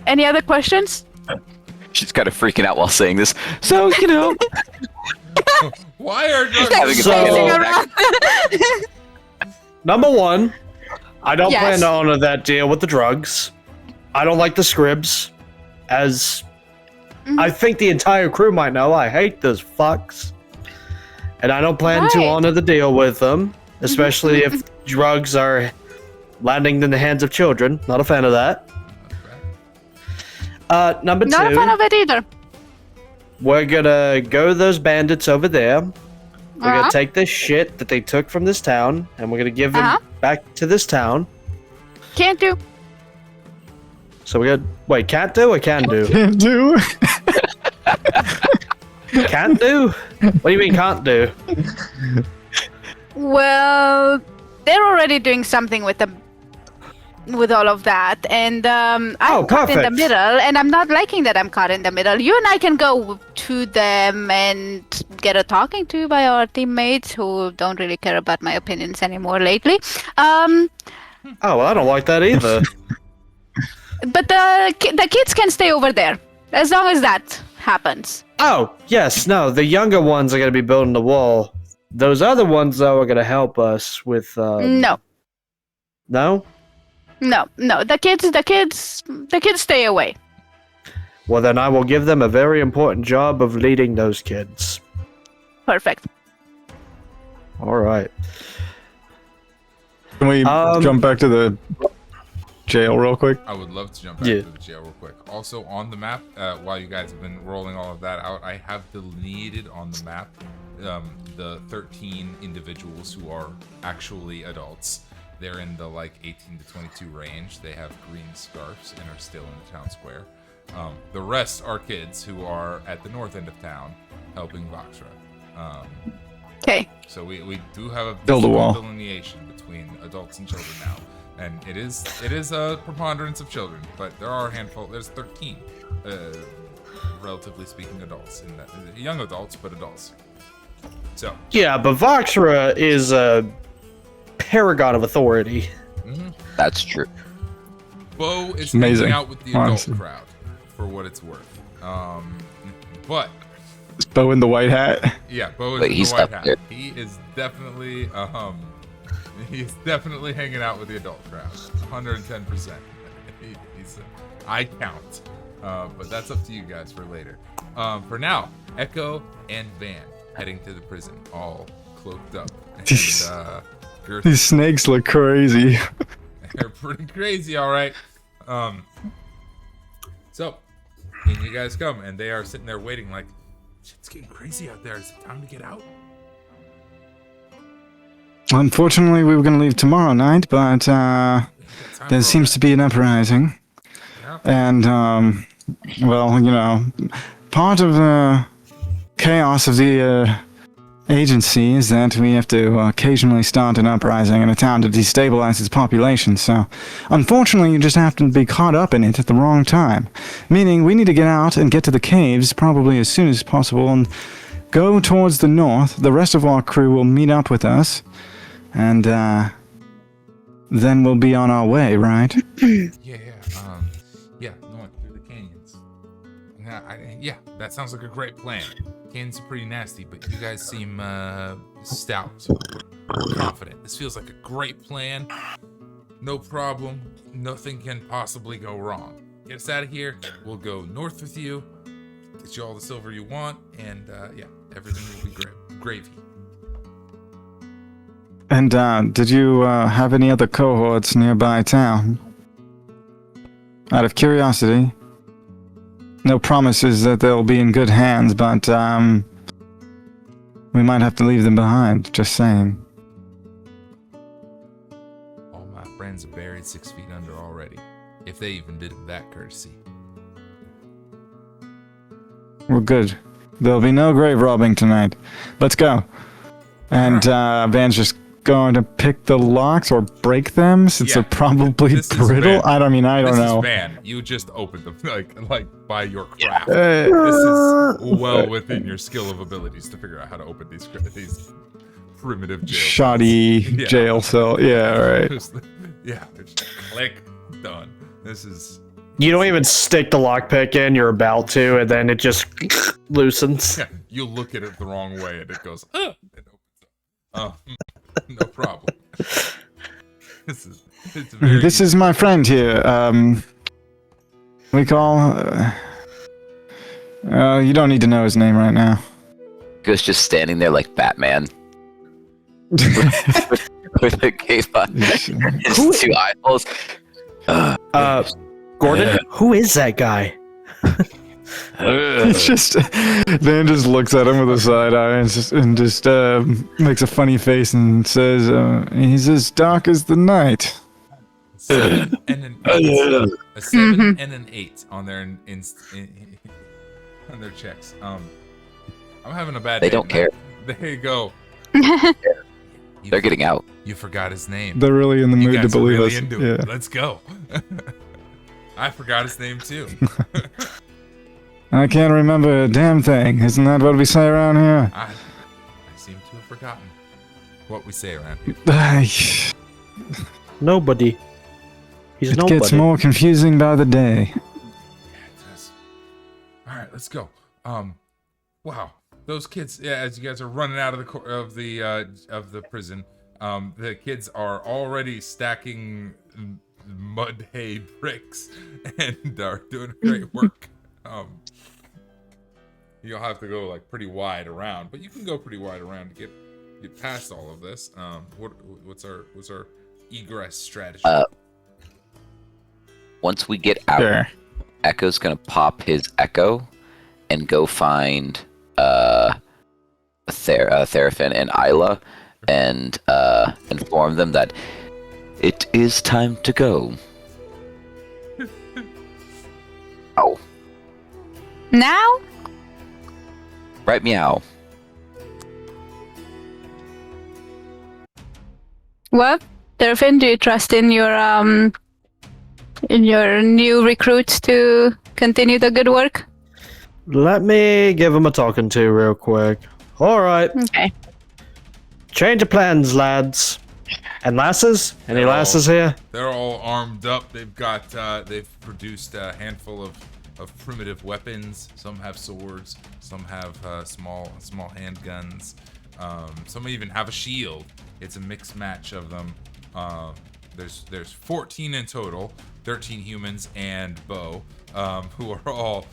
Any other questions? She's kind of freaking out while saying this. So, you know, Why are drugs having a So- Pacing panic around. attack. Number one, I don't Yes. plan to honor that deal with the drugs. I don't like the scribs. As I think the entire crew might know, I hate those fucks. And I don't plan to Right. honor the deal with them, especially if drugs are landing in the hands of children. Not a fan of that. Number Not a two, fan of it either. we're gonna go to those bandits over there. We're Uh-huh. gonna take this shit that they took from this town, and we're gonna give them Uh-huh. back to this town. Can't do. So we got wait, can't do or can do? Can't do. Can't do? What do you mean can't do? Well, they're already doing something with them, with all of that, and I'm Oh, caught in the perfect. middle, and I'm not liking that I'm caught in the middle. You and I can go to them and get a talking to by our teammates who don't really care about my opinions anymore lately. Oh, well, I don't like that either. But the kids can stay over there. As long as that happens. Oh, yes, no, the younger ones are going to be building the wall. Those other ones, though, are going to help us with, No. No? No. The kids stay away. Well, then I will give them a very important job of leading those kids. Perfect. Alright. Can we jump back to the jail real quick? I would love to jump back to the jail real quick. Also, on the map, while you guys have been rolling all of that out, I have delineated on the map the 13 individuals who are actually adults. They're in the like 18 to 22 range. They have green scarves and are still in the town square. The rest are kids who are at the north end of town helping Voxra. Okay. So we do have a Build a wall. delineation between adults and children now. And it is a preponderance of children, but there are a handful. There's 13, relatively speaking, adults, young adults, but adults. So Yeah, but Voxra is a paragon of authority. That's true. Bo is amazing, hanging out with the adult honestly. crowd, for what it's worth. But Is Bo in the white hat? yeah, Bo is Wait, in he's the white up hat. there. He is definitely he's definitely hanging out with the adult crowd, 110%. He's I count, but that's up to you guys for later. For now, Echo and Van heading to the prison, all cloaked up. And, girthy. These snakes look crazy. They're pretty crazy, all right. So, in you guys come, and they are sitting there waiting like, shit's getting crazy out there. Is it time to get out? Unfortunately, we were going to leave tomorrow night, but there seems to be an uprising. Yeah. And, well, you know, part of the chaos of the agency is that we have to occasionally start an uprising in a town to destabilize its population. So, unfortunately, you just have to be caught up in it at the wrong time. Meaning, we need to get out and get to the caves probably as soon as possible and go towards the north. The rest of our crew will meet up with us. And, then we'll be on our way, right? Yeah, north through the canyons. Yeah, that sounds like a great plan. Canyons are pretty nasty, but you guys seem stout, confident. This feels like a great plan. No problem. Nothing can possibly go wrong. Get us out of here. We'll go north with you. Get you all the silver you want, and yeah, everything will be gravy. And, did you, have any other cohorts nearby town? Out of curiosity. No promises that they'll be in good hands, but, we might have to leave them behind, just saying. All my friends are buried 6 feet under already, if they even did them that courtesy. We're good. There'll be no grave robbing tonight. Let's go. And, Van's just going to pick the locks or break them since Yeah, they're probably this is brittle. Van. I don't This know. is Van. You just opened them like by your craft. Hey. This is well within your skill of abilities to figure out how to open these primitive jail cells. Shoddy Yeah. jail cell. Yeah, right. Yeah, just click, done. This is You don't even stick the lockpick in, you're about to, and then it just loosens. yeah. You look at it the wrong way and it goes. It opens up. No problem. It's very This is my friend here. We call. You don't need to know his name right now. Goes just standing there like Batman. with a cape on. His two eyeballs. Gordon, who is that guy? It's just Dan just looks at him with a side eye and just makes a funny face and says, "He's as dark as the night." a 7 and an 8. A 7 and an 8 on their on their checks. I'm having a bad They day don't tonight. care. There you go. They're getting out. You forgot his name. They're really in the You mood to guys are believe really us. into Yeah. it. Let's go. I forgot his name too. I can't remember a damn thing. Isn't that what we say around here? I seem to have forgotten what we say around here. It Nobody. He's nobody. gets more confusing by the day. Yeah, it does. let's go. Wow, those kids. Yeah, as you guys are running out of the prison, the kids are already stacking mud hay bricks and are doing great work. You'll have to go like pretty wide around, but you can go pretty wide around to get past all of this. What's our egress strategy? Once we get out, Sure. Echo's gonna pop his echo and go find Therafin and Isla and inform them that it is time to go. Oh, Now? right, meow. What? Durfin, do you trust in your new recruits to continue the good work? Let me give him a talking to real quick. All right. Okay. Change of plans, lads. And lasses? Any lasses here? They're all armed up. They've produced a handful of primitive weapons. Some have swords. Some have small handguns. Some even have a shield. It's a mixed match of them. There's 14 in total, 13 humans and Bo, who are all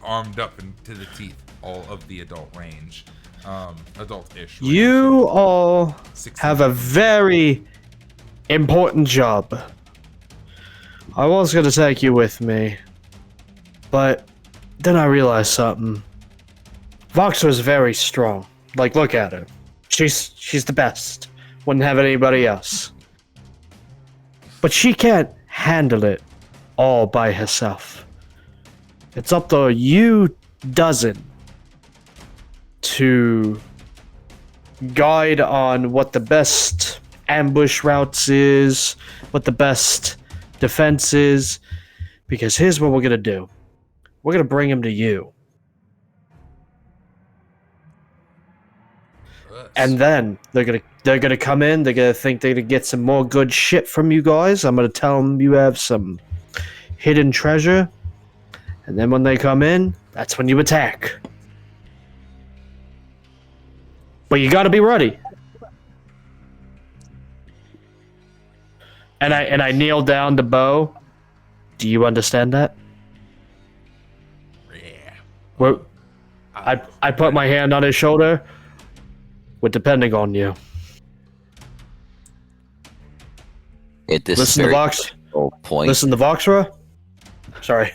armed up to the teeth, all of the adult range, adult-ish. Range. You all 16. have a very important job. I was going to take you with me, but then I realized something. Vox was very strong. Like, look at her. She's the best. Wouldn't have anybody else. But she can't handle it all by herself. It's up to you dozen to guide on what the best ambush routes is, what the best defense is, because here's what we're gonna do. We're gonna bring him to you. And then they're gonna come in. They're gonna think they're gonna get some more good shit from you guys. I'm gonna tell them you have some hidden treasure, and then when they come in, that's when you attack. But you gotta be ready. And I kneel down to Bo. Do you understand that? Yeah. Well, I put my hand on his shoulder. We're depending on you. At this Listen to very Vox. point. Listen to Voxra. Sorry.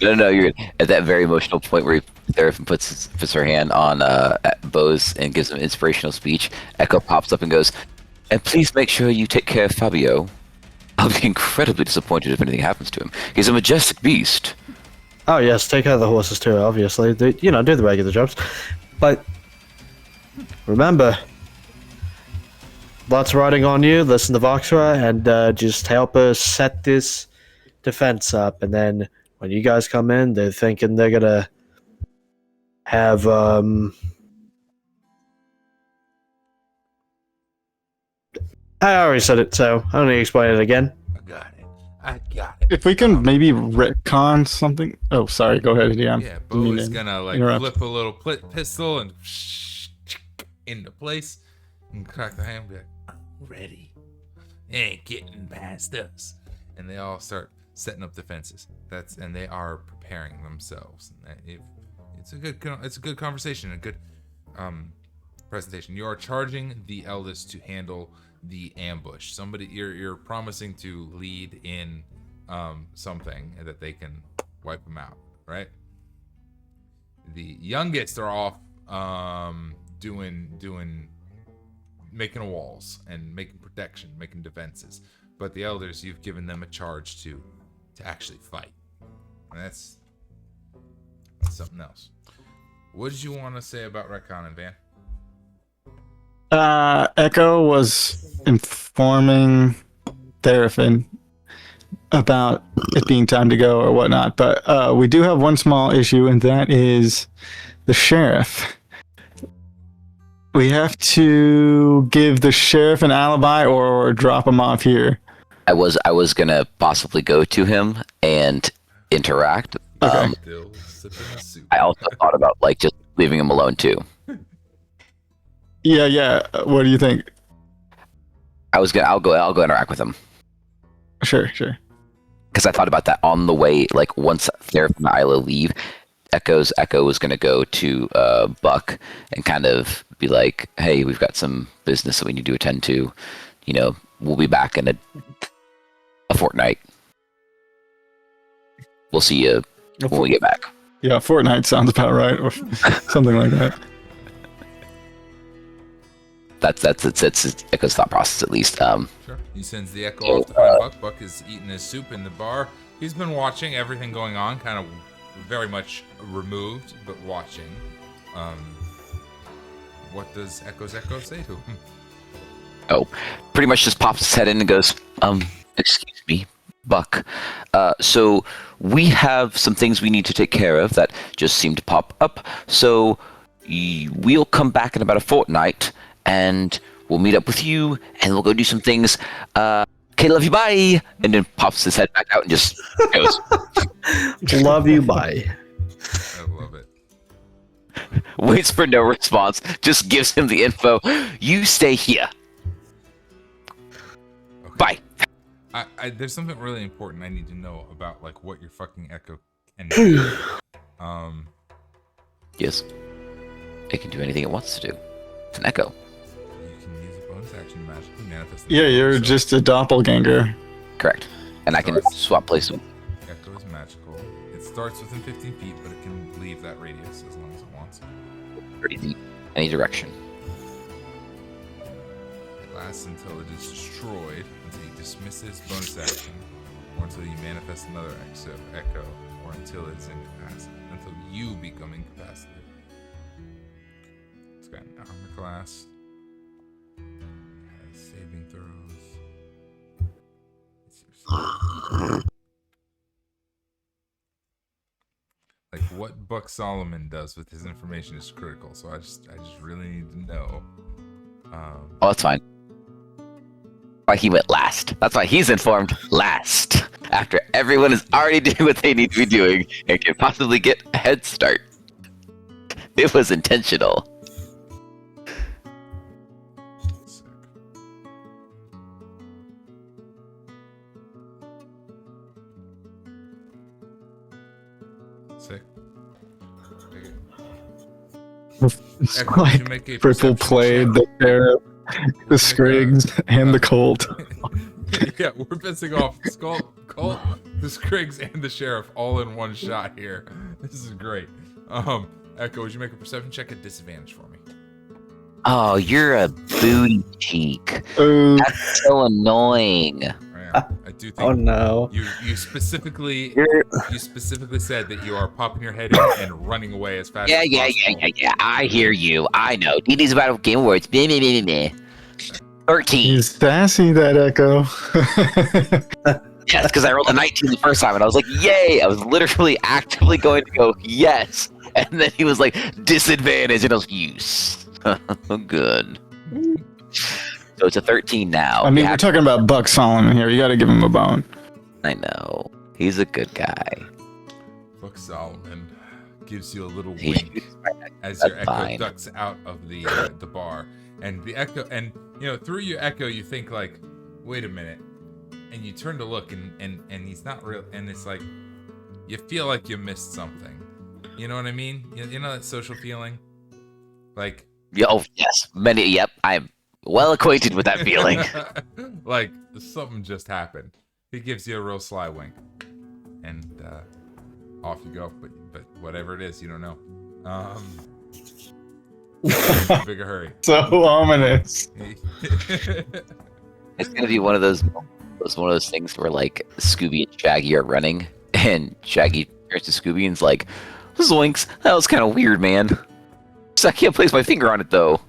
No, you're at that very emotional point where Therafin puts her hand on Bo's and gives him an inspirational speech. Echo pops up and goes, "And please make sure you take care of Fabio. I'll be incredibly disappointed if anything happens to him. He's a majestic beast." Oh yes, take care of the horses too. Obviously, do the regular jobs, but remember, lots riding on you. Listen to Voxra and just help us set this defense up. And then when you guys come in, they're thinking they're gonna have I already said it, so I don't need to explain it again. I got it. If we can maybe retcon something. Oh, sorry. Go ahead, DM. Yeah, Bo is gonna like flip a little pistol and into place and crack the hand. Be like, "I'm ready. They ain't getting past us." And they all start setting up defenses. And they are preparing themselves. It's a good conversation, a good presentation. You are charging the eldest to handle the ambush. Somebody you're promising to lead in something that they can wipe them out, right? The youngest are off making walls and making protection, making defenses. But the elders, you've given them a charge to actually fight. And that's something else. What did you want to say about retcon and Van? Echo was informing Therafin about it being time to go or whatnot, but we do have one small issue, and that is the sheriff. We have to give the sheriff an alibi or drop him off here. I was gonna possibly go to him and interact, Okay. Still sipping the soup. I also thought about like just leaving him alone too. Yeah. What do you think? I'll go interact with him Sure. because I thought about that on the way. Like once Therapy and Isla leave, Echo was gonna go to Buck and kind of be like, "Hey, we've got some business that we need to attend to. You know, we'll be back in a fortnight. We'll see you when we get back." Yeah, Fortnite sounds about right, or something like that. That's Echo's thought process at least. Sure. He sends the Echo off to find Buck. Buck is eating his soup in the bar. He's been watching everything going on, kind of very much removed, but watching. What does Echo say to him? Oh, pretty much just pops his head in and goes, excuse me, Buck. So we have some things we need to take care of that just seem to pop up. So we'll come back in about a fortnight and we'll meet up with you and we'll go do some things. Okay, love you, bye. And then pops his head back out and just goes. Love you, bye. I love it. Waits for no response, just gives him the info. You stay here. Okay. Bye. There's something really important I need to know about, like, what your fucking Echo can do. Yes. It can do anything it wants to do. It's an Echo. You can use a bonus action to magically manifest. Yeah, you're just a doppelganger. Correct. And I can swap places. Echo is magical. It starts within 15 feet, but it can leave that radius as long as it wants. Any direction. It lasts until it is destroyed, until you dismiss its bonus action, or until you manifest another Echo, or until it's incapacitated, until you become incapacitated. It's got an armor class. It has saving throws. It's your like what Buck Solomon does with his information is critical, so I just really need to know. Oh, that's fine. Why he went last. That's why he's informed last. After everyone is already doing what they need to be doing and can possibly get a head start. It was intentional. Sick. Sick. It's Echo, did you like make a Purple perception played check? the sheriff, the Skrigs, and the Colt. Yeah, we're pissing off Colt, the Skrigs, and the sheriff all in one shot here. This is great. Echo, would you make a perception check at disadvantage for me? Oh, you're a booty cheek. Oh, That's so annoying. I do think Oh no. you specifically said that you are popping your head in and running away as fast as possible. Yeah. I hear you. I know. DnD's about Game Awards. 13. he's sassy, that Echo. Yes, because I rolled a 19 the first time, and I was like, yay! I was literally actively going to go, yes! And then he was like, disadvantage, and I was like, yes. Good. So it's a 13 now. I mean, Yeah, we're talking about Buck Solomon here. You got to give him a bone. I know. He's a good guy. Buck Solomon gives you a little He- wink as your That's Echo fine. ducks out of the bar, and the Echo, and through your Echo, you think like, wait a minute, and you turn to look, and he's not real, and it's like, you feel like you missed something. You know what I mean? You know that social feeling, like. Oh, yes. Yep. I'm well acquainted with that feeling. Like something just happened. He gives you a real sly wink, and off you go. But whatever it is, you don't know. Bigger hurry. So ominous. It's gonna be one of those things where like Scooby and Shaggy are running, and Shaggy turns to Scooby and's like, "Zoinks! That was kind of weird, man. So I can't place my finger on it though."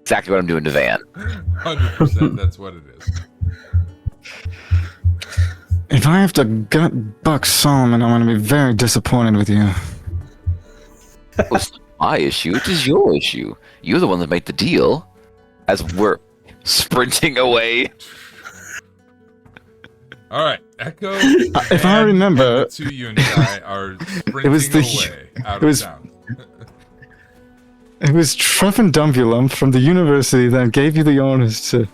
Exactly what I'm doing to Van. 100%. That's what it is. If I have to gut Buck Solomon, I'm going to be very disappointed with you. It's not my issue. It is your issue. You're the one that made the deal. As we're sprinting away. All right, Echo. If I and remember, the two Yuntai are sprinting was the- away out it was- of town. it was Truffendumbulum from the university that gave you the orders to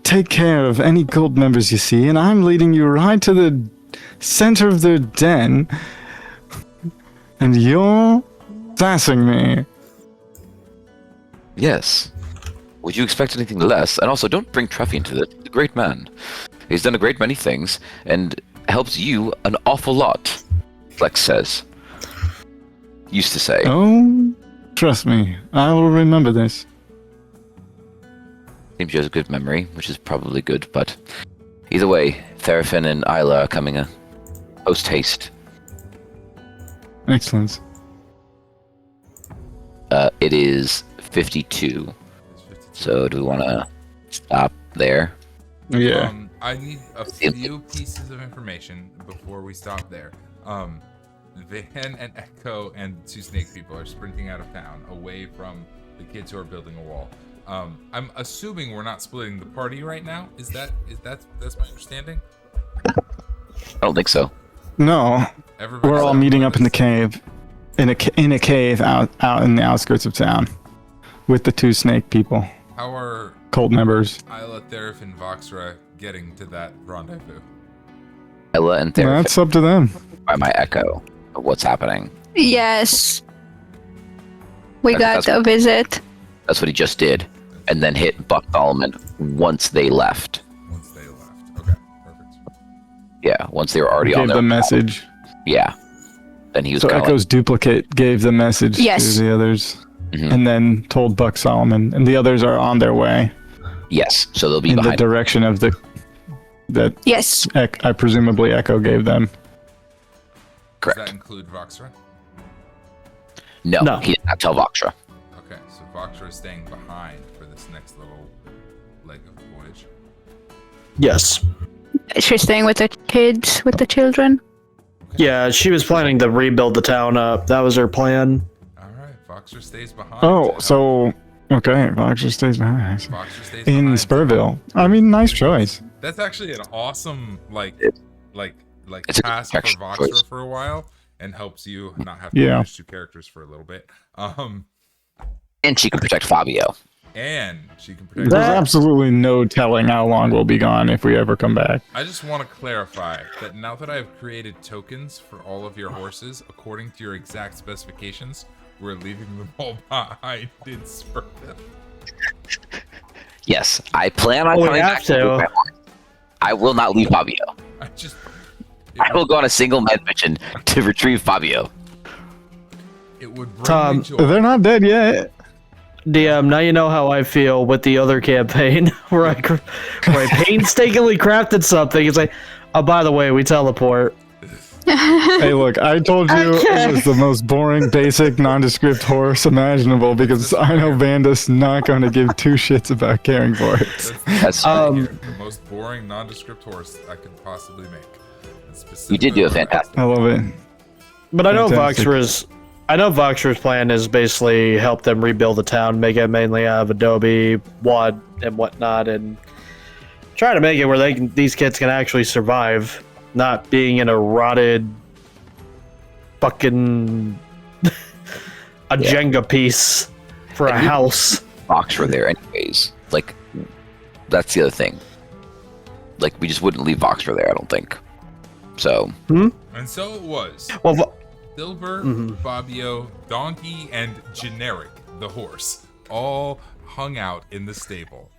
take care of any cult members you see, and I'm leading you right to the center of their den, and you're sassing me. Yes. Would you expect anything less? And also, don't bring Truffy into this. He's a great man. He's done a great many things and helps you an awful lot, Flex says. Used to say. Oh, trust me, I will remember this. Seems you has a good memory, which is probably good, but either way, Therafin and Isla are coming post haste. Excellent. It is 52. So do we want to stop there? Yeah. I need a few pieces of information before we stop there. Van and Echo and two snake people are sprinting out of town, away from the kids who are building a wall. I'm assuming we're not splitting the party right now. That's my understanding? I don't think so. No, Everybody's we're all meeting up in the cave, in a cave out in the outskirts of town, with the two snake people, How are cult members. Isla, Therif, and Voxra getting to that rendezvous? Ella and Therafin That's up to them. by my echo of what's happening. Yes. We got That's- a visit. That's what he just did. And then hit Buck Solomon once they left. Once they left. Okay, perfect. Yeah, once they were already on Gave their the message. Yeah. Then he was So kind of Echo's duplicate gave the message Yes. to the others, Mhm. and then told Buck Solomon, and the others are on their way yes, so they'll be in the behind. direction of that Yes. I presumably Echo gave them. Does that Correct. include Voxra? No, No. he did not tell Voxra. Okay, so Voxra is staying behind for this next little leg of the voyage. Yes. She's staying with the kids, with the children. Yeah, she was planning to rebuild the town up. That was her plan. All right, Voxra stays behind. Oh, so okay, Voxer stays behind. Voxra stays In behind. Spurville. I mean, nice choice. That's actually an awesome It's a good task for protection Voxra choice. for a while, and helps you not have to Yeah. manage two characters for a little bit. And she can protect Fabio. And she can protect. There's That- absolutely no telling how long we'll be gone if we ever come back. I just want to clarify that now that I've created tokens for all of your horses according to your exact specifications, we're leaving them all behind in Spurville. Yes, I plan on Oh, we coming have back to. with my horse. I will not leave Fabio. I just. I will go on a single med mission to retrieve Fabio. It would bring Tom, me joy. They're not dead yet. DM, now you know how I feel with the other campaign where I painstakingly crafted something. It's like, oh, by the way, we teleport. Hey, look, I told you Okay. it was the most boring, basic, nondescript horse imaginable because I know Vanda's not going to give two shits about caring for it. That's The most boring, nondescript horse I could possibly make. And you did do a specifically- fantastic. I love it. But I know Fantastic. Voxer's plan is basically help them rebuild the town, make it mainly out of adobe, wood, and whatnot, and try to make it where these kids can actually survive, not being in a rotted fucking a Jenga piece for a house. Box were there anyways. Like, that's the other thing. Like, we just wouldn't leave Voxra there, I don't think. So, And so it was. Well, Silver, Fabio, Donkey, and Generic, the horse, all hung out in the stable.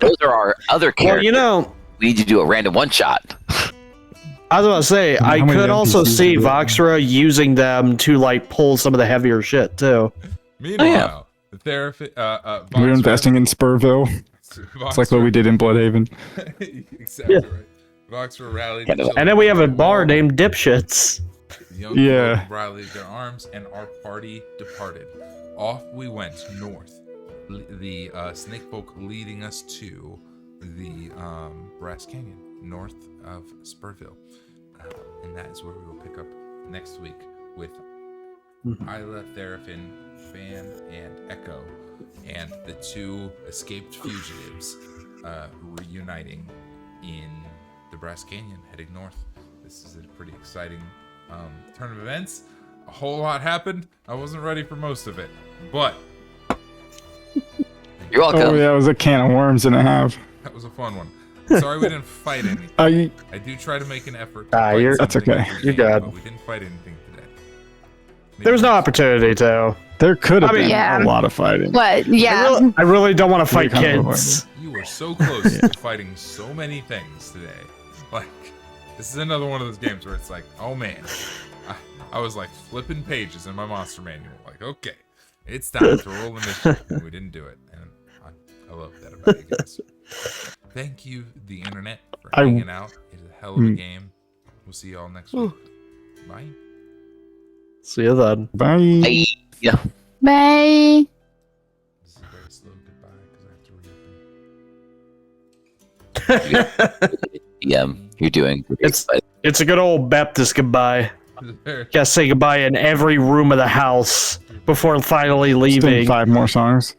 those are our other characters. We need to do a random one-shot. I was about to say, I How many could also NPCs see do we have? Voxra using them to like pull some of the heavier shit too. Meanwhile, the therapist, We're investing in Spurville. It's like what we did in Bloodhaven. Exactly Yeah. right. Voxra rallied. Kind the of. And then we have a children bar along. named Dipshits. The young Yeah. folk rallied their arms, and our party departed. Off we went north. The snake folk leading us to the Brass Canyon, north of Spurville. And that is where we will pick up next week with Isla, Therafin, Fan, and Echo, and the two escaped fugitives reuniting in the Brass Canyon, heading north. This is a pretty exciting turn of events. A whole lot happened. I wasn't ready for most of it, but You're welcome. Oh yeah, it was a can of worms and a half. that was a fun one. Sorry we didn't fight anything. I do try to make an effort. To fight That's something okay. every You're game, good. But we didn't fight anything today. There was no opportunity to. There could have I mean, been yeah. a lot of fighting. But yeah, I really don't want to fight kind of kids. You were so close to fighting so many things today. Like, this is another one of those games where it's like, oh man. I was like flipping pages in my monster manual. Like, okay, it's time to roll initiative. And we didn't do it. And I love that about you guys. Thank you, the internet, for hanging out. It's a hell of a game. We'll see y'all next week. Bye. See you then. Bye. Bye. Yeah. bye. This is a very slow goodbye because I have to reopen. Yeah, you're doing. It's a good old Baptist goodbye. Gotta say goodbye in every room of the house before finally Sing leaving. 5 more songs.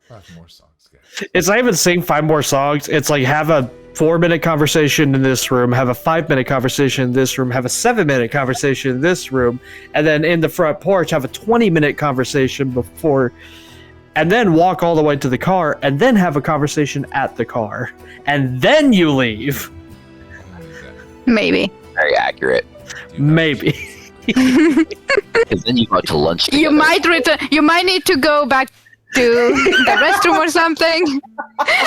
5 more songs, guys. It's not even sing 5 more songs. It's like have a 4-minute conversation in this room, have a 5-minute conversation in this room, have a 7-minute conversation in this room, and then in the front porch have a 20-minute conversation before, and then walk all the way to the car, and then have a conversation at the car, and then you leave. Only that. Maybe. Very accurate. Maybe. Because then you go to lunch together. You might return. You might need to go back to the restroom or something,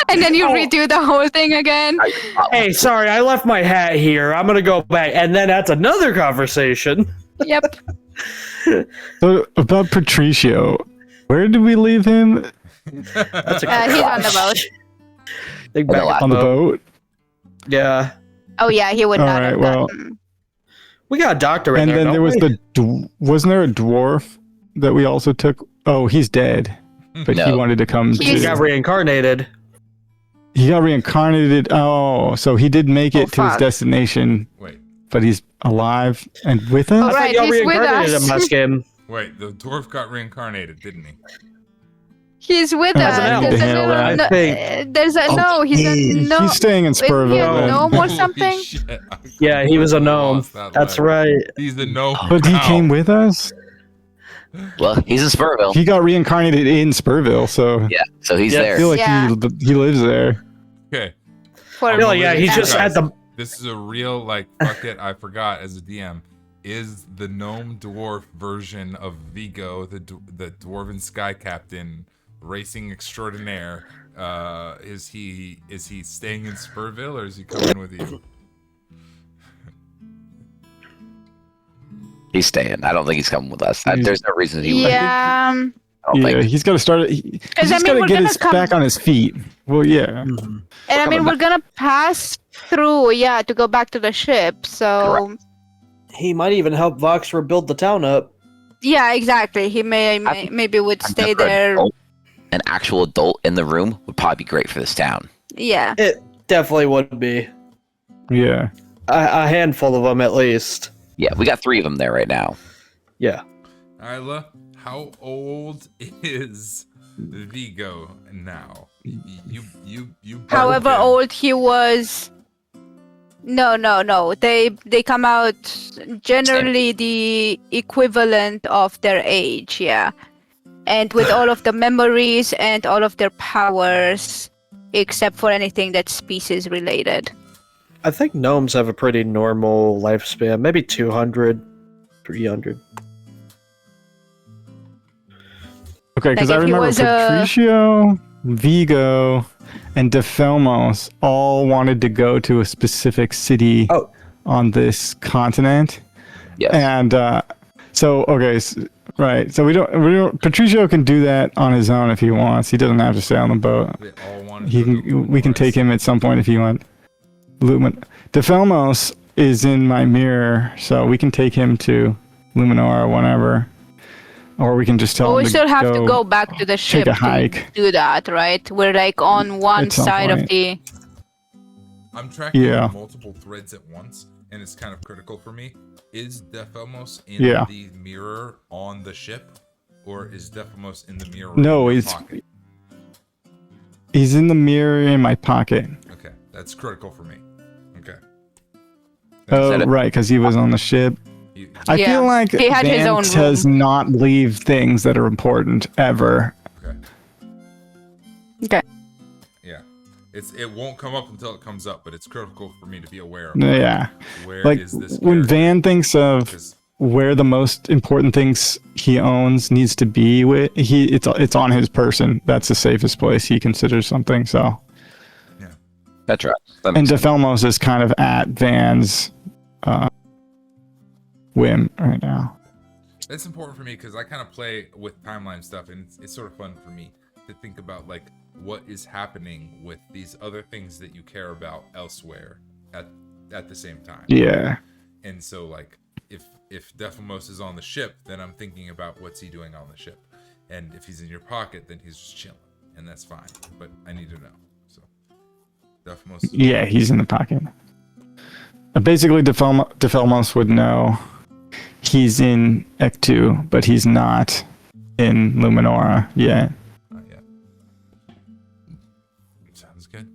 and then you redo the whole thing again. Hey, sorry, I left my hat here. I'm gonna go back, and then that's another conversation. Yep. So about Patricio, where did we leave him? That's a He's on the boat. Think back at On the boat? Yeah, Oh yeah, he would All not right, have well- gotten. we got a doctor in And there. then don't there was we? wasn't there a dwarf that we also took? Oh, he's dead. But he No. wanted to come. He He's- got reincarnated. He got reincarnated. Oh, so he did make it Oh, to his fuck. destination, Wait, but he's alive and with I us. Oh, thought right, y'all he's with reincarnated us. him last game. wait. The dwarf got reincarnated, didn't he? He's with Oh, us. I need to There's a handle little- that. no- I think- there's a no. He's a no. He's staying in Isn't he Spurville. a then. gnome or Holy something? shit, I Yeah, he was a completely gnome. lost that That's leg. right. He's the gnome. But he now. came with us. Well, he's in Spurville. He got reincarnated in Spurville, so Yeah, so he's Yeah, I there. feel like Yeah. he lives there. Okay. For I'm Really, yeah, really he's just surprised. at the. This is a real, like, fuck it, I forgot as a DM. Is the gnome dwarf version of Vigo, the dwarven sky captain, racing extraordinaire, is he staying in Spurville or is he coming with you? He's staying. I don't think he's coming with us. There's no reason he would. yeah. I don't Yeah, think. he's got to start. He's I just mean, got to we're get gonna his come- back on his feet. Well, yeah. And I mean, we're gonna pass through, yeah, to go back to the ship. So, He might even help Vox rebuild the town up. yeah, exactly. He maybe would I've stay never there. An actual adult in the room would probably be great for this town. Yeah. It definitely would be Yeah. a handful of them at least. Yeah, we got 3 of them there right now. Yeah. Isla, how old is Vigo now? You. However broke him. old he was. No. They come out generally the equivalent of their age, yeah. And with all of the memories and all of their powers, except for anything that's species related. I think gnomes have a pretty normal lifespan, maybe 200, 300. Okay, because Like, I if he remember was a- Patricio, Vigo, and DeFelmos all wanted to go to a specific city Oh. on this continent. Yes. And so, okay, right. So we don't. Patricio can do that on his own if he wants. He doesn't have to stay on the boat. They all wanted He to go can. We can Luminar. take him at some point if you want. Lumin. DeFelmos is in my mirror, so we can take him to Luminor whenever, or we can just tell But him we to still have to go back to the ship a to hike. do that, right? We're like on one At some side of point. the. I'm tracking Yeah. multiple threads at once, and it's kind of critical for me. Is Dephemos in Yeah. the mirror on the ship, or is Dephemos in the mirror? No, in your he's- pocket? He's in the mirror in my pocket. Okay, that's critical for me. Okay. Oh, that it? right, because he was on the ship. I Yeah, feel like he had his Van own does room. not leave things that are important ever. Okay. Okay. Yeah. It won't come up until it comes up, but it's critical for me to be aware of Yeah. where Like is this when character. Van thinks of 'Cause- where the most important things he owns needs to be, it's on his person. That's the safest place he considers something. So, That's right. That and makes sense. DeFelmos is kind of at Van's whim right now. That's important for me because I kind of play with timeline stuff, and it's sort of fun for me to think about like what is happening with these other things that you care about elsewhere at the same time. Yeah. And so like if Defamos is on the ship, then I'm thinking about what's he doing on the ship, and if he's in your pocket, then he's just chilling, and that's fine. But I need to know. So Defamos. Yeah, he's in the pocket. Basically, DeFelmos would know he's in Ectu, but he's not in Luminora yet. Not yet. Sounds good.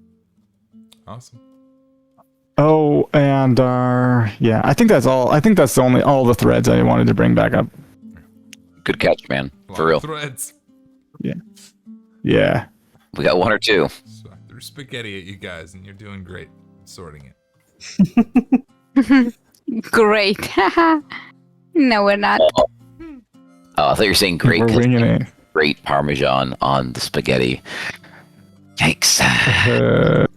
Awesome. Oh, and yeah, I think that's all. I think that's all the threads I wanted to bring back up. Good catch, man. For real. Threads. Yeah. We got one or two. So I threw spaghetti at you guys, and you're doing great sorting it. Great. No, we're not. Oh, I thought you were saying great We're because winging it. great Parmesan on the spaghetti. Yikes.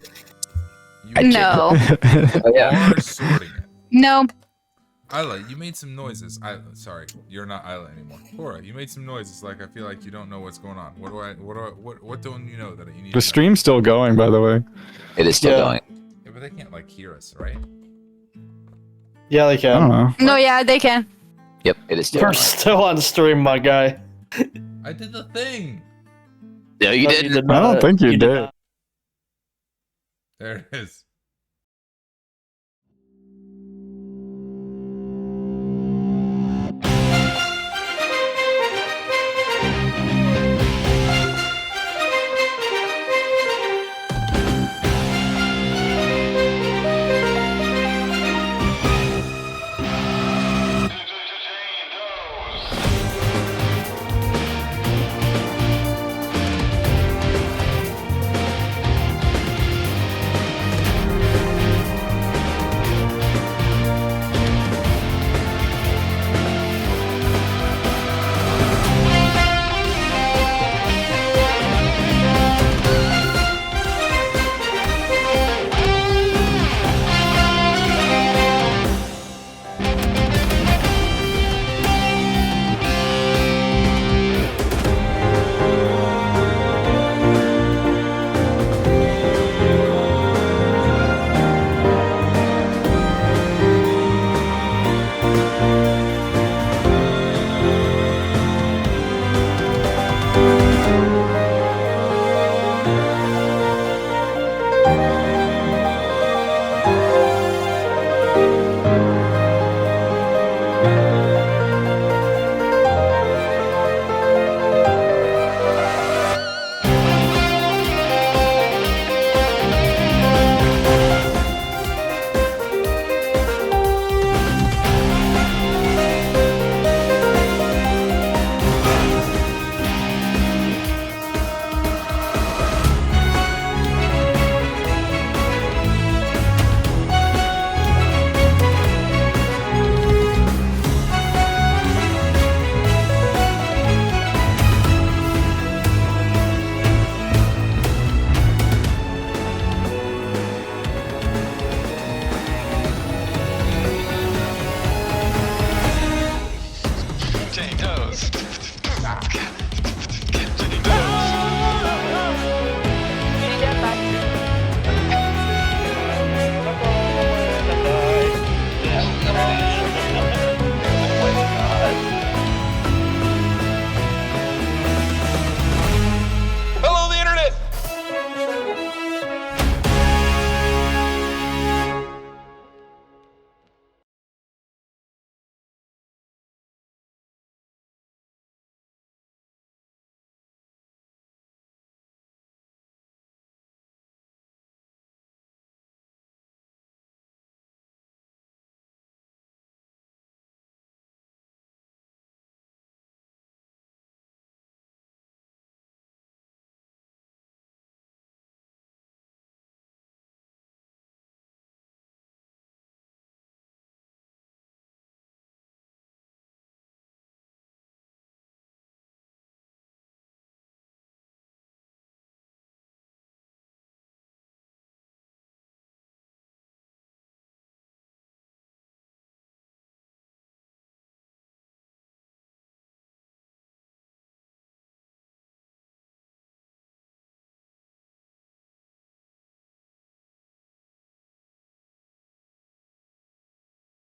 You No. Oh, yeah. are sorting it. No. Isla, you made some noises. Sorry, you're not Isla anymore. Cora, you made some noises. Like I feel like you don't know what's going on. What don't you know that you need? The to know? stream's still going, by the way. It is still Yeah. going. Yeah, but they can't like hear us, right? Yeah, they I can. don't know. No, yeah, they can. Yep, it is still We're going. still on stream, my guy. I did the thing. No, you No, did. I don't think you did. not. There it is.